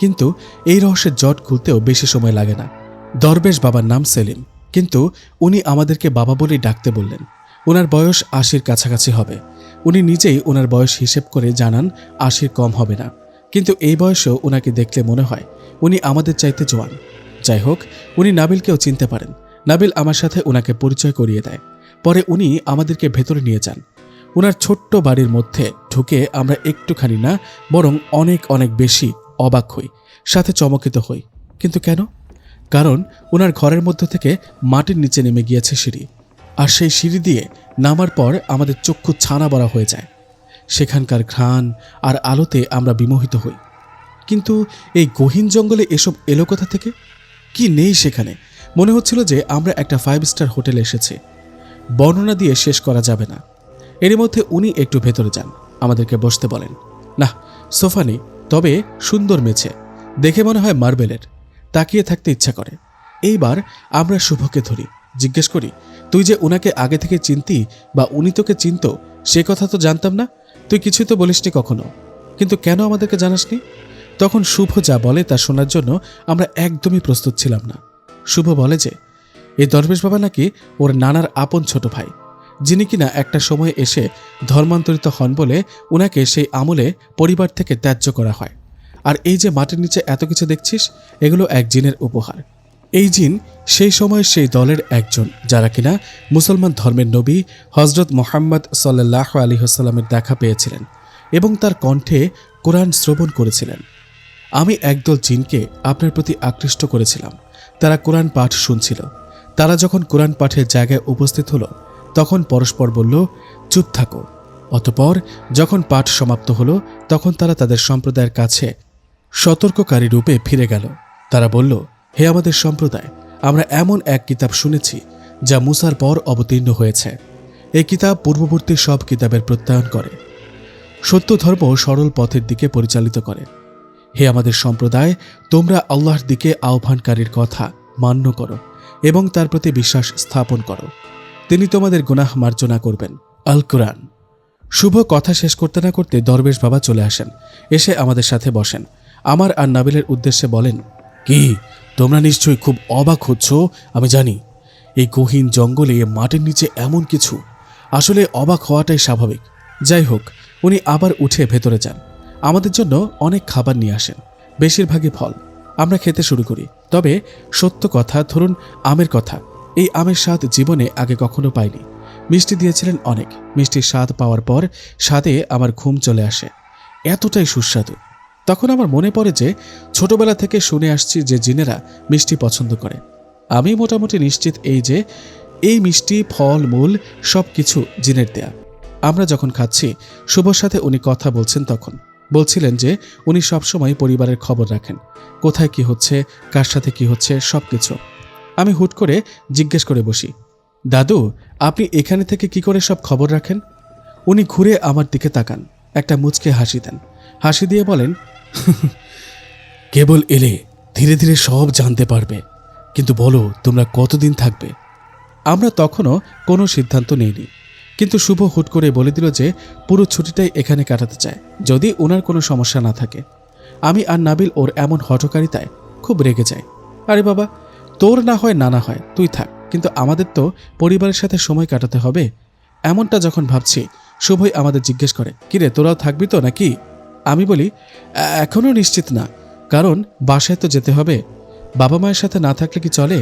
কিন্তু এই রহস্যের জট খুলতেও বেশি সময় লাগে না। দরবেশ বাবার নাম সেলিম, কিন্তু উনি আমাদেরকে বাবা বলেই ডাকতে বললেন। ওনার বয়স ৮০-র কাছাকাছি হবে। উনি নিজেই ওনার বয়স হিসেব করে জানান ৮০-র কম হবে না, কিন্তু এই বয়সেও ওনাকে দেখলে মনে হয় উনি আমাদের চাইতে জোয়ান। যাই হোক, উনি নাবিলকেও চিনতে পারেন। নাবিল আমার সাথে ওনাকে পরিচয় করিয়ে দেয়। পরে উনি আমাদেরকে ভেতরে নিয়ে যান। ওনার ছোট্ট বাড়ির মধ্যে ঢুকে আমরা একটুখানি না, বরং অনেক অনেক বেশি অবাক হই, সাথে চমকিত হই। কিন্তু কেন? কারণ ওনার ঘরের মধ্য থেকে মাটির নিচে নেমে গিয়েছে সিঁড়ি, আর সেই সিঁড়ি দিয়ে নামার পর আমাদের চক্ষু ছানা বড়া হয়ে যায়। সেখানকার ঘ্রাণ আর আলোতে আমরা বিমোহিত হই। কিন্তু এই গহীন জঙ্গলে এসব এলো কোথা থেকে? কি নেই সেখানে? মনে হচ্ছিল যে আমরা একটা 5 স্টার হোটেলে এসেছি। বর্ণনা দিয়ে শেষ করা যাবে না। এর মধ্যে উনি একটু ভেতরে যান, আমাদেরকে বসতে বলেন। না, সোফা নেই, তবে সুন্দর মেঝে, দেখে মনে হয় মার্বেলের। তাকিয়ে থাকতে ইচ্ছা করে। এইবার আমরা শুভকে ধরি, জিজ্ঞেস করি তুই যে উনাকে আগে থেকে চিনতি বা উনি তোকে চিনত, সে কথা তো জানতাম না। তুই কিছুই তো বলিসনি কখনো, কিন্তু কেন আমাদেরকে জানাসনি? তখন শুভ যা বলে তা শোনার জন্য আমরা একদমই প্রস্তুত ছিলাম না। শুভ বলে যে এই দরবেশ বাবা নাকি ওর নানার আপন ছোট ভাই, যিনি কিনা একটা সময় এসে ধর্মান্তরিত হন বলে উনাকে সেই আমলে পরিবার থেকে ত্যায্য করা হয়। আর এই যে মাটির নিচে এত কিছু দেখছিস, এগুলো এক জিনের উপহার। এই জিন সেই সময় সেই দলের একজন, যারা কিনা মুসলমান ধর্মের নবী হজরত মুহাম্মদ সাল্লাল্লাহু আলাইহি ওয়াসাল্লামের দেখা পেয়েছিলেন এবং তার কণ্ঠে কোরআন শ্রবণ করেছিলেন। আমি একদল জিনকে আপনার প্রতি আকৃষ্ট করেছিলাম। তারা কোরআন পাঠ শুনছিল। তারা যখন কোরআন পাঠের জায়গায় উপস্থিত হলো, তখন পরস্পর বলল, চুপ থাকো। অতঃপর যখন পাঠ সমাপ্ত হলো, তখন তারা তাদের সম্প্রদায়ের কাছে সতর্ককারী রূপে ফিরে গেল। তারা বলল, হে আমাদের সম্প্রদায়, আমরা এমন এক কিতাব শুনেছি যা মুসার পর অবতীর্ণ হয়েছে। এই কিতাব পূর্ববর্তী সব কিতাবের প্রত্যয়ন করে, সত্য ধর্ম সরল পথের দিকে পরিচালিত করে। হে আমাদের সম্প্রদায়, তোমরা আল্লাহর দিকে আহ্বানকারীর কথা মান্য করো এবং তার প্রতি বিশ্বাস স্থাপন করো। তিনি তোমাদের গুনাহ মার্জনা করবেন। আল কুরআন। শুভ কথা শেষ করতে না করতে দরবেশ বাবা চলে আসেন, এসে আমাদের সাথে বসেন। আমার আর নাবিলের উদ্দেশ্যে বলেন, কি তোমরা নিশ্চয়ই খুব অবাক হচ্ছ, আমি জানি। এই গহীন জঙ্গলে মাটির নিচে এমন কিছু, আসলে অবাক হওয়াটাই স্বাভাবিক। যাই হোক, উনি আবার উঠে ভেতরে যান। আমাদের জন্য অনেক খাবার নিয়ে আসেন, বেশিরভাগই ফল। আমরা খেতে শুরু করি। তবে সত্য কথা, ধরুন আমের কথা, এই আমের স্বাদ জীবনে আগে কখনো পাইনি। মিষ্টি দিয়েছিলেন অনেক। মিষ্টির স্বাদ পাওয়ার পর স্বাদে আমার ঘুম চলে আসে, এতটাই সুস্বাদু। তখন আমার মনে পড়ে যে ছোটবেলা থেকে শুনে আসছি যে জিনেরা মিষ্টি পছন্দ করে। আমি মোটামুটি নিশ্চিত এই মিষ্টি, ফল মূল সব কিছু জিনের দেয়া। আমরা যখন খাচ্ছি, শুভর সাথে উনি কথা বলছেন, তখন বলছিলেন যে উনি সবসময় পরিবারের খবর রাখেন, কোথায় কি হচ্ছে, কার সাথে কি হচ্ছে, সব কিছু। আমি হুট করে জিজ্ঞেস করে বসি, দাদু, আপনি এখানে থেকে কি করে সব খবর রাখেন? উনি ঘুরে আমার দিকে তাকান, একটা মুচকে হাসি দেন। হাসি দিয়ে বলেন, কেবল এলে ধীরে ধীরে সব জানতে পারবে, কিন্তু বলো তোমরা কতদিন থাকবে? আমরা তখনও কোনো সিদ্ধান্ত নেইনি, কিন্তু শুভ হুট করে বলে দিল যে পুরো ছুটিটাই এখানে কাটাতে চায়, যদি ওনার কোনো সমস্যা না থাকে। আমি আর নাবিল ওর এমন হঠকারিতায় খুব রেগে যাই। আরে বাবা, তোর না হয় না হয় তুই থাক, কিন্তু আমাদের তো পরিবারের সাথে সময় কাটাতে হবে। এমনটা যখন ভাবছি, শুভই আমাদের জিজ্ঞেস করে, কিরে তোরাও থাকবি তো নাকি? আমি বলি, এখনও নিশ্চিত না, কারণ বাসায় তো যেতে হবে। বাবা মায়ের সাথে না থাকলে কি চলে?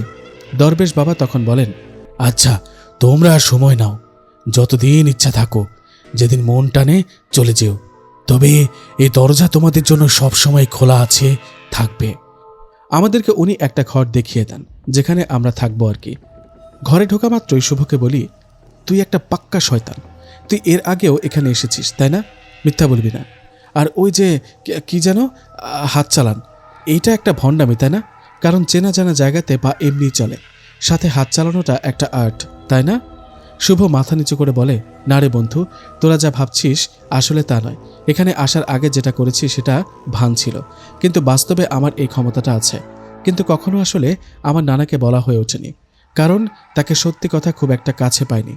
দরবেশ বাবা তখন বলেন, আচ্ছা তোমরা আর সময় নাও, যতদিন ইচ্ছা থাকো, যেদিন মন টানে চলে যেও, তবে এই দরজা তোমাদের জন্য সব সময় খোলা আছে, থাকবে। আমাদেরকে উনি একটা ঘর দেখিয়ে দেন, যেখানে আমরা থাকবো আর কি। ঘরে ঢোকা মাত্রই শুভকে বলি, তুই একটা পাক্কা শয়তান, তুই এর আগেও এখানে এসেছিস তাই না? মিথ্যা বলবি না। আর ওই যে কি যেন হাত চালান, এইটা একটা ভণ্ডামি তাই না? কারণ চেনা জানা জায়গাতে বা এমনি চলে, সাথে হাত চালানোটা একটা আর্ট, তাই না? শুভ মাথা নিচু করে বলে, না রে বন্ধু, তোরা যা ভাবছিস আসলে তা নয়। এখানে আসার আগে যেটা করেছি সেটা ভান ছিল, কিন্তু বাস্তবে আমার এই ক্ষমতাটা আছে। কিন্তু কখনো আসলে আমার নানাকে বলা হয়ে ওঠেনি, কারণ তাকে সত্যি কথা খুব একটা কাছে পাইনি।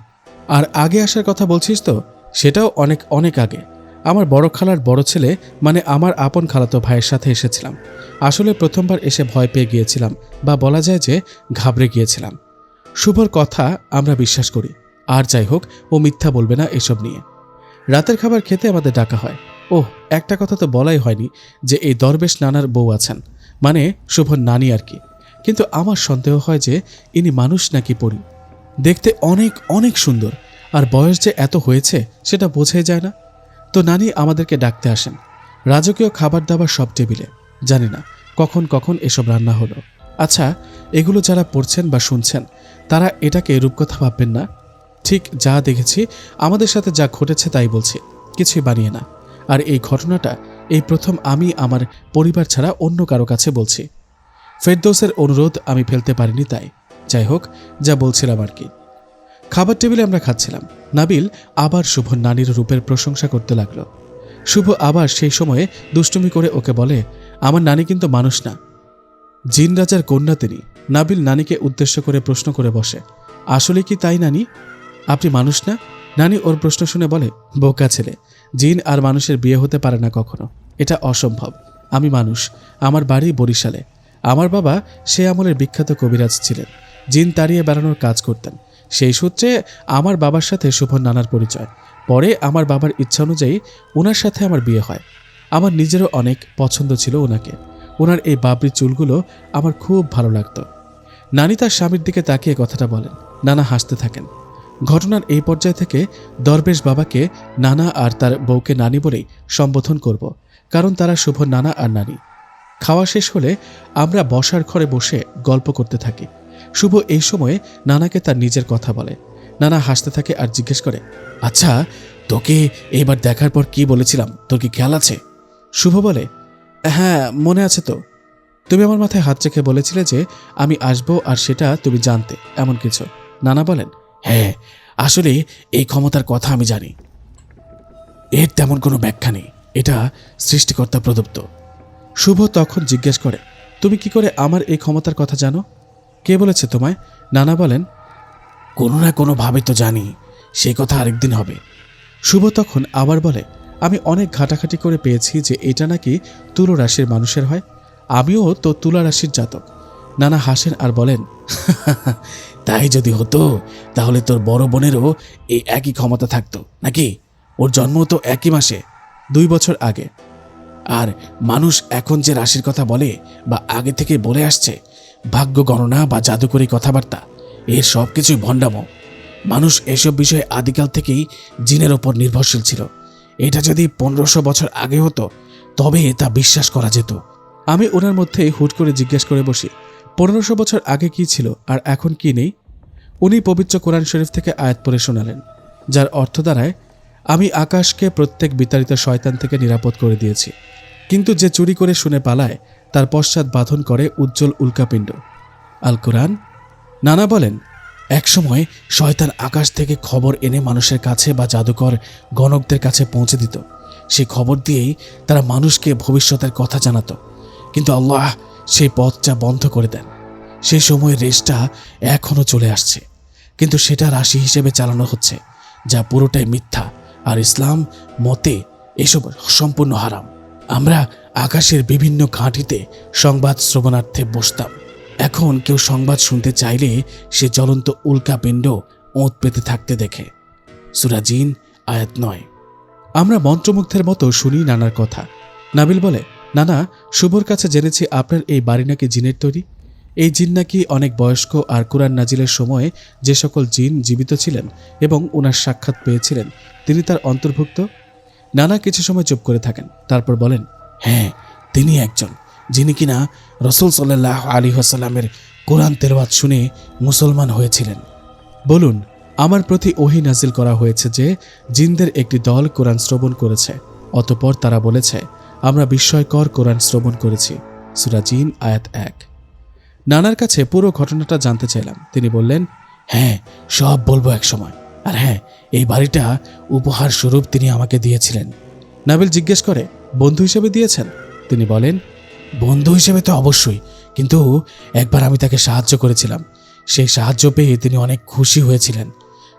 আর আগে আসার কথা বলছিস তো, সেটাও অনেক অনেক আগে। আমার বড় খালার বড় ছেলে, মানে আমার আপন খালাতো ভাইয়ের সাথে এসেছিলাম। আসলে প্রথমবার এসে ভয় পেয়ে গিয়েছিলাম, বা বলা যায় যে ঘাবড়ে গিয়েছিলাম। শুভর কথা আমরা বিশ্বাস করি, আর যাই হোক, ও মিথ্যা বলবে না এসব নিয়ে। রাতের খাবার খেতে আমাদের ডাকা হয়। ওহ, একটা কথা তো বলাই হয়নি যে এই দরবেশ নানার বউ আছেন, মানে শুভর নানি আর কি। কিন্তু আমার সন্দেহ হয় যে ইনি মানুষ নাকি পরী। দেখতে অনেক অনেক সুন্দর, আর বয়স যে এত হয়েছে সেটা বোঝাই যায় না। তো নানি আমাদেরকে ডাকতে আসেন। রাজকীয় খাবার দাবার সব টেবিলে। জানি না কখন কখন এসব রান্না হলো। আচ্ছা, এগুলো যারা পড়ছেন বা শুনছেন, তারা এটাকে রূপকথা ভাববেন না। ঠিক যা দেখেছি, আমাদের সাথে যা ঘটেছে তাই বলছি, কিছুই বানিয়ে না। আর এই ঘটনাটা এই প্রথম আমি আমার পরিবার ছাড়া অন্য কারো কাছে বলছি। ফেরদৌসের অনুরোধ আমি ফেলতে পারিনি, তাই। যাই হোক, যা বলছিলাম আর কি। খাবার টেবিলে আমরা খাচ্ছিলাম। নাবিল আবার শুভর নানির রূপের প্রশংসা করতে লাগলো। শুভ আবার সেই সময়ে দুষ্টুমি করে ওকে বলে, আমার নানি কিন্তু মানুষ না, জিন রাজার কন্যা তিনি। নাবিল নানিকে উদ্দেশ্য করে প্রশ্ন করে বসে, আসলে কি তাই নানি? আপনি মানুষ না? নানি ওর প্রশ্ন শুনে বলে, বোকা ছেলে, জিন আর মানুষের বিয়ে হতে পারে না কখনো, এটা অসম্ভব। আমি মানুষ, আমার বাড়ি বরিশালে। আমার বাবা সে আমলের বিখ্যাত কবিরাজ ছিলেন, জিন তাড়িয়ে বেড়ানোর কাজ করতেন। সেই সূত্রে আমার বাবার সাথে শুভর নানার পরিচয়। পরে আমার বাবার ইচ্ছা অনুযায়ী ওনার সাথে আমার বিয়ে হয়। আমার নিজেরও অনেক পছন্দ ছিল ওনাকে। ওনার এই বাবরি চুলগুলো আমার খুব ভালো লাগতো। নানি তার স্বামীর দিকে তাকিয়ে কথাটা বলেন। নানা হাসতে থাকেন। ঘটনার এই পর্যায় থেকে দরবেশ বাবাকে নানা আর তার বউকে নানি বলেই সম্বোধন করব, কারণ তারা শুভর নানা আর নানি। খাওয়া শেষ হলে আমরা বসার ঘরে বসে গল্প করতে থাকি। শুভ এই সময়ে নানাকে তার নিজের কথা বলে। নানা হাসতে থাকে আর জিজ্ঞেস করে, আচ্ছা তোকে এইবার দেখার পর কি বলেছিলাম, তোর কি খেয়াল আছে? শুভ বলে, হ্যাঁ মনে আছে তো, তুমি আমার মাথায় হাত রেখে বলেছিলে যে আমি আসবো আর সেটা তুমি জানতে, এমন কিছু। নানা বলেন, হ্যাঁ আসলে এই ক্ষমতার কথা আমি জানি, এর তেমন কোনো ব্যাখ্যা নেই, এটা সৃষ্টিকর্তা প্রদত্ত। শুভ তখন জিজ্ঞেস করে, তুমি কি করে আমার এই ক্ষমতার কথা জানো? কে বলেছে তোমায়? নানা বলেন, কোনো না কোনোভাবে তো জানি, সেই কথা আরেকদিন হবে। শুভ তখন আবার বলে, আমি অনেক ঘাটাঘাটি করে পেয়েছি যে এটা নাকি তুলা রাশির মানুষের হয়। আমিও তো তুলা রাশির জাতক। নানা হাসেন আর বলেন, তাই যদি হতো তাহলে তোর বড় বোনেরও এই একই ক্ষমতা থাকতো নাকি? ওর জন্ম তো একই মাসে 2 বছর আগে। আর মানুষ এখন যে রাশির কথা বলে বা আগে থেকে বলে আসছে, ভাগ্য গণনা বা জাদুকরি কথাবার্তা, এর সব কিছুই ভণ্ডামো। মানুষ এসব বিষয়ে আদিকাল থেকেই জিনের ওপর নির্ভরশীল ছিল। এটা যদি 1500 বছর আগে হতো তবে তা বিশ্বাস করা যেত। আমি ওনার মধ্যে হুট করে জিজ্ঞেস করে বসি, 1500 বছর আগে কি ছিল আর এখন কি নেই? উনি পবিত্র কোরআন শরীফ থেকে আয়াত পড়ে শোনালেন, যার অর্থ দাঁড়ায়, আমি আকাশকে প্রত্যেক বিতাড়িত শয়তান থেকে নিরাপদ করে দিয়েছি, কিন্তু যে চুরি করে শুনে পালায় তার পশ্চাৎ বাঁধন করে উজ্জ্বল উল্কাপিণ্ড। আল কোরআন। নানা বলেন, একসময় শয়তান আকাশ থেকে খবর এনে মানুষের কাছে বা জাদুকর গণকদের কাছে পৌঁছে দিত। সেই খবর দিয়েই তারা মানুষকে ভবিষ্যতের কথা জানাতো, কিন্তু আল্লাহ সেই পথটা বন্ধ করে দেন। সেই সময়ের রেশটা এখনও চলে আসছে, কিন্তু সেটা রাশি হিসেবে চালানো হচ্ছে, যা পুরোটাই মিথ্যা। আর ইসলাম মতে এসব সম্পূর্ণ হারাম। আমরা আকাশের বিভিন্ন ঘাঁটিতে সংবাদ শ্রবণার্থে বসতাম। এখন কেউ সংবাদ শুনতে চাইলে সে জ্বলন্ত উল্কাপিণ্ড ওঁত পেতে থাকতে দেখে। সূরা জিন আয়াত 9। আমরা মন্ত্রমুগ্ধের মতো শুনি নানার কথা। নাবিল বলে, নানা, শুভর কাছে জেনেছি আপনার এই বাড়ি নাকি জিনের তৈরি। এই জিন নাকি অনেক বয়স্ক, আর কুরআন নাজিলের সময়ে যে সকল জিন জীবিত ছিলেন এবং ওনার সাক্ষাৎ পেয়েছিলেন তিনি তার অন্তর্ভুক্ত। নানা কিছু সময় চুপ করে থাকেন, তারপর বলেন, হ্যাঁ, তিনি একজন, যিনি কিনা রাসূল সাল্লাল্লাহু আলাইহি ওয়াসাল্লামের কোরআন তেলাওয়াত শুনে মুসলমান হয়েছিলেন। বলুন, আমার প্রতি ওহী নাজিল করা হয়েছে যে জিনদের একটি দল কোরআন শ্রবণ করেছে, অতঃপর তারা বলেছে, আমরা বিস্ময়কর কোরআন শ্রবণ করেছি। সূরা জিন আয়াত 1। নানার কাছে পুরো ঘটনাটা জানতে চাইলাম। তিনি বললেন, হ্যাঁ, সব বলবো এক সময়। আর হ্যাঁ, এই বাড়িটা উপহার স্বরূপ তিনি আমাকে দিয়েছিলেন। নাবিল জিজ্ঞেস করে, বন্ধু হিসেবে দিয়েছেন? তিনি বলেন, বন্ধু হিসেবে তো অবশ্যই, কিন্তু একবার আমি তাকে সাহায্য করেছিলাম। সেই সাহায্য পেয়ে তিনি অনেক খুশি হয়েছিলেন।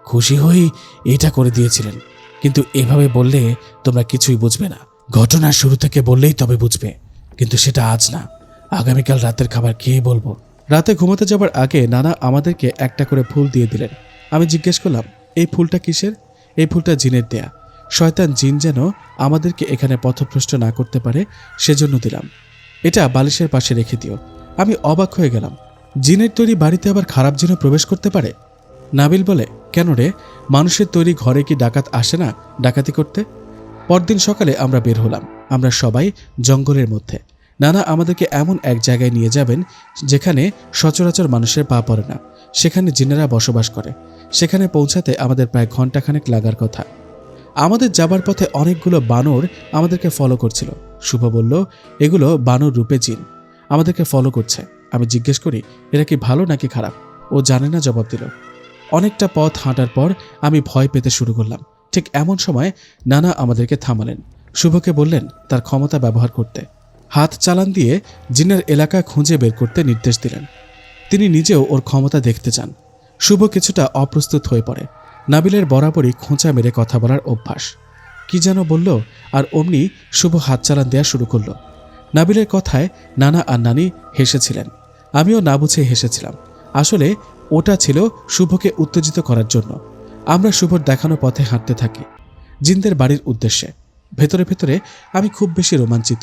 খুশি হয়েই এটা করে দিয়েছিলেন। কিন্তু এভাবে বললে তোমরা কিছুই বুঝবে না। ঘটনার শুরু থেকে বললেই তবে বুঝবে, কিন্তু সেটা আজ না, আগামীকাল রাতের খাবার খেয়ে বলবো। রাতে ঘুমাতে যাবার আগে নানা আমাদেরকে একটা করে ফুল দিয়ে দিলেন। আমি জিজ্ঞেস করলাম, এই ফুলটা কিসের? এই ফুলটা জিনের দেয়া। শয়তান জিন যেন আমাদেরকে এখানে পথভ্রষ্ট না করতে পারে সেজন্য দিলাম। এটা বালিশের পাশে রেখে দিও। আমি অবাক হয়ে গেলাম, জিনের তৈরি বাড়িতে আবার খারাপ জিনও প্রবেশ করতে পারে? নাবিল বলে, কেন রে, মানুষের তৈরি ঘরে কি ডাকাত আসে না ডাকাতি করতে? পরদিন সকালে আমরা বের হলাম। আমরা সবাই জঙ্গলের মধ্যে। নানা আমাদেরকে এমন এক জায়গায় নিয়ে যাবেন যেখানে সচরাচর মানুষের পা পড়ে না, সেখানে জিনেরা বসবাস করে। সেখানে পৌঁছাতে আমাদের প্রায় ঘন্টাখানেক লাগার কথা। আমাদের যাবার পথে অনেকগুলো বানর আমাদেরকে ফলো করছিল। শুভ বলল, এগুলো বানর রূপে জিন আমাদেরকে ফলো করছে। আমি জিজ্ঞেস করি, এরা কি ভালো নাকি খারাপ? ও জানে না জবাব দিল। অনেকটা পথ হাঁটার পর আমি ভয় পেতে শুরু করলাম। ঠিক এমন সময় নানা আমাদেরকে থামালেন। শুভকে বললেন তার ক্ষমতা ব্যবহার করতে। হাত চালান দিয়ে জিনের এলাকা খুঁজে বের করতে নির্দেশ দিলেন। তিনি নিজেও ওর ক্ষমতা দেখতে চান। শুভ কিছুটা অপ্রস্তুত হয়ে পড়ে। নাবিলের বরাবরই খোঁচা মেরে কথা বলার অভ্যাস। কি যেন বলল, আর অমনি শুভ হাত চালান দেওয়া শুরু করলো। নাবিলের কথায় নানা আর নানি হেসেছিলেন। আমিও না বুঝে হেসেছিলাম। আসলে ওটা ছিল শুভকে উত্তেজিত করার জন্য। আমরা শুভর দেখানো পথে হাঁটতে থাকি জিনদের বাড়ির উদ্দেশ্যে। ভেতরে ভেতরে আমি খুব বেশি রোমাঞ্চিত,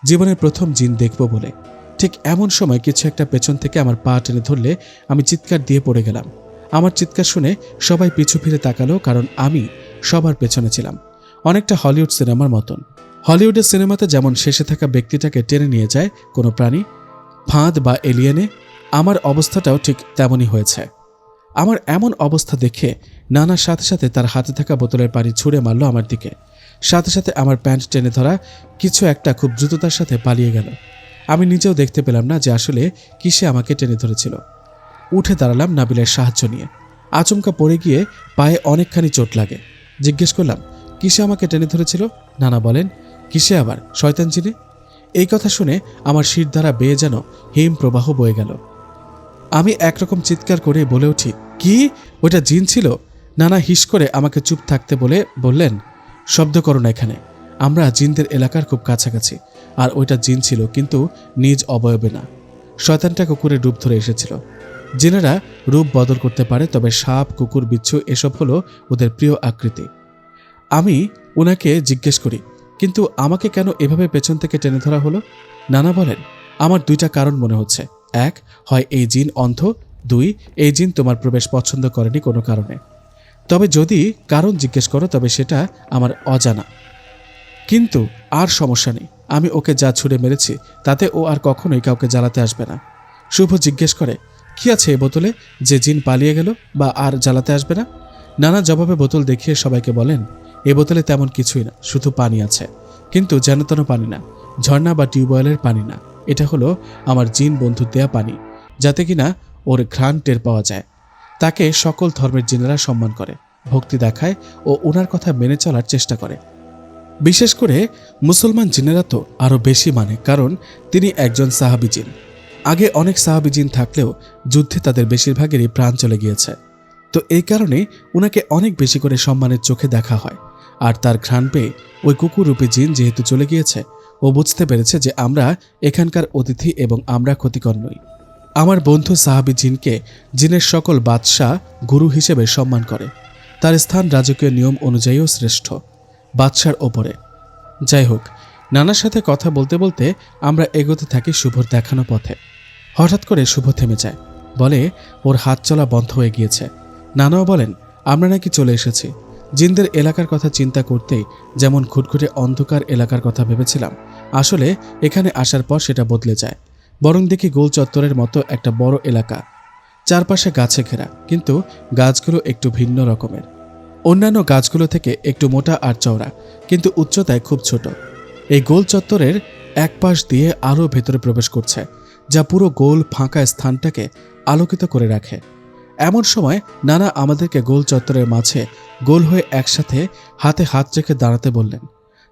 জীবনের প্রথম জিন দেখব বলে। ঠিক এমন সময় কিছু একটা পেছন থেকে আমার পা টেনে ধরলে আমি চিৎকার দিয়ে পড়ে গেলাম। আমার চিৎকার শুনে সবাই পিছু ফিরে তাকালো, কারণ আমি সবার পেছনে ছিলাম। অনেকটা হলিউড সিনেমার মতন। হলিউডের সিনেমাতে যেমন শেষে থাকা ব্যক্তিটাকে টেনে নিয়ে যায় কোনো প্রাণী, ফাঁদ বা এলিয়েনে, আমার অবস্থাটাও ঠিক তেমনই হয়েছে। আমার এমন অবস্থা দেখে নানার সাথে সাথে তার হাতে থাকা বোতলের পানি ছুঁড়ে মারল আমার দিকে। সাথে সাথে আমার প্যান্ট টেনে ধরা কিছু একটা খুব দ্রুততার সাথে পালিয়ে গেল। আমি নিজেও দেখতে পেলাম না যে আসলে কিসে আমাকে টেনে ধরেছিল। উঠে দাঁড়ালাম নাবিলের সাহায্য নিয়ে। আচমকা পড়ে গিয়ে পায়ে অনেকখানি চোট লাগে। জিজ্ঞেস করলাম, কিসে আমাকে টেনে ধরেছিল? নানা বলেন, কিসে আবার, শয়তান জিনে। এই কথা শুনে আমার শির দ্বারা বেয়ে যেন হিম প্রবাহ বয়ে গেল। আমি একরকম চিৎকার করে বলে উঠি, কি, ওটা জিন ছিল? নানা হিস করে আমাকে চুপ থাকতে বলে বললেন, শব্দ করো না এখানে, আমরা জিনদের এলাকার খুব কাছাকাছি, আর ওইটা জিন ছিল কিন্তু নিজ অবয়বে না। শয়তানটা কুকুরের রূপ ধরে এসেছিল। জিনেরা রূপ বদল করতে পারে, তবে সাপ, কুকুর, বিচ্ছু এসব হলো ওদের প্রিয় আকৃতি। আমি ওনাকে জিজ্ঞেস করি, কিন্তু আমাকে কেন এভাবে পেছন থেকে টেনে ধরা হলো? নানা বলেন, আমার দুইটা কারণ মনে হচ্ছে। এক, হয় এই জিন অন্ধ, দুই, এই জিন তোমার প্রবেশ পছন্দ করেনি কোনো কারণে। তবে যদি কারণ জিজ্ঞেস করো তবে সেটা আমার অজানা। কিন্তু আর সমস্যা নেই, আমি ওকে যা ছুঁড়ে মেরেছি তাতে ও আর কখনোই কাউকে জ্বালাতে আসবে না। শুভ জিজ্ঞেস করে, কি আছে এ বোতলে যে জিন পালিয়ে গেল বা আর জ্বালাতে আসবে না? নানা জবাবে বোতল দেখিয়ে সবাইকে বলেন, এ বোতলে তেমন কিছুই না, শুধু পানি আছে, কিন্তু যেন তেন পানি না, ঝর্ণা বা টিউবওয়েলের পানি না। এটা হলো আমার জিন বন্ধুর দেয়া পানি, যাতে কিনা ওর ঘ্রাণ টের পাওয়া যায়। তাকে সকল ধর্মের জিনেরা সম্মান করে, ভক্তি দেখায় ও ওনার কথা মেনে চলার চেষ্টা করে। বিশেষ করে মুসলমান জিনেরা তো আরও বেশি মানে, কারণ তিনি একজন সাহাবী জিন। আগে অনেক সাহাবী জিন থাকলেও যুদ্ধে তাদের বেশিরভাগেরই প্রাণ চলে গিয়েছে, তো এই কারণে ওনাকে অনেক বেশি করে সম্মানের চোখে দেখা হয়। আর তার ঘ্রাণ পেয়ে ওই কুকুররূপী জিন যেহেতু চলে গিয়েছে, ও বুঝতে পেরেছে যে আমরা এখানকার অতিথি এবং আমরা ক্ষতিকর নই। আমার বন্ধু সাহাবী জিনকে জিনের সকল বাদশাহ গুরু হিসেবে সম্মান করে। তার স্থান রাজকীয় নিয়ম অনুযায়ীও শ্রেষ্ঠ, বাদশার ওপরে। যাই হোক, নানার সাথে কথা বলতে বলতে আমরা এগোতে থাকি শুভর দেখানো পথে। হঠাৎ করে শুভ থেমে যায়, বলে ওর হাত চলা বন্ধ হয়ে গিয়েছে। নানাও বলেন, আমরা নাকি চলে এসেছি। জিনদের এলাকার কথা চিন্তা করতেই যেমন ঘুটঘুটে অন্ধকার এলাকার কথা ভেবেছিলাম, আসলে এখানে আসার পর সেটা বদলে যায়। বরং দেখি গোল চত্বরের মতো একটা বড় এলাকা, চারপাশে গাছে ঘেরা, কিন্তু গাছগুলো একটু ভিন্ন রকমের। অন্যান্য গাছগুলো থেকে একটু মোটা আর চওড়া, কিন্তু উচ্চতায় খুব ছোট। এই গোল চত্বরের এক পাশ দিয়ে আলো ভেতরে প্রবেশ করছে, যা পুরো গোল ফাঁকা স্থানটাকে আলোকিত করে রাখে। এমন সময় নানা আমাদেরকে গোল চত্বরের মাঝে গোল হয়ে একসাথে হাতে হাত রেখে দাঁড়াতে বললেন।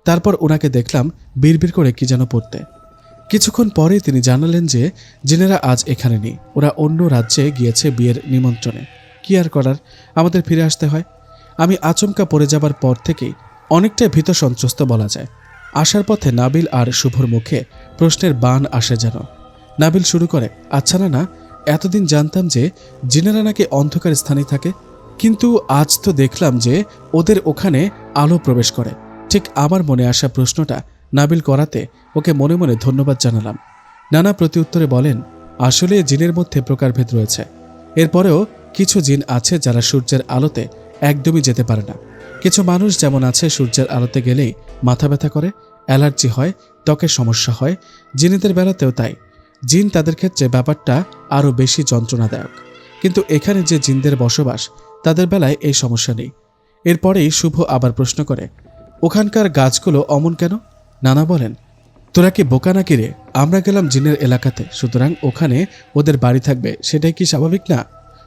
তারপর ওনাকে দেখলাম বিড়বিড় করে কি যেন পড়তে। কিছুক্ষণ পরে তিনি জানালেন যে জিনেরা আজ এখানে নেই, ওরা অন্য রাজ্যে গিয়েছে বিয়ের নিমন্ত্রণে। কি আর করার, আমাদের ফিরে আসতে হয়। আমি আচমকা পড়ে যাবার পর থেকেই অনেকটাই ভীত সন্ত্রস্ত বলা যায়। আসার পথে নাবিল আর শুভর মুখে প্রশ্নের বাণ আসে যেন। নাবিল শুরু করে, আচ্ছা না, এতদিন জানতাম যে জিনেরা নাকি অন্ধকার স্থানেই থাকে, কিন্তু আজ তো দেখলাম যে ওদের ওখানে আলো প্রবেশ করে। ঠিক আমার মনে আসা প্রশ্নটা নাবিল করাতে ওকে মনে মনে ধন্যবাদ জানালাম। নানা প্রতিউত্তরে বলেন, আসলে জিনের মধ্যে প্রকারভেদ রয়েছে। এরপরেও কিছু জিন আছে যারা সূর্যের আলোতে একদমই যেতে পারে না। কিছু মানুষ যেমন আছে সূর্যের আলোতে গেলেই মাথা ব্যথা করে, অ্যালার্জি হয়, ত্বকের সমস্যা হয়, জিনেদের বেলাতেও তাই। জিন তাদের ক্ষেত্রে ব্যাপারটা আরও বেশি যন্ত্রণাদায়ক, কিন্তু এখানে যে জিনদের বসবাস তাদের বেলায় এই সমস্যা নেই। এরপরেই শুভ আবার প্রশ্ন করে, ওখানকার গাছগুলো অমন কেন? নানা বলেন, তোরা কি বোকা নাকি রে? আমরা গেলাম জিনের এলাকাতে, সুতরাং ওখানে ওদের বাড়ি থাকবে, সেটাই কি স্বাভাবিক না?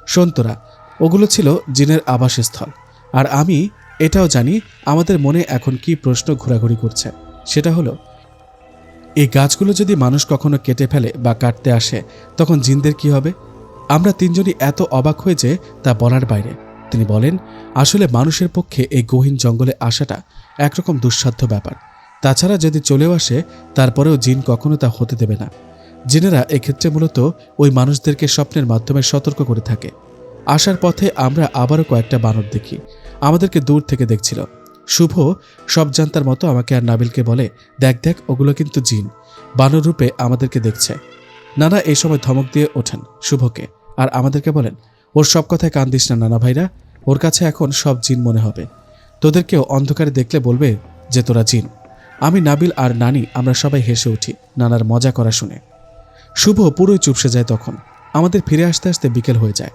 শোন তোরা, ওগুলো ছিল জিনের আবাসস্থল। আর আমি এটাও জানি আমাদের মনে এখন কি প্রশ্ন ঘোরাঘুরি করছে, সেটা হলো এই গাছগুলো যদি মানুষ কখনো কেটে ফেলে বা কাটতে আসে তখন জিনদের কি হবে? আমরা তিনজনই এত অবাক হয়ে যে তা বলার বাইরে। তিনি বলেন, আসলে মানুষের পক্ষে এই গহীন জঙ্গলে আসাটা একরকম দুঃসাধ্য ব্যাপার। তাছাড়া যদি চলেও আসে তারপরেও জিন কখনো তা হতে দেবে না। জিনেরা এক্ষেত্রে মূলত ওই মানুষদেরকে স্বপ্নের মাধ্যমে সতর্ক করে থাকে। আসার পথে আমরা আবারও কয়েকটা বানর দেখি, আমাদেরকে দূর থেকে দেখছিল। শুভ সব জানতার মতো আমাকে আর নাবিলকে বলে, দেখ দেখ, ওগুলো কিন্তু জিন, বানর রূপে আমাদেরকে দেখছে। নানা এই সময় ধমক দিয়ে ওঠেন শুভকে, আর আমাদেরকে বলেন, ওর সব কথায় কান দিস না নানা ভাইরা, ওর কাছে এখন সব জিন মনে হবে। তোদেরকেও অন্ধকারে দেখলে বলবে যে তোরা জিন। আমি, নাবিল আর নানি আমরা সবাই হেসে উঠি নানার মজা করা শুনে। শুভ পুরোই চুপসে যায়। তখন আমাদের ফিরে আসতে আসতে বিকেল হয়ে যায়।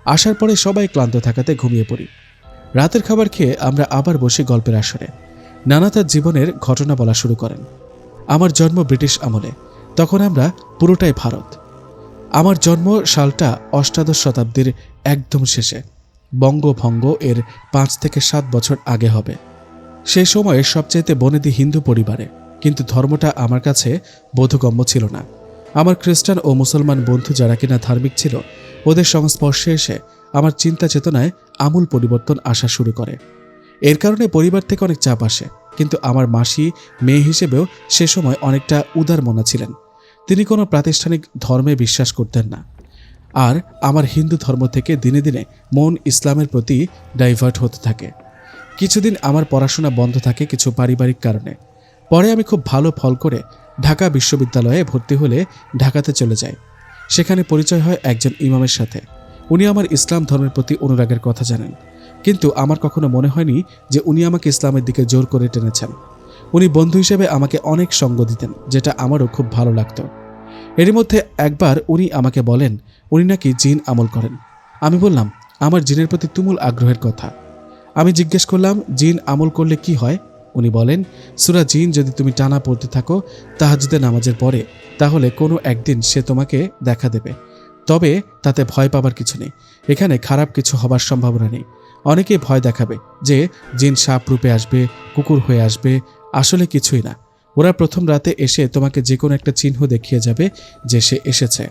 আসার পরে সবাই ক্লান্ত থাকাতে ঘুমিয়ে পড়ি। রাতের খাবার খেয়ে আমরা আবার বসি গল্পের আসরে। নানা তার জীবনের ঘটনা বলা শুরু করেন। আমার জন্ম ব্রিটিশ আমলে, তখন আমরা পুরোটাই ভারত। আমার জন্ম সালটা অষ্টাদশ শতাব্দীর একদম শেষে, বঙ্গভঙ্গ এর 5 থেকে 7 বছর আগে হবে। সেই সময়ে সবচাইতে বনেদি হিন্দু পরিবারে, কিন্তু ধর্মটা আমার কাছে বোধগম্য ছিল না। আমার খ্রিস্টান ও মুসলমান বন্ধু যারা কিনা ধার্মিক ছিল, ওদের সংস্পর্শে এসে আমার চিন্তা চেতনায় আমূল পরিবর্তন আসা শুরু করে। এর কারণে পরিবার থেকে অনেক চাপ আসে। কিন্তু আমার মাসি মেয়ে হিসেবেও সে সময় অনেকটা উদার মনা ছিলেন। তিনি কোনো প্রাতিষ্ঠানিক ধর্মে বিশ্বাস করতেন না। আর আমার হিন্দু ধর্ম থেকে দিনে দিনে মন ইসলামের প্রতি ডাইভার্ট হতে থাকে। কিছুদিন আমার পড়াশোনা বন্ধ থাকে কিছু পারিবারিক কারণে। পরে আমি খুব ভালো ফল করে ঢাকা বিশ্ববিদ্যালয়ে ভর্তি হলে ঢাকাতে চলে যাই। সেখানে পরিচয় হয় একজন ইমামের সাথে। উনি আমার ইসলাম ধর্মের প্রতি অনুরাগের কথা জানেন, কিন্তু আমার কখনো মনে হয়নি যে উনি আমাকে ইসলামের দিকে জোর করে টেনেছেন। উনি বন্ধু হিসেবে আমাকে অনেক সঙ্গ দিতেন, যেটা আমারও খুব ভালো লাগতো। এরই মধ্যে একবার উনি আমাকে বলেন উনি নাকি জিন আমল করেন। আমি বললাম আমার জিনের প্রতি তুমুল আগ্রহের কথা। আমি জিজ্ঞেস করলাম জিন আমল করলে কি হয়। উনি বলেন সূরা জিন যদি তুমি টানা পড়তে থাকো তাহাজ্জুদের নামাজের পরে, তাহলে কোনো একদিন সে তোমাকে দেখা দেবে। তবে তাতে ভয় পাবার কিছু নেই, এখানে খারাপ কিছু হবার সম্ভাবনা নেই। অনেকেই ভয় দেখাবে যে জিন সাপ রূপে আসবে, কুকুর হয়ে আসবে, আসলে কিছুই না। ওরা প্রথম রাতে এসে তোমাকে যে কোনো একটা চিহ্ন দেখিয়ে যাবে যে সে এসেছে।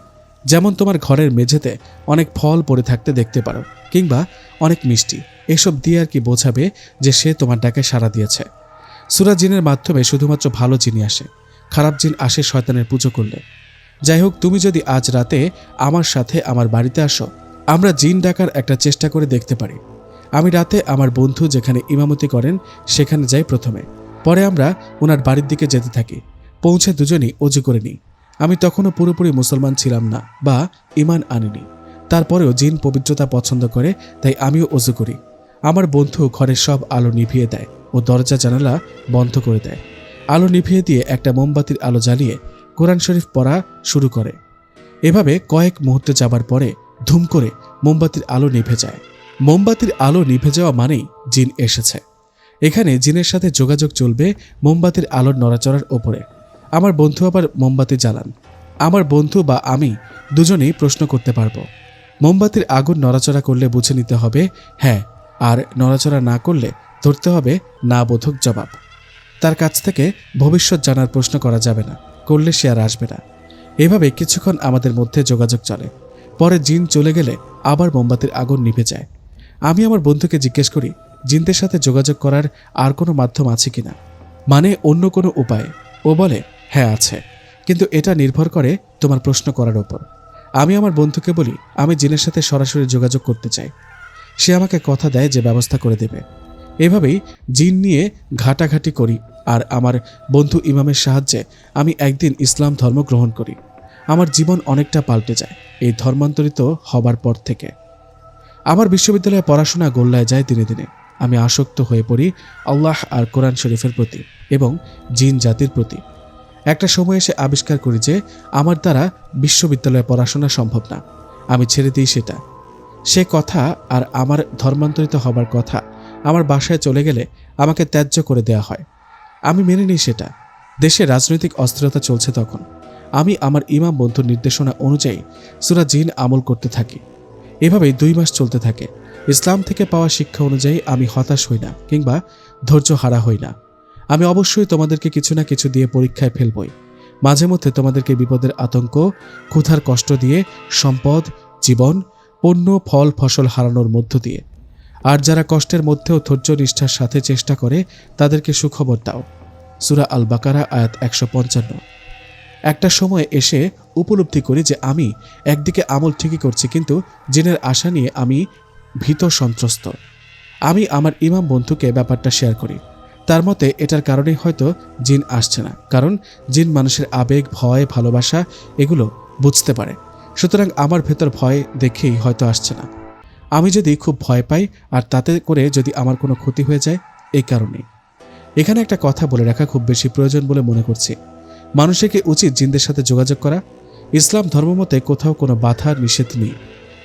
যেমন তোমার ঘরের মেঝেতে অনেক ফল পড়ে থাকতে দেখতে পারো, কিংবা অনেক মিষ্টি, এসব দিয়ে আর কি বোঝাবে যে সে তোমার ডাকে সাড়া দিয়েছে। সূরা জিনের মাধ্যমে শুধুমাত্র ভালো জিনই আসে, খারাপ জিন আসে শয়তানের পুজো করলে। যাই হোক, তুমি যদি আজ রাতে আমার সাথে আমার বাড়িতে আসো, আমরা জিন ডাকার একটা চেষ্টা করে দেখতে পারি। আমি রাতে আমার বন্ধু যেখানে ইমামতি করেন সেখানে যাই প্রথমে, পরে আমরা ওনার বাড়ির দিকে যেতে থাকি। পৌঁছে দুজনই অজু করে নিই। আমি তখনও পুরোপুরি মুসলমান ছিলাম না বা ইমান আনিনি, তারপরেও জিন পবিত্রতা পছন্দ করে, তাই আমিও অজু করি। আমার বন্ধু ঘরের সব আলো নিভিয়ে দেয় ও দরজা জানালা বন্ধ করে দেয়। আলো নিভিয়ে দিয়ে একটা মোমবাতির আলো জ্বালিয়ে কোরআন শরীফ পড়া শুরু করে। এভাবে কয়েক মুহূর্ত যাবার পরে ধুম করে মোমবাতির আলো নিভে যায়। মোমবাতির আলো নিভে যাওয়া মানেই জিন এসেছে। এখানে জিনের সাথে যোগাযোগ চলবে মোমবাতির আলোর নড়াচড়ার ওপরে। আমার বন্ধু আবার মোমবাতি জ্বালান। আমার বন্ধু বা আমি দুজনেই প্রশ্ন করতে পারবো। মোমবাতির আগুন নড়াচড়া করলে বুঝে নিতে হবে হ্যাঁ, আর নড়াচড়া না করলে ধরতে হবে না বোধক জবাব। তার কাছ থেকে ভবিষ্যৎ জানার প্রশ্ন করা যাবে না, করলে সে আর আসবে না। এভাবে কিছুক্ষণ আমাদের মধ্যে যোগাযোগ চলে। পরে জিন চলে গেলে আবার মোমবাতির আগুন নিভে যায়। আমি আমার বন্ধুকে জিজ্ঞেস করি জিনদের সাথে যোগাযোগ করার আর কোনো মাধ্যম আছে কিনা, মানে অন্য কোনো উপায়। ও বলে হ্যাঁ আছে, কিন্তু এটা নির্ভর করে তোমার প্রশ্ন করার ওপর। আমি আমার বন্ধুকে বলি আমি জিনের সাথে সরাসরি যোগাযোগ করতে চাই। সে আমাকে কথা দেয় যে ব্যবস্থা করে দেবে। এভাবেই জিন নিয়ে ঘাটাঘাটি করি, আর আমার বন্ধু ইমামের সাহায্যে আমি একদিন ইসলাম ধর্ম গ্রহণ করি। আমার জীবন অনেকটা পাল্টে যায় এই ধর্মান্তরিত হবার পর থেকে। আমার বিশ্ববিদ্যালয়ে পড়াশোনা গোল্লায় যায় দিনে দিনে। আমি আসক্ত হয়ে পড়ি আল্লাহ আর কোরআন শরীফের প্রতি এবং জিন জাতির প্রতি। একটা সময় এসে আবিষ্কার করি যে আমার দ্বারা বিশ্ববিদ্যালয়ে পড়াশোনা সম্ভব না। আমি ছেড়ে দিই সেটা। সে কথা আর আমার ধর্মান্তরিত হবার কথা আমার বাসায় চলে গেলে আমাকে ত্যায্য করে দেয়া হয়। আমি মেনে নিই সেটা। দেশে রাজনৈতিক অস্থিরতা চলছে তখন। আমি আমার ইমাম বন্ধুর নির্দেশনা অনুযায়ী সূরা জিন আমল করতে থাকি। এভাবেই 2 মাস চলতে থাকে। ইসলাম থেকে পাওয়া শিক্ষা অনুযায়ী আমি হতাশ হই না কিংবা ধৈর্য হারা হই না। আমি অবশ্যই তোমাদেরকে কিছু না কিছু দিয়ে পরীক্ষায় ফেলবই। মাঝে মধ্যে তোমাদেরকে বিপদের আতঙ্ক, ক্ষুধার কষ্ট দিয়ে, সম্পদ, জীবন, পণ্য, ফল, ফসল হারানোর মধ্য দিয়ে। আর যারা কষ্টের মধ্যেও ধৈর্য নিষ্ঠার সাথে চেষ্টা করে তাদেরকে সুখবর দাও। সূরা আল বাকারা আয়াত 155। একটা সময় এসে উপলব্ধি করি যে আমি একদিকে আমল ঠিকই করছি, কিন্তু জিনের আশা নিয়ে আমি ভীত সন্ত্রস্ত। আমি আমার ইমাম বন্ধুকে ব্যাপারটা শেয়ার করি। তার মতে এটার কারণেই হয়তো জিন আসছে না, কারণ জিন মানুষের আবেগ, ভয়, ভালোবাসা এগুলো বুঝতে পারে। সুতরাং আমার ভেতর ভয় দেখেই হয়তো আসছে না। আমি যদি খুব ভয় পাই আর তাতে করে যদি আমার কোনো ক্ষতি হয়ে যায়, এই কারণেই। এখানে একটা কথা বলে রাখা খুব বেশি প্রয়োজন বলে মনে করছি। মানুষের কি উচিত জিনদের সাথে যোগাযোগ করা? ইসলাম ধর্মমতে কোথাও কোনো বাধা নিষেধ নেই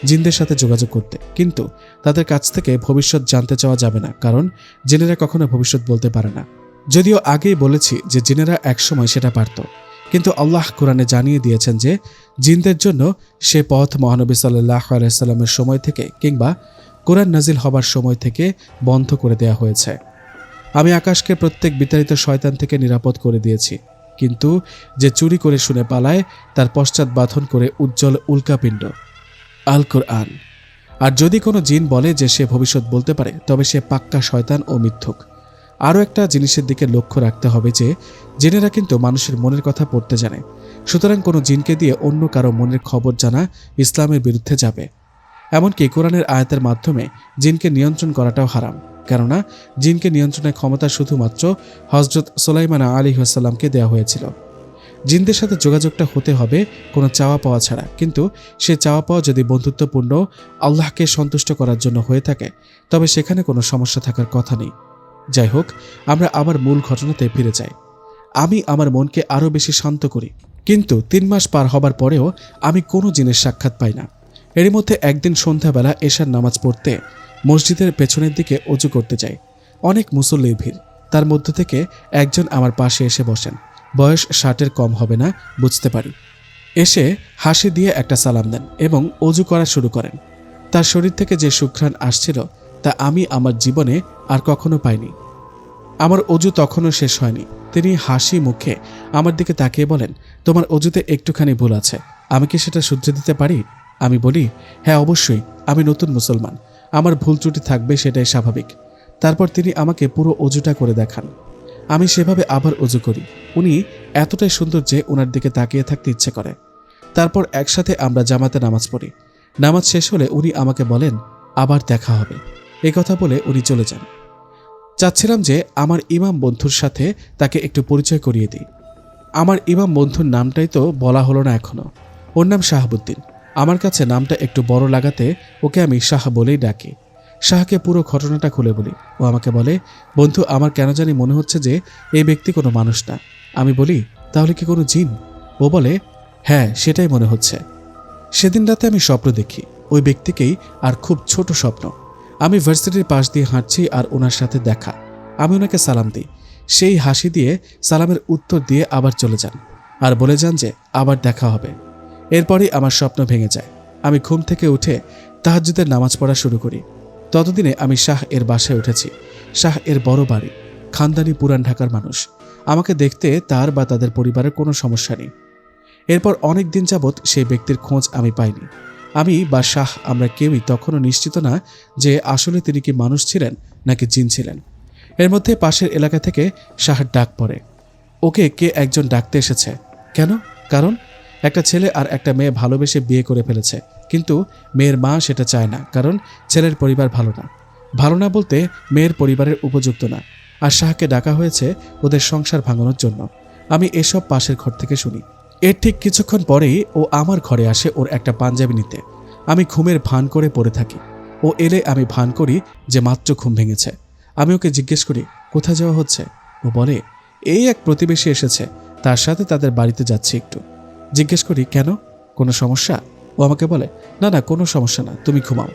জিনদের সাথে যোগাযোগ করতে, কিন্তু তাদের কাছ থেকে ভবিষ্যৎ জানতে চাওয়া যাবে না, কারণ জিনেরা কখনো ভবিষ্যৎ বলতে পারে না। যদিও আগেই বলেছি যে জিনেরা একসময় সেটা পারত, কিন্তু আল্লাহ কোরআনে জানিয়ে দিয়েছেন যে জিনদের জন্য সে পথ মহানবী সাল্লাল্লাহু আলাইহি সাল্লামের সময় থেকে কিংবা কোরআন নাজিল হবার সময় থেকে বন্ধ করে দেয়া হয়েছে। আমি আকাশকে প্রত্যেক বিতাড়িত শয়তান থেকে নিরাপদ করে দিয়েছি, কিন্তু যে চুরি করে শুনে পালায় তার পশ্চাৎ বাঁধন করে উজ্জ্বল উল্কাপিণ্ড। আল কোরআন। আর যদি কোনো জিন বলে যে সে ভবিষ্যৎ বলতে পারে, তবে সে পাক্কা শয়তান ও মিথ্যুক। আরও একটা জিনিসের দিকে লক্ষ্য রাখতে হবে যে জিনেরা কিন্তু মানুষের মনের কথা পড়তে জানে। সুতরাং কোনো জিনকে দিয়ে অন্য কারো মনের খবর জানা ইসলামের বিরুদ্ধে যাবে। এমনকি কোরআনের আয়াতের মাধ্যমে জিনকে নিয়ন্ত্রণ করাটাও হারাম, কেননা জিনকে নিয়ন্ত্রণের ক্ষমতা শুধুমাত্র হযরত সুলাইমান আলাইহিস সালামকে দেওয়া হয়েছিল। জিনদের সাথে যোগাযোগটা হতে হবে কোনো চাওয়া পাওয়া ছাড়া, কিন্তু সে চাওয়া পাওয়া যদি বন্ধুত্বপূর্ণ আল্লাহকে সন্তুষ্ট করার জন্য হয়ে থাকে তবে সেখানে কোনো সমস্যা থাকার কথা নেই। যাই হোক, আমরা আবার মূল ঘটনাতে ফিরে যাই। আমি আমার মনকে আরও বেশি শান্ত করি, কিন্তু 3 মাস পার হবার পরেও আমি কোনো জিনের সাক্ষাৎ পাই না। এরই মধ্যে একদিন সন্ধ্যাবেলা এশার নামাজ পড়তে মসজিদের পেছনের দিকে অজু করতে যাই। অনেক মুসল্লির ভিড়, তার মধ্য থেকে একজন আমার পাশে এসে বসেন। বয়স 60-এর কম হবে না বুঝতে পারি। এসে হাসি দিয়ে একটা সালাম দেন এবং অজু করা শুরু করেন। তার শরীর থেকে যে সুঘ্রাণ আসছিল তা আমি আমার জীবনে আর কখনো পাইনি। আমার অজু তখনও শেষ হয়নি। তিনি হাসি মুখে আমার দিকে তাকিয়ে বলেন, তোমার অজুতে একটুখানি ভুল আছে, আমি কি সেটা শুধরে দিতে পারি? আমি বলি, হ্যাঁ অবশ্যই, আমি নতুন মুসলমান, আমার ভুল ত্রুটি থাকবে, সেটাই স্বাভাবিক। তারপর তিনি আমাকে পুরো অজুটা করে দেখান। আমি সেভাবে আবার অজু করি। উনি এতটাই সুন্দর যে ওনার দিকে তাকিয়ে থাকতে ইচ্ছে করে। তারপর একসাথে আমরা জামাতে নামাজ পড়ি। নামাজ শেষ হলে উনি আমাকে বলেন, আবার দেখা হবে। এই কথা বলে উনি চলে যান। চাচ্ছিলাম যে আমার ইমাম বন্ধুর সাথে তাকে একটু পরিচয় করিয়ে দিই। আমার ইমাম বন্ধুর নামটাই তো বলা হলো না এখনো। ওর নাম শাহাবুদ্দিন। আমার কাছে নামটা একটু বড় লাগাতে ওকে আমি শাহ বলেই ডাকি। শাহকে পুরো ঘটনাটা খুলে বলি। ও আমাকে বলে, বন্ধু, আমার কেন জানি মনে হচ্ছে যে এই ব্যক্তি কোনো মানুষ না। আমি বলি, তাহলে কি কোনো জিন? ও বলে, হ্যাঁ সেটাই মনে হচ্ছে। সেদিন রাতে আমি স্বপ্ন দেখি ওই ব্যক্তিকেই, আর খুব ছোট স্বপ্ন। আমি ভার্সিটির পাশ দিয়ে হাঁটছি আর ওনার সাথে দেখা। আমি ওনাকে সালাম দিই। সেই হাসি দিয়ে সালামের উত্তর দিয়ে আবার চলে যান আর বলে যান যে আবার দেখা হবে। এরপরই আমার স্বপ্ন ভেঙে যায়। আমি ঘুম থেকে উঠে তাহাজ্জুদের নামাজ পড়া শুরু করি। ততদিনে আমি শাহ এর বাসায় উঠেছি। শাহ এর বড় বাড়ি, খানদানি পুরান ঢাকার মানুষ। আমাকে দেখতে তার বা তাদের পরিবারের কোনো সমস্যা নেই। এরপর অনেক দিন যাবৎ সেই ব্যক্তির খোঁজ আমি পাইনি। আমি বা শাহ আমরা কেউই তখনও নিশ্চিত না যে আসলে তিনি কি মানুষ ছিলেন নাকি জিন ছিলেন। এর মধ্যে পাশের এলাকা থেকে শাহের ডাক পড়ে। ওকে কে একজন ডাকতে এসেছে। কেন? কারণ একটা ছেলে আর একটা মেয়ে ভালোবেসে বিয়ে করে ফেলেছে, কিন্তু মেয়ের মা সেটা চায় না, কারণ ছেলের পরিবার ভালো না। ভালো না বলতে মেয়ের পরিবারের উপযুক্ত না। আর শাহকে ডাকা হয়েছে ওদের সংসার ভাঙানোর জন্য। আমি এসব পাশের ঘর থেকে শুনি। এর ঠিক কিছুক্ষণ পরেই ও আমার ঘরে আসে ওর একটা পাঞ্জাবি নিতে। আমি ঘুমের ভান করে পড়ে থাকি। ও এলে আমি ভান করি যে মাত্র ঘুম ভেঙেছে। আমি ওকে জিজ্ঞেস করি, কোথায় যাওয়া হচ্ছে? ও বলে, এই এক প্রতিবেশী এসেছে, তার সাথে তাদের বাড়িতে যাচ্ছি একটু। জিজ্ঞেস করি, কেন? কোনো সমস্যা? ও আমাকে বলে, না না, কোনো সমস্যা না, তুমি ঘুমাও।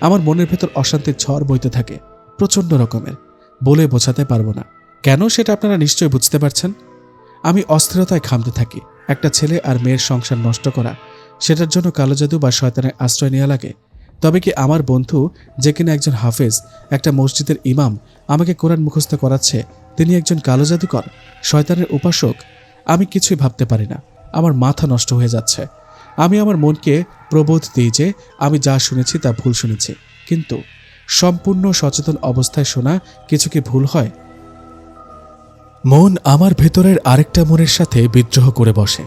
আমার মনের ভেতর অশান্তির ঝড় বইতে থাকে, প্রচণ্ড রকমের, বলে বোঝাতে পারবো না। কেন সেটা আপনারা নিশ্চয়ই বুঝতে পারছেন। আমি অস্থিরতায় ঘামতে থাকি। একটা ছেলে আর মেয়ের সংসার নষ্ট করা, সেটার জন্য কালো জাদু বা শয়তানের আশ্রয় নেওয়া লাগে? তবে কি আমার বন্ধু, যে কিনা একজন হাফেজ, একটা মসজিদের ইমাম, আমাকে কোরআন মুখস্থ করাচ্ছে, তিনি একজন কালো জাদুকর, শয়তানের উপাসক? আমি কিছুই ভাবতে পারি না। আমার মাথা নষ্ট হয়ে যাচ্ছে। আমি আমার মনকে প্রবোধ দিই যে আমি যা শুনেছি তা ভুল শুনেছি, কিন্তু সম্পূর্ণ সচেতন অবস্থায় শোনা কিছু কি ভুল হয়? মন আমার ভেতরের আরেকটা মনের সাথে বিদ্রোহ করে বসে।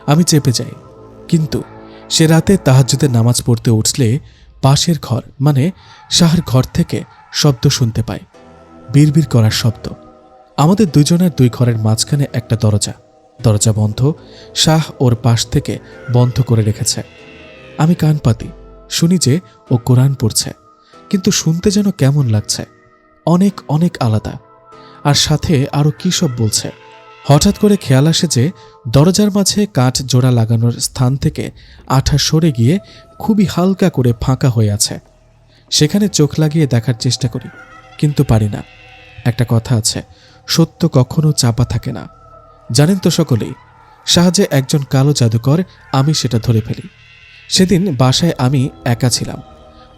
আমি চেপে যাই। কিন্তু সে রাতে তাহাজ্জুদের নামাজ পড়তে উঠলে পাশের ঘর মানে শাহর ঘর থেকে শব্দ শুনতে পাই, বিড়বিড় করার শব্দ। আমাদের দুজনের দুই ঘরের মাঝখানে একটা দরজা। দরজা বন্ধ, শাহ ওর পাশ থেকে বন্ধ করে রেখেছে। আমি কান পাতি, শুনি যে ও কোরআন পড়ছে, কিন্তু শুনতে যেন কেমন লাগছে, অনেক অনেক আলাদা। আর সাথে আরও কী সব বলছে। হঠাৎ করে খেয়াল আসে যে দরজার মাঝে কাঠ জোড়া লাগানোর স্থান থেকে আঠা সরে গিয়ে খুবই হালকা করে ফাঁকা হয়ে আছে। সেখানে চোখ লাগিয়ে দেখার চেষ্টা করি, কিন্তু পারি না। একটা কথা আছে, সত্য কখনো চাপা থাকে না। জানেন তো সকলেই, শাহ যে একজন কালো জাদুকর, আমি সেটা ধরে ফেলি। সেদিন বাসায় আমি একা ছিলাম।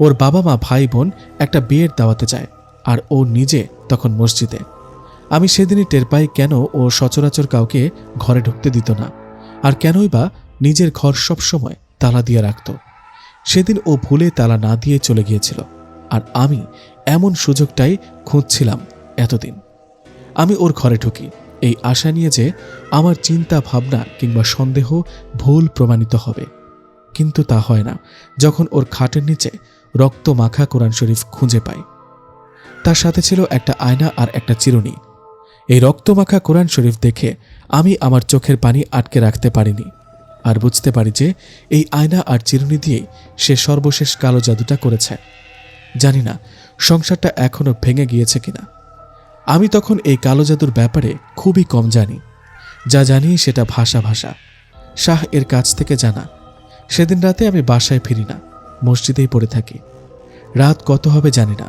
ওর বাবা মা ভাই বোন একটা বিয়ের দাওয়াতে যায়, আর ও নিজে তখন মসজিদে। আমি সেদিনই টের পাই কেন ও সচরাচর কাউকে ঘরে ঢুকতে দিত না, আর কেনই বা নিজের ঘর সবসময় তালা দিয়ে রাখত। সেদিন ও ভুলে তালা না দিয়ে চলে গিয়েছিল, আর আমি এমন সুযোগটাই খুঁজছিলাম এতদিন। আমি ওর ঘরে ঢুকি এই আশা নিয়ে যে আমার চিন্তা ভাবনা কিংবা সন্দেহ ভুল প্রমাণিত হবে, কিন্তু তা হয় না যখন ওর খাটের নিচে রক্ত মাখা কোরআন শরীফ খুঁজে পাই। তার সাথে ছিল একটা আয়না আর একটা চিরুনি। এই রক্তমাখা কোরআন শরীফ দেখে আমি আমার চোখের পানি আটকে রাখতে পারিনি, আর বুঝতে পারি যে এই আয়না আর চিরুনি দিয়েই সে সর্বশেষ কালো জাদুটা করেছে। জানি না সংসারটা এখনো ভেঙে গিয়েছে কিনা। আমি তখন এই কালো জাদুর ব্যাপারে খুবই কম জানি, যা জানি সেটা ভাষা ভাষা শাহ এর কাছ থেকে জানা। সেদিন রাতে আমি বাসায় ফিরি না, মসজিদেই পড়ে থাকি। রাত কত হবে জানি না,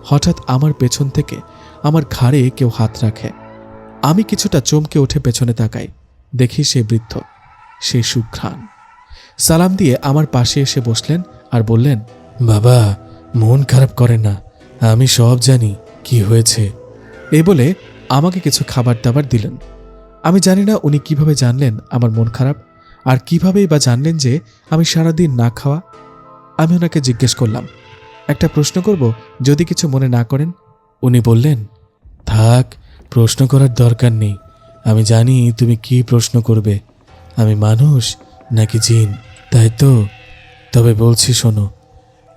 হঠাৎ আমার পেছন থেকে আমার ঘাড়ে কেউ হাত রাখে। আমি কিছুটা চমকে উঠে পেছনে তাকাই, দেখি সে বৃদ্ধ, সে সুঘ্রাণ। সালাম দিয়ে আমার পাশে এসে বসলেন আর বললেন, বাবা মন খারাপ করেন না, আমি সব জানি কি হয়েছে। এই বলে আমাকে কিছু খাবার দাবার দিলেন। আমি জানি না উনি কিভাবে জানলেন আমার মন খারাপ, আর কিভাবেই বা জানলেন যে আমি সারাদিন না খাওয়া। আমি ওনাকে জিজ্ঞেস করলাম, একটা প্রশ্ন করব, যদি কিছু মনে না করেন। উনি বললেন, থাক, প্রশ্ন করার দরকার নেই, আমি জানি তুমি কি প্রশ্ন করবে। আমি মানুষ নাকি জিন, তাই তো? তবে বলছি শোনো,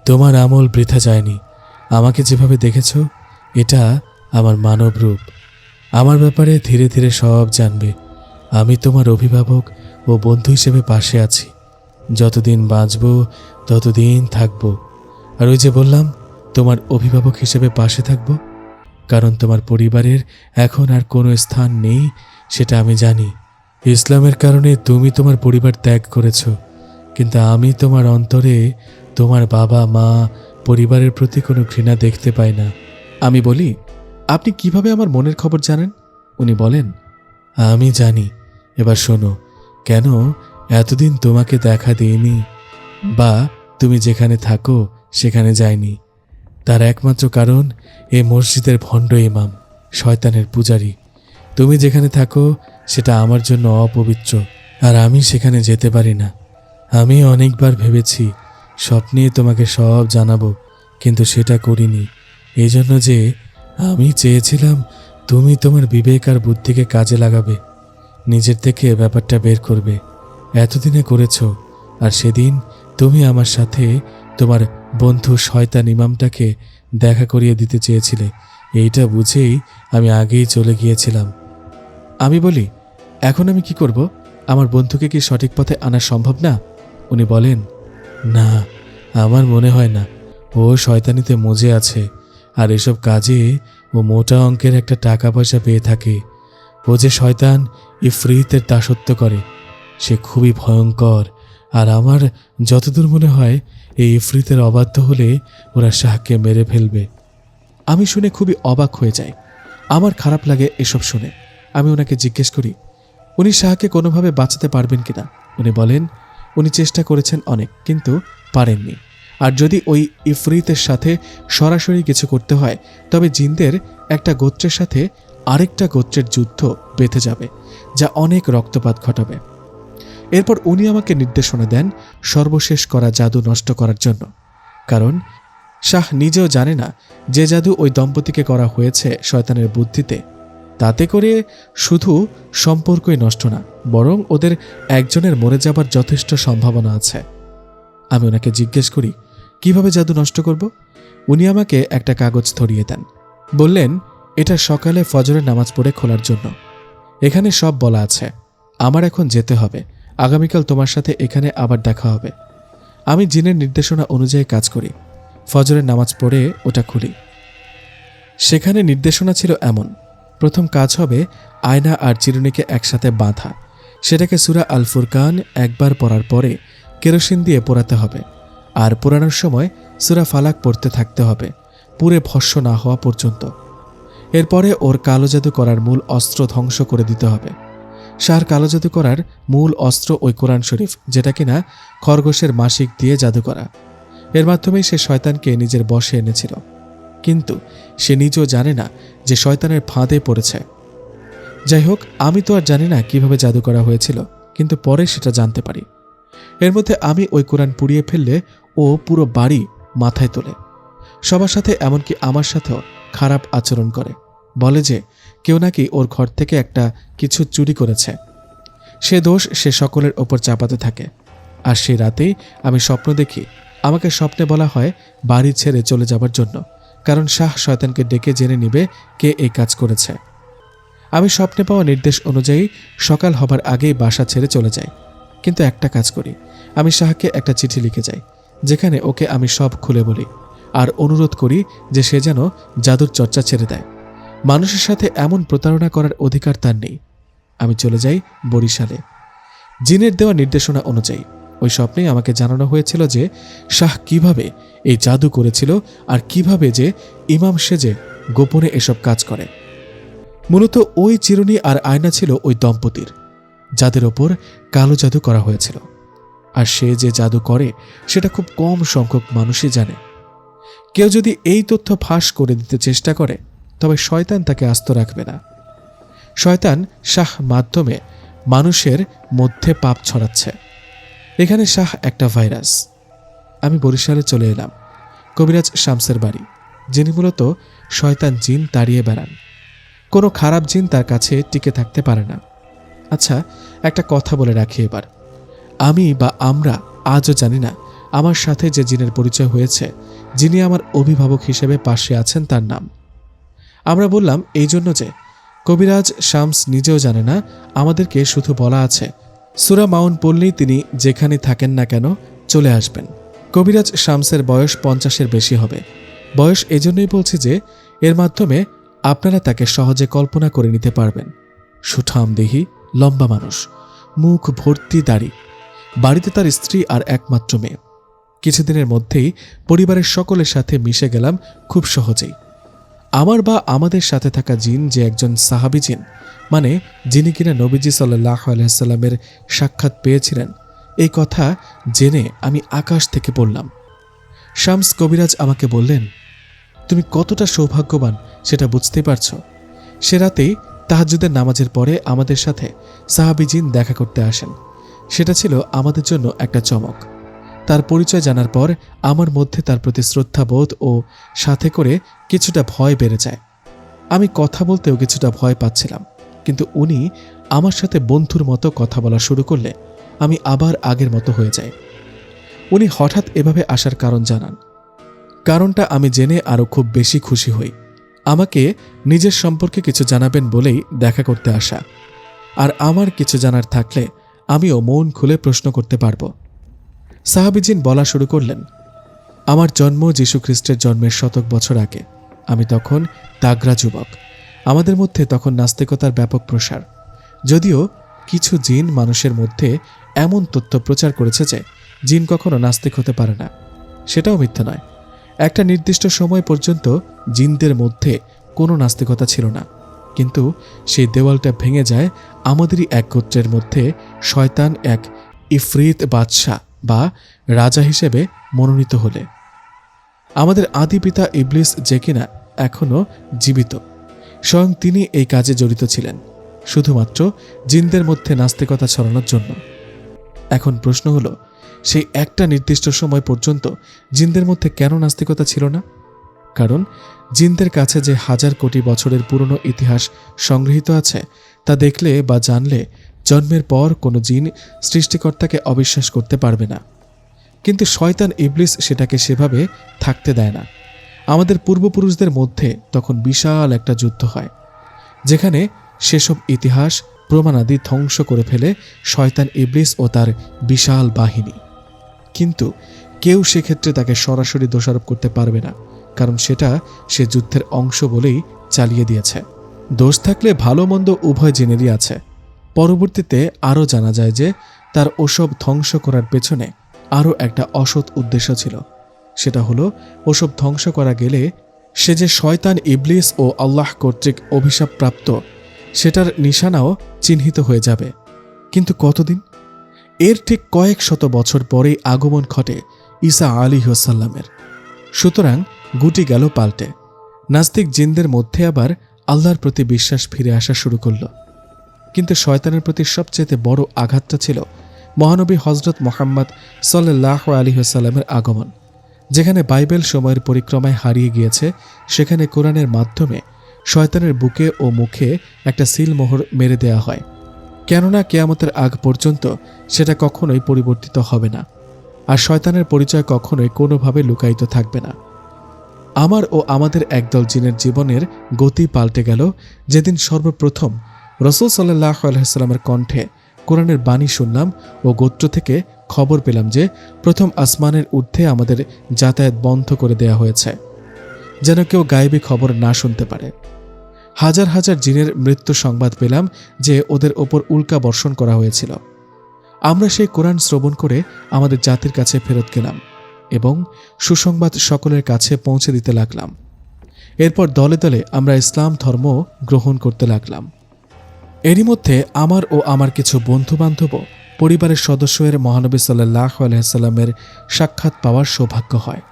তোমার আমল বৃথা যায়নি। আমাকে যেভাবে দেখেছ, এটা আমার মানব রূপ। আমার ব্যাপারে ধীরে ধীরে সব জানবে। আমি তোমার অভিভাবক ও বন্ধু হিসেবে পাশে আছি। যতদিন বাঁচব ততদিন থাকব। আর ওই যে বললাম, তোমার অভিভাবক হিসেবে পাশে থাকব, কারণ তোমার পরিবারের এখন আর কোনো স্থান নেই, সেটা আমি জানি। ইসলামের কারণে তুমি তোমার পরিবার ত্যাগ করেছ, কিন্তু আমি তোমার অন্তরে তোমার বাবা মা পরিবারের প্রতি কোনো ঘৃণা দেখতে পাই না। আমি বলি, আপনি কিভাবে আমার মনের খবর জানেন? উনি বলেন, আমি জানি। এবার শোনো, কেন এতদিন তোমাকে দেখা দিইনি বা তুমি যেখানে থাকো সেখানে যাইনি, তার একমাত্র কারণ এই মসজিদের ভণ্ড ইমাম, শয়তানের পূজারী। তুমি যেখানে থাকো সেটা আমার জন্য অপবিত্র, আর আমি সেখানে যেতে পারি না। আমি অনেকবার ভেবেছি স্বপ্নে তোমাকে সব জানাবো, কিন্তু সেটা করিনি। এই জন্য যে আমি চেয়েছিলাম তুমি তোমার বিবেক আর বুদ্ধিকে কাজে লাগাবে, নিজের থেকে ব্যাপারটা বের করবে। এতদিনে করেছ, আর সেদিন তুমি আমার সাথে তোমার বন্ধু শয়তান ইমামটাকে দেখা করিয়ে দিতে চেয়েছিলে। এইটা বুঝেই আমি আগেই চলে গিয়েছিলাম। আমি বলি, এখন আমি কি করব? আমার বন্ধুকে কি সঠিক পথে আনা সম্ভব না? উনি বলেন, না, আমার মনে হয় না। ও শয়তানিতে মজে আছে, আর এসব কাজে ও মোটা অঙ্কের একটা টাকা পয়সা পেয়ে থাকে। ও যে শয়তান ইফরিতের দাসত্ব করে, সে খুবই ভয়ঙ্কর। আর আমার যতদূর মনে হয়, এই ইফরিতের অবাধ্য হলে ওরা শাহকে মেরে ফেলবে। আমি শুনে খুবই অবাক হয়ে যাই, আমার খারাপ লাগে এসব শুনে। আমি ওনাকে জিজ্ঞেস করি, উনি শাহকে কোনোভাবে বাঁচাতে পারবেন কিনা? উনি বলেন, উনি চেষ্টা করেছেন অনেক, কিন্তু পারেননি। আর যদি ওই ইফরিতের সাথে সরাসরি কিছু করতে হয়, তবে জিনদের একটা গোত্রের সাথে আরেকটা গোত্রের যুদ্ধ বেঁধে যাবে, যা অনেক রক্তপাত ঘটাবে। এরপর উনি আমাকে নির্দেশনা দেন সর্বশেষ করা জাদু নষ্ট করার জন্য, কারণ শাহ নিজেও জানে না যে জাদু ওই দম্পতিকে করা হয়েছে শয়তানের বুদ্ধিতে। তাতে করে শুধু সম্পর্কই নষ্ট না, বরং ওদের একজনের মরে যাবার যথেষ্ট সম্ভাবনা আছে। আমি ওনাকে জিজ্ঞেস করি, কিভাবে জাদু নষ্ট করব? উনি আমাকে একটা কাগজ ধরিয়ে দেন, বললেন, এটা সকালে ফজরের নামাজ পড়ে খোলার জন্য। এখানে সব বলা আছে। আমার এখন যেতে হবে, আগামীকাল তোমার সাথে এখানে আবার দেখা হবে। আমি জিনের নির্দেশনা অনুযায়ী কাজ করি। ফজরের নামাজ পড়ে ওটা খুলি। সেখানে নির্দেশনা ছিল এমন, প্রথম কাজ হবে আয়না আর চিরুনিকে একসাথে বাঁধা। সেটাকে সূরা আল ফুরকান একবার পড়ার পরে কেরোসিন দিয়ে পোড়াতে হবে, আর পোড়ানোর সময় সূরা ফালাক পড়তে থাকতে হবে, পুরে ভস্য না হওয়া পর্যন্ত। এরপরে ওর কালো জাদু করার মূল অস্ত্র ধ্বংস করে দিতে হবে। শাহর কালো জাদু করার মূল অস্ত্র ওই কোরআন শরীফ, যেটা কিনা খরগোশের মাসিক দিয়ে জাদু করা। এর মাধ্যমেই সে শয়তানকে নিজের বশে এনেছিল, কিন্তু সে নিজেও জানে না যে শয়তানের ফাঁদে পড়েছে। যাই হোক, আমি তো আর জানি না কিভাবে জাদু করা হয়েছিল, কিন্তু পরে সেটা জানতে পারি। এর মধ্যে আমি ওই কোরআন পুড়িয়ে ফেললে ও পুরো বাড়ি মাথায় তোলে। সবার সাথে, এমনকি আমার সাথেও খারাপ আচরণ করে, বলে যে কেউ নাকি ওর ঘর থেকে একটা কিছু চুরি করেছে। সে দোষ সে সকলের ওপর চাপাতে থাকে। আর সেই রাতেই আমি স্বপ্ন দেখি, আমাকে স্বপ্নে বলা হয় বাড়ি ছেড়ে চলে যাবার জন্য, কারণ শাহ শয়তানকে ডেকে জেনে নিবে কে এই কাজ করেছে। আমি স্বপ্নে পাওয়া নির্দেশ অনুযায়ী সকাল হবার আগেই বাসা ছেড়ে চলে যাই। কিন্তু একটা কাজ করি, আমি শাহকে একটা চিঠি লিখে যাই, যেখানে ওকে আমি সব খুলে বলি আর অনুরোধ করি যে সে যেন জাদুর চর্চা ছেড়ে দেয়। মানুষের সাথে এমন প্রতারণা করার অধিকার তার নেই। আমি চলে যাই বরিশালে। জিনের দেওয়া নির্দেশনা অনুযায়ী ওই স্বপ্নেই আমাকে জানানো হয়েছিল যে শাহ কিভাবে এই জাদু করেছিল আর কিভাবে যে ইমাম সেজে গোপনে এসব কাজ করে। মূলত ওই চিরুনি আর আয়না ছিল ওই দম্পতির, যাদের ওপর কালো জাদু করা হয়েছিল। আর সে যে জাদু করে সেটা খুব কম সংখ্যক মানুষই জানে। কেউ যদি এই তথ্য ফাঁস করে দিতে চেষ্টা করে তবে শয়তান তাকে আস্ত রাখবে না। শয়তান শাহ মাধ্যমে মানুষের মধ্যে পাপ ছড়াচ্ছে। এখানে শাহ একটা ভাইরাস। আমি বরিশালে চলে এলাম কবিরাজ শামসের বাড়ি, যিনি মূলত শয়তান জিন তাড়িয়ে বেড়ান। কোনো খারাপ জিন তার কাছে টিকে থাকতে পারে না। আচ্ছা, একটা কথা বলে রাখি এবার, আমি বা আমরা আজও জানি না আমার সাথে যে জিনের পরিচয় হয়েছে, যিনি আমার অভিভাবক হিসেবে পাশে আছেন, তার নাম। আমরা বললাম এই জন্য যে কবিরাজ শামস নিজেও জানে না, আমাদেরকে শুধু বলা আছে সূরা মাউন পড়লেই তিনি যেখানে থাকেন না কেন চলে আসবেন। কবিরাজ শামসের বয়স 50-এর বেশি হবে। বয়স এজন্যই বলছি যে এর মাধ্যমে আপনারা তাকে সহজে কল্পনা করে নিতে পারবেন। সুঠাম দেহি, লম্বা মানুষ, মুখ ভর্তি দাড়ি, বাড়িতে তার স্ত্রী আর একমাত্র মেয়ে। কিছুদিনের মধ্যেই পরিবারের সকলের সাথে মিশে গেলাম খুব সহজেই। আমার বা আমাদের সাথে থাকা জিন যে একজন সাহাবী জিন, মানে যিনি কিনা নবীজি সাল্লাল্লাহু আলাইহি সাল্লামের সাক্ষাৎ পেয়েছিলেন, এই কথা জেনে আমি আকাশ থেকে পড়লাম। শামস কবিরাজ আমাকে বললেন, তুমি কতটা সৌভাগ্যবান সেটা বুঝতে পারছো। সে রাতেই তাহাজ্জুদের নামাজের পরে আমাদের সাথে সাহাবী জিন দেখা করতে আসেন। সেটা ছিল আমাদের জন্য একটা চমক। তার পরিচয় জানার পর আমার মধ্যে তার প্রতি শ্রদ্ধাবোধ ও সাথে করে কিছুটা ভয় বেড়ে যায়। আমি কথা বলতেও কিছুটা ভয় পাচ্ছিলাম, কিন্তু উনি আমার সাথে বন্ধুর মতো কথা বলা শুরু করলে আমি আবার আগের মতো হয়ে যাই। উনি হঠাৎ এভাবে আসার কারণ জানান। কারণটা আমি জেনে আরও খুব বেশি খুশি হই। আমাকে নিজের সম্পর্কে কিছু জানাবেন বলেই দেখা করতে আসা, আর আমার কিছু জানার থাকলে আমিও মন খুলে প্রশ্ন করতে পারবো। সাহাবীজিন বলা শুরু করলেন, আমার জন্ম যীশু খ্রিস্টের জন্মের শতক বছর আগে। আমি তখন তাগড়া যুবক। আমাদের মধ্যে তখন নাস্তিকতার ব্যাপক প্রসার। যদিও কিছু জিন মানুষের মধ্যে এমন তথ্য প্রচার করেছে যে জিন কখনো নাস্তিক হতে পারে না, সেটাও মিথ্যা নয়। একটা নির্দিষ্ট সময় পর্যন্ত জিনদের মধ্যে কোনো নাস্তিকতা ছিল না, কিন্তু সেই দেওয়ালটা ভেঙে যায় আমাদেরই এক গোত্রের মধ্যে শয়তান এক ইফরিত বাদশাহ বা রাজা হিসেবে মনোনীত হলে। আমাদের আদি পিতা ইবলিস, যে কিনা এখনও জীবিত, স্বয়ং তিনি এই কাজে জড়িত ছিলেন, শুধুমাত্র জিনদের মধ্যে নাস্তিকতা ছড়ানোর জন্য। এখন প্রশ্ন হলো, সেই একটা নির্দিষ্ট সময় পর্যন্ত জিনদের মধ্যে কেন নাস্তিকতা ছিল না? কারণ জিনদের কাছে যে হাজার কোটি বছরের পুরনো ইতিহাস সংগৃহীত আছে, তা দেখলে বা জানলে জন্মের পর কোনো জিন সৃষ্টিকর্তাকে অবিশ্বাস করতে পারবে না। কিন্তু শয়তান ইবলিস সেটাকে সেভাবে থাকতে দেয় না। আমাদের পূর্বপুরুষদের মধ্যে তখন বিশাল একটা যুদ্ধ হয়, যেখানে সেসব ইতিহাস প্রমাণাদি ধ্বংস করে ফেলে শয়তান ইবলিস ও তার বিশাল বাহিনী। কিন্তু কেউ সেক্ষেত্রে তাকে সরাসরি দোষারোপ করতে পারবে না, কারণ সেটা সে যুদ্ধের অংশ বলেই চালিয়ে দিয়েছে। দোষ থাকলে ভালো মন্দ উভয় জিনেরই আছে। পরবর্তীতে আরও জানা যায় যে তার ওসব ধ্বংস করার পেছনে আরও একটা অসৎ উদ্দেশ্য ছিল। সেটা হলো, ওসব ধ্বংস করা গেলে সে যে শয়তান ইবলিস ও আল্লাহ কর্তৃক অভিশাপপ্রাপ্ত, সেটার নিশানাও চিহ্নিত হয়ে যাবে। কিন্তু কতদিন? এর ঠিক কয়েক শত বছর পরেই আগমন ঘটে ঈসা আলাইহিসসালামের। সুতরাং গুটি গেল পাল্টে। নাস্তিক জিনদের মধ্যে আবার আল্লাহর প্রতি বিশ্বাস ফিরে আসা শুরু করল। কিন্তু শয়তানের প্রতি সবচেয়ে বড় আঘাতটা ছিল মহানবী হযরত মুহাম্মদ সাল্লাল্লাহু আলাইহি ওয়াসাল্লামের আগমন। যেখানে বাইবেল সময়ের পরিক্রমায় হারিয়ে গিয়েছে, সেখানে কোরআনের মাধ্যমে শয়তানের বুকে ও মুখে একটা সিলমোহর মেরে দেয়া হয়, কেননা কিয়ামতের আগ পর্যন্ত সেটা কখনোই পরিবর্তিত হবে না, আর শয়তানের পরিচয় কখনোই কোনোভাবে লুকায়িত থাকবে না। আমার ও আমাদের একদল জিনের জীবনের গতি পাল্টে গেল যেদিন সর্বপ্রথম রাসূল সাল্লাল্লাহু আলাইহি ওয়াসাল্লামের কণ্ঠে কোরআনের বাণী শুনলাম ও গোত্র থেকে খবর পেলাম যে প্রথম আসমানের ঊর্ধ্বে আমাদের যাতায়াত বন্ধ করে দেয়া হয়েছে, যেন কেউ গায়েবী খবর না শুনতে পারে। হাজার হাজার জিনের মৃত্যু সংবাদ পেলাম যে ওদের ওপর উল্কা বর্ষণ করা হয়েছিল। আমরা সেই কোরআন শ্রবণ করে আমাদের জাতির কাছে ফেরত গেলাম এবং সুসংবাদ সকলের কাছে পৌঁছে দিতে লাগলাম। এরপর দলে দলে আমরা ইসলাম ধর্ম গ্রহণ করতে লাগলাম। এরই মধ্যে আমার ও আমার কিছু বন্ধুবান্ধব পরিবারের সদস্যের মহানবী সাল্লাল্লাহু আলাইহি ওয়াসাল্লামের সাক্ষাৎ পাওয়ার সৌভাগ্য হয়।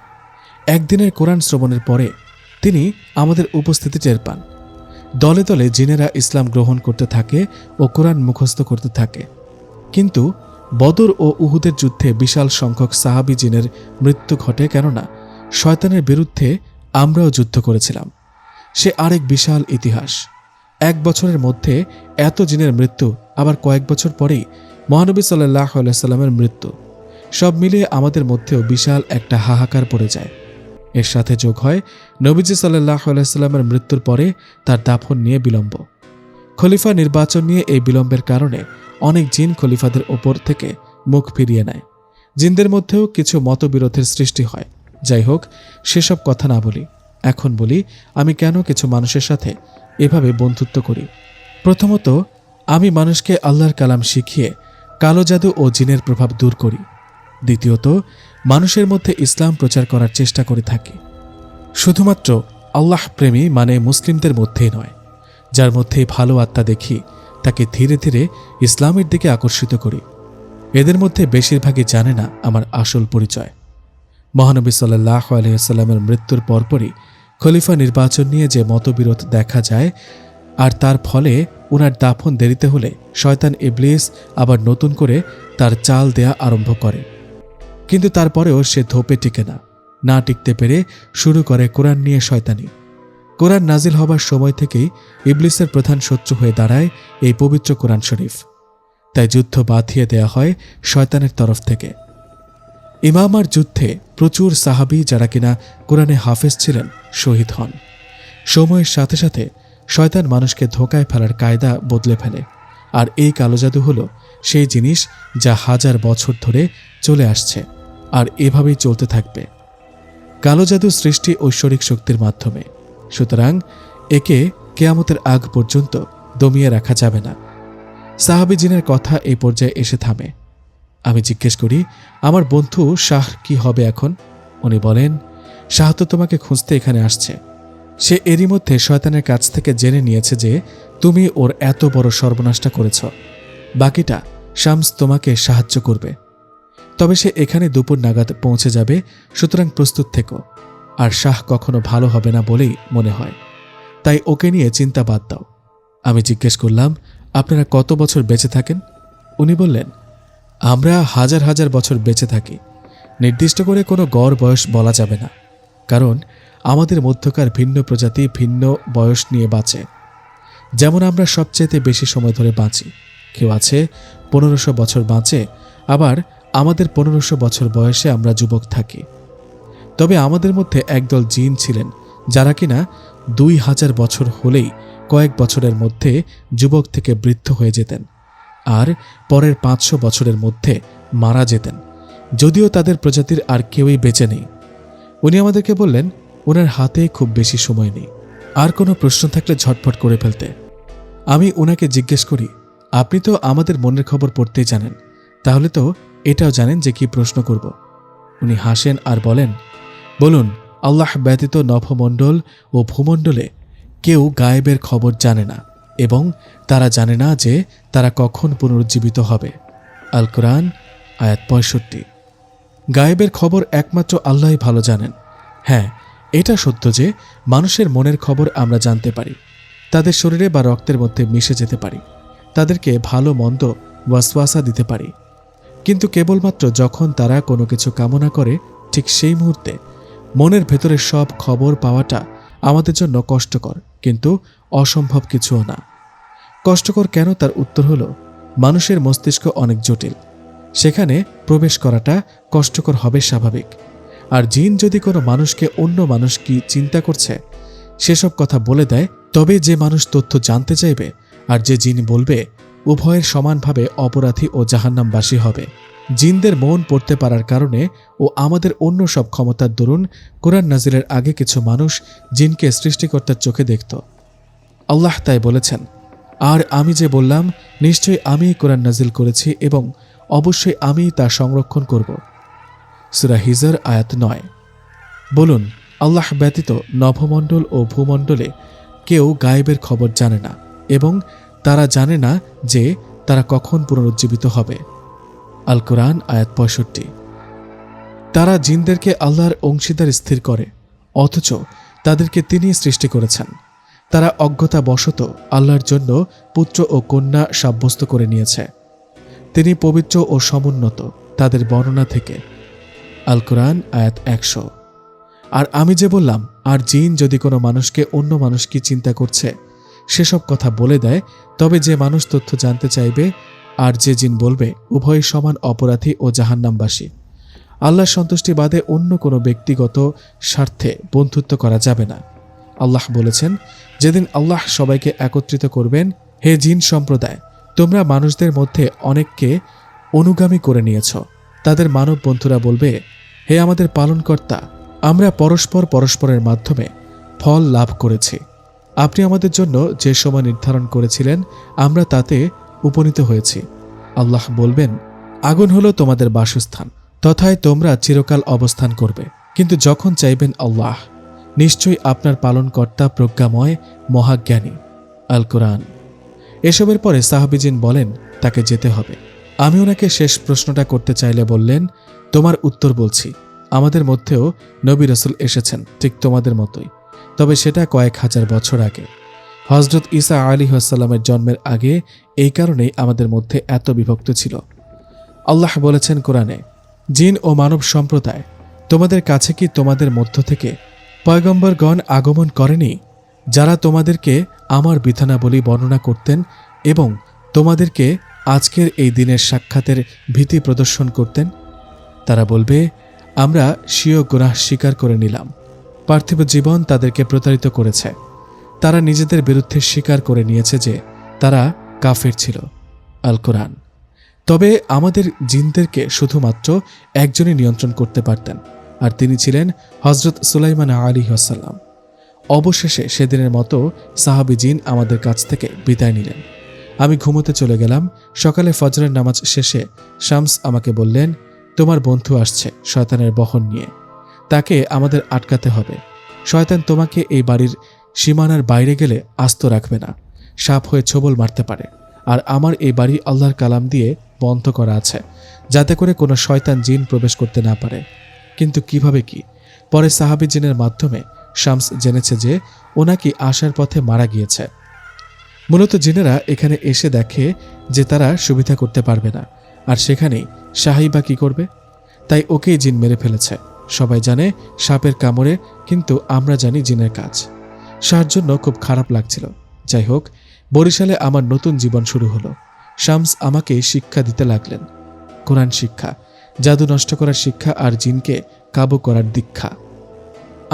একদিনের কোরআন শ্রবণের পরে তিনি আমাদের উপস্থিতি টের পান। দলে দলে জিনেরা ইসলাম গ্রহণ করতে থাকে ও কোরআন মুখস্থ করতে থাকে। কিন্তু বদর ও উহুদের যুদ্ধে বিশাল সংখ্যক সাহাবী জিনের মৃত্যু ঘটে, কেননা শয়তানের বিরুদ্ধে আমরাও যুদ্ধ করেছিলাম। সে আরেক বিশাল ইতিহাস। 1 বছরের মধ্যে এত জিনের মৃত্যু, আবার কয়েক বছর পরেই মহানবী সাল্লাল্লাহু আলাইহি ওয়াসাল্লামের মৃত্যু, সব মিলিয়ে আমাদের মধ্যেও বিশাল একটা হাহাকার পড়ে যায়। এর সাথে যোগ হয় নবীজি সাল্লাল্লাহু আলাইহি ওয়াসাল্লামের মৃত্যুর পরে তার দাফন নিয়ে বিলম্ব। খলিফা নির্বাচন নিয়ে এই বিলম্বের কারণে অনেক জিন খলিফাদের ওপর থেকে মুখ ফিরিয়ে নেয়। জিনদের মধ্যেও কিছু মতবিরোধের সৃষ্টি হয়। যাই হোক, সেসব কথা না বলি। এখন বলি আমি কেন কিছু মানুষের সাথে এভাবে বন্ধুত্ব করি। প্রথমত, আমি মানুষকে আল্লাহর কালাম শিখিয়ে কালো জাদু ও জিনের প্রভাব দূর করি। দ্বিতীয়ত, মানুষের মধ্যে ইসলাম প্রচার করার চেষ্টা করে থাকি। শুধুমাত্র আল্লাহ প্রেমী মানে মুসলিমদের মধ্যেই নয়, যার মধ্যেই ভালো আত্মা দেখি তাকে ধীরে ধীরে ইসলামের দিকে আকর্ষিত করি। এদের মধ্যে বেশিরভাগই জানে না আমার আসল পরিচয়। মহানবী সাল্লাল্লাহু আলাইহি ওয়াসাল্লামের মৃত্যুর পরপরই খলিফা নির্বাচন নিয়ে যে মতবিরোধ দেখা যায়, আর তার ফলে উনার দাফন দেরিতে হলে শয়তান ইবলিস আবার নতুন করে তার চাল দেয়া আরম্ভ করে। কিন্তু তারপরেও সে ধোপে টিকে না টিকতে পেরে শুরু করে কোরআন নিয়ে শয়তানি। কোরআন নাজিল হবার সময় থেকেই ইবলিসের প্রধান শত্রু হয়ে দাঁড়ায় এই পবিত্র কোরআন শরীফ। তাই যুদ্ধ বাঁধিয়ে দেয়া হয় শয়তানের তরফ থেকে। ইমামার যুদ্ধে প্রচুর সাহাবী যারা কিনা কোরআনে হাফেজ ছিলেন শহীদ হন। সময়ের সাথে সাথে শয়তান মানুষকে ধোঁকায় ফেলার কায়দা বদলে ফেলে, আর এই কালো জাদু হলো সেই জিনিস যা হাজার বছর ধরে চলে আসছে আর এভাবেই চলতে থাকবে। কালো জাদু সৃষ্টি ঐশ্বরিক শক্তির মাধ্যমে, সুতরাং একে কিয়ামতের আগ পর্যন্ত দমিয়ে রাখা যাবে না। সাহাবী জিনের কথা এই পর্যায়ে এসে থামে। আমি জিজ্ঞেস করি, আমার বন্ধু শাহ কি হবে এখন? উনি বলেন, শাহ তো তোমাকে খুঁজতে এখানে আসছে। সে এরই মধ্যে শয়তানের কাছ থেকে জেনে নিয়েছে যে তুমি ওর এত বড় সর্বনাশটা করেছ। বাকিটা শামস তোমাকে সাহায্য করবে। তবে সে এখানে দুপুর নাগাদ পৌঁছে যাবে, সুতরাং প্রস্তুত থেকো। আর শাহ কখনো ভালো হবে না বলেই মনে হয়, তাই ওকে নিয়ে চিন্তা বাদ দাও। আমি জিজ্ঞেস করলাম, আপনারা কত বছর বেঁচে থাকেন? উনি বললেন, আমরা হাজার হাজার বছর বেঁচে থাকি। নির্দিষ্ট করে কোনো গড় বয়স বলা যাবে না, কারণ আমাদের মধ্যকার ভিন্ন প্রজাতি ভিন্ন বয়স নিয়ে বাঁচে। যেমন আমরা সবচেয়ে বেশি সময় ধরে বাঁচি। কেউ আছে 1500 বছর বাঁচে, আবার আমাদের 1500 বছর বয়সে আমরা যুবক থাকি। তবে আমাদের মধ্যে একদল জিন ছিলেন যারা কিনা 2000 বছর হলেই কয়েক বছরের মধ্যে যুবক থেকে বৃদ্ধ হয়ে যেতেন, আর পরের 500 বছরের মধ্যে মারা যেতেন, যদিও তাদের প্রজাতির আর কেউই বেঁচে নেই। উনি আমাদেরকে বললেন, ওনার হাতে খুব বেশি সময় নেই, আর কোনো প্রশ্ন থাকলে ঝটফট করে ফেলতে। আমি ওনাকে জিজ্ঞেস করি, আপনি তো আমাদের মনের খবর পড়তেই জানেন, তাহলে তো এটাও জানেন যে কি প্রশ্ন করব। উনি হাসেন আর বলেন, বলুন, আল্লাহ ব্যতীত নভমণ্ডল ও ভূমণ্ডলে কেউ গায়েবের খবর জানে না, এবং তারা জানে না যে তারা কখন পুনরুজ্জীবিত হবে। আল কোরআন আয়াত 65। গায়েবের খবর একমাত্র আল্লাহই ভালো জানেন। হ্যাঁ, এটা সত্য যে মানুষের মনের খবর আমরা জানতে পারি, তাদের শরীরে বা রক্তের মধ্যে মিশে যেতে পারি, তাদেরকে ভালো মন্দ ওয়াসওয়াসা দিতে পারি। কিন্তু কেবলমাত্র যখন তারা কোনো কিছু কামনা করে, ঠিক সেই মুহূর্তে মনের ভেতরে সব খবর পাওয়াটা আমাদের জন্য কষ্টকর কিন্তু অসম্ভব কিছুও না। কষ্টকর কেন? তার উত্তর হলো, মানুষের মস্তিষ্ক অনেক জটিল, সেখানে প্রবেশ করাটা কষ্টকর হবে স্বাভাবিক। আর জিন যদি কোনো মানুষকে অন্য মানুষ কি চিন্তা করছে সেসব কথা বলে দেয়, তবে যে মানুষ তথ্য জানতে চাইবে আর যে জিন বলবে, উভয়ের সমানভাবে অপরাধী ও জাহান্নামবাসী হবে। জিনদের মন পড়তে পারার কারণে ও আমাদের অন্য সব ক্ষমতার দরুন কোরআন নাজিলের আগে কিছু মানুষ জিনকে সৃষ্টিকর্তার চোখে দেখত। আল্লাহ তাই বলেছেন, আর আমি যে বললাম, নিশ্চয়ই আমি কোরআন নাজিল করেছি এবং অবশ্যই আমি তা সংরক্ষণ করব। সূরা হিজর আয়াত 9। বলুন, আল্লাহ ব্যতীত নভমণ্ডল ও ভূমণ্ডলে কেউ গায়েবের খবর জানে না এবং তারা জানে না যে তারা কখন পুনরুজ্জীবিত হবে। আল কোরআন আয়াত 65। তারা জিনদেরকে আল্লাহর অংশীদার স্থির করে, অথচ তাদেরকে তিনি সৃষ্টি করেছেন। তারা অজ্ঞতাবশত আল্লাহর জন্য পুত্র ও কন্যা সাব্যস্ত করে নিয়েছে। তিনি পবিত্র ও সমুন্নত তাদের বর্ণনা থেকে। আল কোরআন আয়াত 100। আর আমি যে বললাম, আর জিন যদি কোনো মানুষকে অন্য মানুষ কি চিন্তা করছে সেসব কথা বলে দেয়, তবে যে মানুষ তথ্য জানতে চাইবে আর যে জিন বলবে, উভয় সমান অপরাধী ও জাহান্নামবাসী। আল্লাহর সন্তুষ্টি বাদে অন্য কোনো ব্যক্তিগত স্বার্থে বন্ধুত্ব করা যাবে না। আল্লাহ বলেছেন, যেদিন আল্লাহ সবাইকে একত্রিত করবেন, হে জিন সম্প্রদায়, তোমরা মানুষদের মধ্যে অনেককে অনুগামী করে নিয়েছ। তাদের মানব বন্ধুরা বলবে, হে আমাদের পালনকর্তা, আমরা পরস্পরের মাধ্যমে ফল লাভ করেছি। আপনি আমাদের জন্য যে সময় নির্ধারণ করেছিলেন আমরা তাতে উপনীত হয়েছি। আল্লাহ বলবেন, আগুন হলো তোমাদের বাসস্থান, তথায় তোমরা চিরকাল অবস্থান করবে। কিন্তু যখন চাইবেন আল্লাহ, নিশ্চয়ই আপনার পালনকর্তা প্রজ্ঞাময়, মহাজ্ঞানী। আল কোরআন। এসবের পরে সাহাবীজিন বলেন, তাকে যেতে হবে। আমি ওনাকে শেষ প্রশ্নটা করতে চাইলে বললেন, তোমার উত্তর বলছি, আমাদের মধ্যেও নবী রাসূল এসেছেন ঠিক তোমাদের মতোই, তবে সেটা কয়েক হাজার বছর আগে, হযরত ঈসা আলাইহিস সালামের জন্মের আগে। এই কারণেই আমাদের মধ্যে এত বিভক্ত ছিল। আল্লাহ বলেছেন কোরআনে, জিন ও মানব সম্প্রদায়, তোমাদের কাছে কি তোমাদের মধ্য থেকে পয়গম্বরগণ আগমন করেনি, যারা তোমাদেরকে আমার বিধানাবলী বর্ণনা করতেন এবং তোমাদেরকে আজকের এই দিনের সাক্ষাতের ভীতি প্রদর্শন করতেন? তারা বলবে, আমরা স্বীয় গুনাহ স্বীকার করে নিলাম। পার্থিব জীবন তাদেরকে প্রতারিত করেছে। তারা নিজেদের বিরুদ্ধে স্বীকার করে নিয়েছে যে তারা কাফের ছিল। আল কোরআন। তবে আমাদের জিনদেরকে শুধুমাত্র একজনই নিয়ন্ত্রণ করতে পারতেন, আর তিনি ছিলেন হযরত সুলাইমান আলাইহিস সালাম। অবশেষে সেদিনের মতো সাহাবী জিন আমাদের কাছ থেকে বিদায় নিলেন। আমি ঘুমোতে চলে গেলাম। সকালে ফজরের নামাজ শেষে শামস আমাকে বললেন, তোমার বন্ধু আসছে শয়তানের বহন নিয়ে, তাকে আমাদের আটকাতে হবে। শয়তান তোমাকে এই বাড়ির সীমানার বাইরে গেলে আস্ত রাখবে না, সাপ হয়ে ছোবল মারতে পারে। আর আমার এই বাড়ি আল্লাহর কালাম দিয়ে বন্ধ করা আছে, যাতে করে কোনো শয়তান জিন প্রবেশ করতে না পারে। কিন্তু কিভাবে কি? পরে সাহাবী জিনের মাধ্যমে শামস জেনেছে যে ও নাকি আসার পথে মারা গিয়েছে। মূলত জিনেরা এখানে এসে দেখে যে তারা সুবিধা করতে পারবে না, আর সেখানেই সাহিবা কি করবে? তাই ওকেই জিন মেরে ফেলেছে। সবাই জানে সাপের কামড়ে, কিন্তু আমরা জানি জিনের কাজ। শাহর জন্য খুব খারাপ লাগছিল। যাই হোক, বরিশালে আমার নতুন জীবন শুরু হলো। শামস আমাকে শিক্ষা দিতে লাগলেন, কোরআন শিক্ষা, জাদু নষ্ট করার শিক্ষা আর জিনকে কাবু করার দীক্ষা।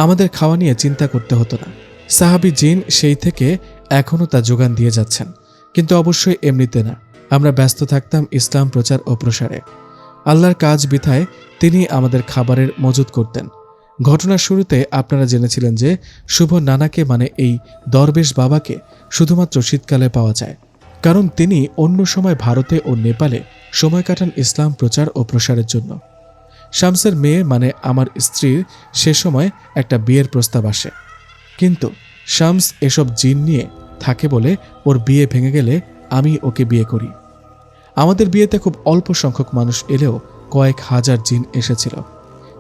আমাদের খাওয়া নিয়ে চিন্তা করতে হতো না। সাহাবী জিন সেই থেকে এখনও তা যোগান দিয়ে যাচ্ছেন, কিন্তু অবশ্যই এমনিতে না। আমরা ব্যস্ত থাকতাম ইসলাম প্রচার ও প্রসারে। আল্লাহর কাজ বিধায় তিনি আমাদের খাবারের মজুদ করতেন। ঘটনার শুরুতে আপনারা জেনেছিলেন যে শুভ নানাকে, মানে এই দরবেশ বাবাকে, শুধুমাত্র শীতকালে পাওয়া যায়, কারণ তিনি অন্য সময় ভারতে ও নেপালে সময় কাটান ইসলাম প্রচার ও প্রসারের জন্য। শামসের মেয়ে, মানে আমার স্ত্রীর, সে সময় একটা বিয়ের প্রস্তাব আসে, কিন্তু শামস এসব জিন নিয়ে থাকে বলে ওর বিয়ে ভেঙে গেলে আমি ওকে বিয়ে করি। আমাদের বিয়েতে খুব অল্প সংখ্যক মানুষ এলেও কয়েক হাজার জিন এসেছিল।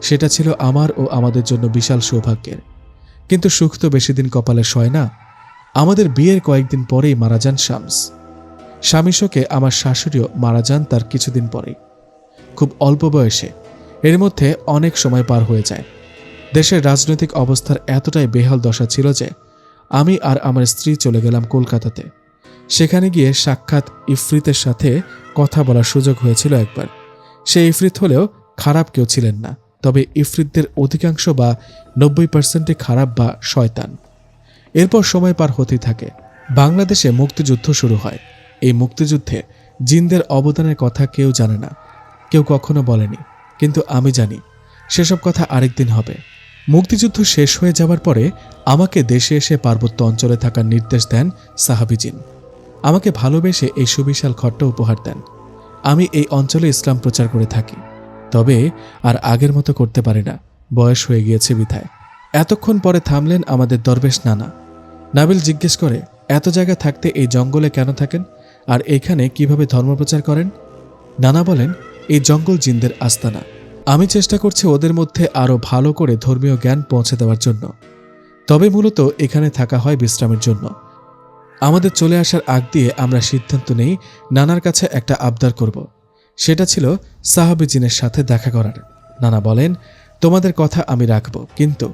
সেটা ছিল আমার ও আমাদের জন্য বিশাল সৌভাগ্যের। কিন্তু সুখ তো বেশি দিন কপালে সয় না। আমাদের বিয়ের কয়েকদিন পরেই মারা যান শামস। স্বামী শোকে আমার শাশুড়িও মারা যান তার কিছুদিন পরেই, খুব অল্প বয়সে। এর মধ্যে অনেক সময় পার হয়ে যায়। দেশের রাজনৈতিক অবস্থার এতটাই বেহাল দশা ছিল যে আমি আর আমার স্ত্রী চলে গেলাম কলকাতাতে। সেখানে গিয়ে সাক্ষাৎ ইফরিতের সাথে কথা বলার সুযোগ হয়েছিল একবার। সে ইফরিত হলেও খারাপ কেউ ছিলেন না, তবে ইফরিতদের অধিকাংশ বা 90% খারাপ বা শয়তান। এরপর সময় পার হতেই থাকে। বাংলাদেশে মুক্তিযুদ্ধ শুরু হয়। এই মুক্তিযুদ্ধে জিনদের অবদানের কথা কেউ জানে না, কেউ কখনো বলেনি, কিন্তু আমি জানি। সেসব কথা আরেকদিন হবে। মুক্তিযুদ্ধ শেষ হয়ে যাওয়ার পরে আমাকে দেশে এসে পার্বত্য অঞ্চলে থাকার নির্দেশ দেন সাহাবী জিন। আমাকে ভালোবেসে এই সুবিশাল ঘরটা উপহার দেন। আমি এই অঞ্চলে ইসলাম প্রচার করে থাকি, তবে আর আগের মতো করতে পারি না, বয়স হয়ে গিয়েছে বিধায়। এতক্ষণ পরে থামলেন আমাদের দরবেশ নানা। নাবিল জিজ্ঞেস করে, এত জায়গা থাকতে এই জঙ্গলে কেন থাকেন, আর এইখানে কিভাবে ধর্মপ্রচার করেন? নানা বলেন, এই জঙ্গল জিনদের আস্তানা। আমি চেষ্টা করছি ওদের মধ্যে আরও ভালো করে ধর্মীয় জ্ঞান পৌঁছে দেওয়ার জন্য। তবে মূলত এখানে থাকা হয় বিশ্রামের জন্য। আমাদের চলে আসার আগ দিয়ে আমরা সিদ্ধান্ত নেই নানার কাছে একটা আবদার করব। সেটা ছিল সাহাবী জিনের সাথে দেখা করার। নানা বলেন, তোমাদের কথা আমি রাখব, কিন্তু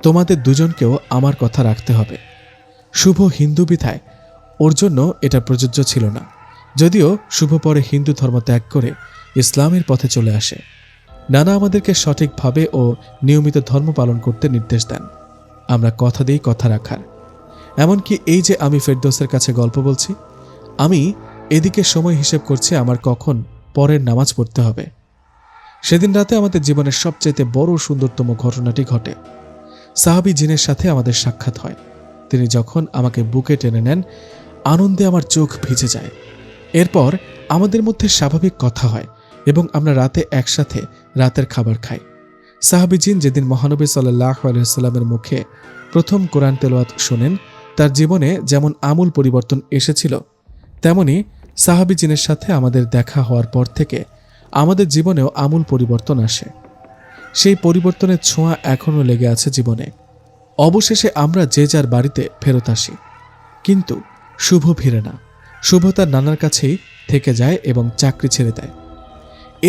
তোমাদের দুজনকেও আমার কথা রাখতে হবে। শুভ হিন্দু বিধায় ওর জন্য এটা প্রযোজ্য ছিল না, যদিও শুভ পরে হিন্দু ধর্ম ত্যাগ করে ইসলামের পথে চলে আসে। নানা আমাদেরকে সঠিকভাবে ও নিয়মিত ধর্ম পালন করতে নির্দেশ দেন। আমরা কথা দিই কথা রাখার। এমনকি এই যে আমি ফেরদৌসের কাছে গল্প বলছি, আমি এদিকে সময় হিসেব করছি আমার কখন পরের নামাজ পড়তে হবে। সেদিন রাতে আমাদের জীবনের সবচাইতে বড় সুন্দরতম ঘটনাটি ঘটে। সাহাবী জিনের সাথে আমাদের সাক্ষাৎ হয়। তিনি যখন আমাকে বুকে টেনে নেন, আনন্দে আমার চোখ ভিজে যায়। এরপর আমাদের মধ্যে স্বাভাবিক কথা হয় এবং আমরা রাতে একসাথে রাতের খাবার খাই। সাহাবী জিন যেদিন মহানবী সাল্লাল্লাহু আলাইহি ওয়াসাল্লামের মুখে প্রথম কোরআন তেলাওয়াত শোনেন, তার জীবনে যেমন আমূল পরিবর্তন এসেছিল, তেমনি সাহাবী জিনের সাথে আমাদের দেখা হওয়ার পর থেকে আমাদের জীবনেও আমূল পরিবর্তন আসে। সেই পরিবর্তনের ছোঁয়া এখনও লেগে আছে জীবনে। অবশেষে আমরা যে যার বাড়িতে ফেরত আসি, কিন্তু শুভ ফিরে না। শুভ তার নানার কাছেই থেকে যায় এবং চাকরি ছেড়ে দেয়।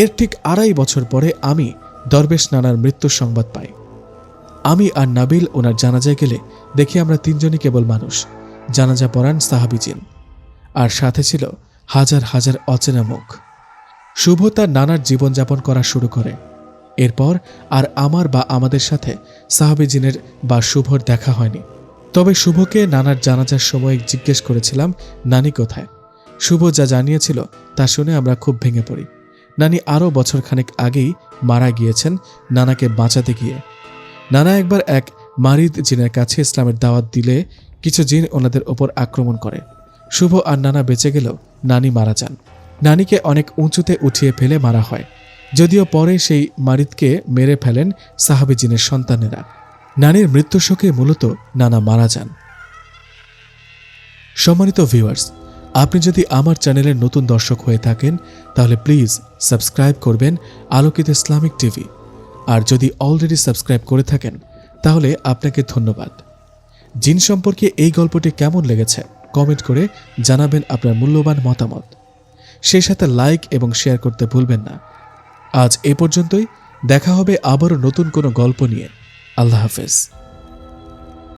এর ঠিক 2.5 বছর পরে আমি দরবেশ নানার মৃত্যুর সংবাদ পাই। আমি আর নাবিল ওনার জানাজায় গেলে দেখি আমরা 3 জনই কেবল মানুষ। জানাজা পড়ান সাহাবী জিন, আর সাথে ছিল হাজার হাজার অচেনা মুখ। শুভ তার নানার জীবনযাপন করা শুরু করে। এরপর আর আমার বা আমাদের সাথে সাহাবী জিনের বা শুভর দেখা হয়নি। তবে শুভকে নানার জানাজার সময় জিজ্ঞেস করেছিলাম, নানি কোথায়? শুভ যা জানিয়েছিল তা শুনে আমরা খুব ভেঙে পড়ি। নানি আরও বছরখানেক আগেই মারা গিয়েছেন নানাকে বাঁচাতে গিয়ে। নানা একবার এক মারিদ জিনের কাছে ইসলামের দাওয়াত দিলে কিছু জিন ওনাদের ওপর আক্রমণ করে। শুভ আর নানা বেঁচে গেলেও নানি মারা যান। নানিকে অনেক উঁচুতে উঠিয়ে ফেলে মারা হয়, যদিও পরে সেই মারিদকে মেরে ফেলেন সাহাবী জিনের সন্তানেরা। নানির মৃত্যু শোকে মূলত নানা মারা যান। সম্মানিত ভিউয়ার্স, আপনি যদি আমার চ্যানেলের নতুন দর্শক হয়ে থাকেন তাহলে প্লিজ সাবস্ক্রাইব করবেন আলোকিত ইসলামিক টিভি। আর যদি অলরেডি সাবস্ক্রাইব করে থাকেন তাহলে আপনাকে ধন্যবাদ। জিন সম্পর্কে এই গল্পটি কেমন লেগেছে কমেন্ট করে জানাবেন আপনার মূল্যবান মতামত। সেই সাথে লাইক এবং শেয়ার করতে ভুলবেন না। আজ এ পর্যন্তই। দেখা হবে আবারও নতুন কোনো গল্প নিয়ে। আল্লাহ হাফেজ।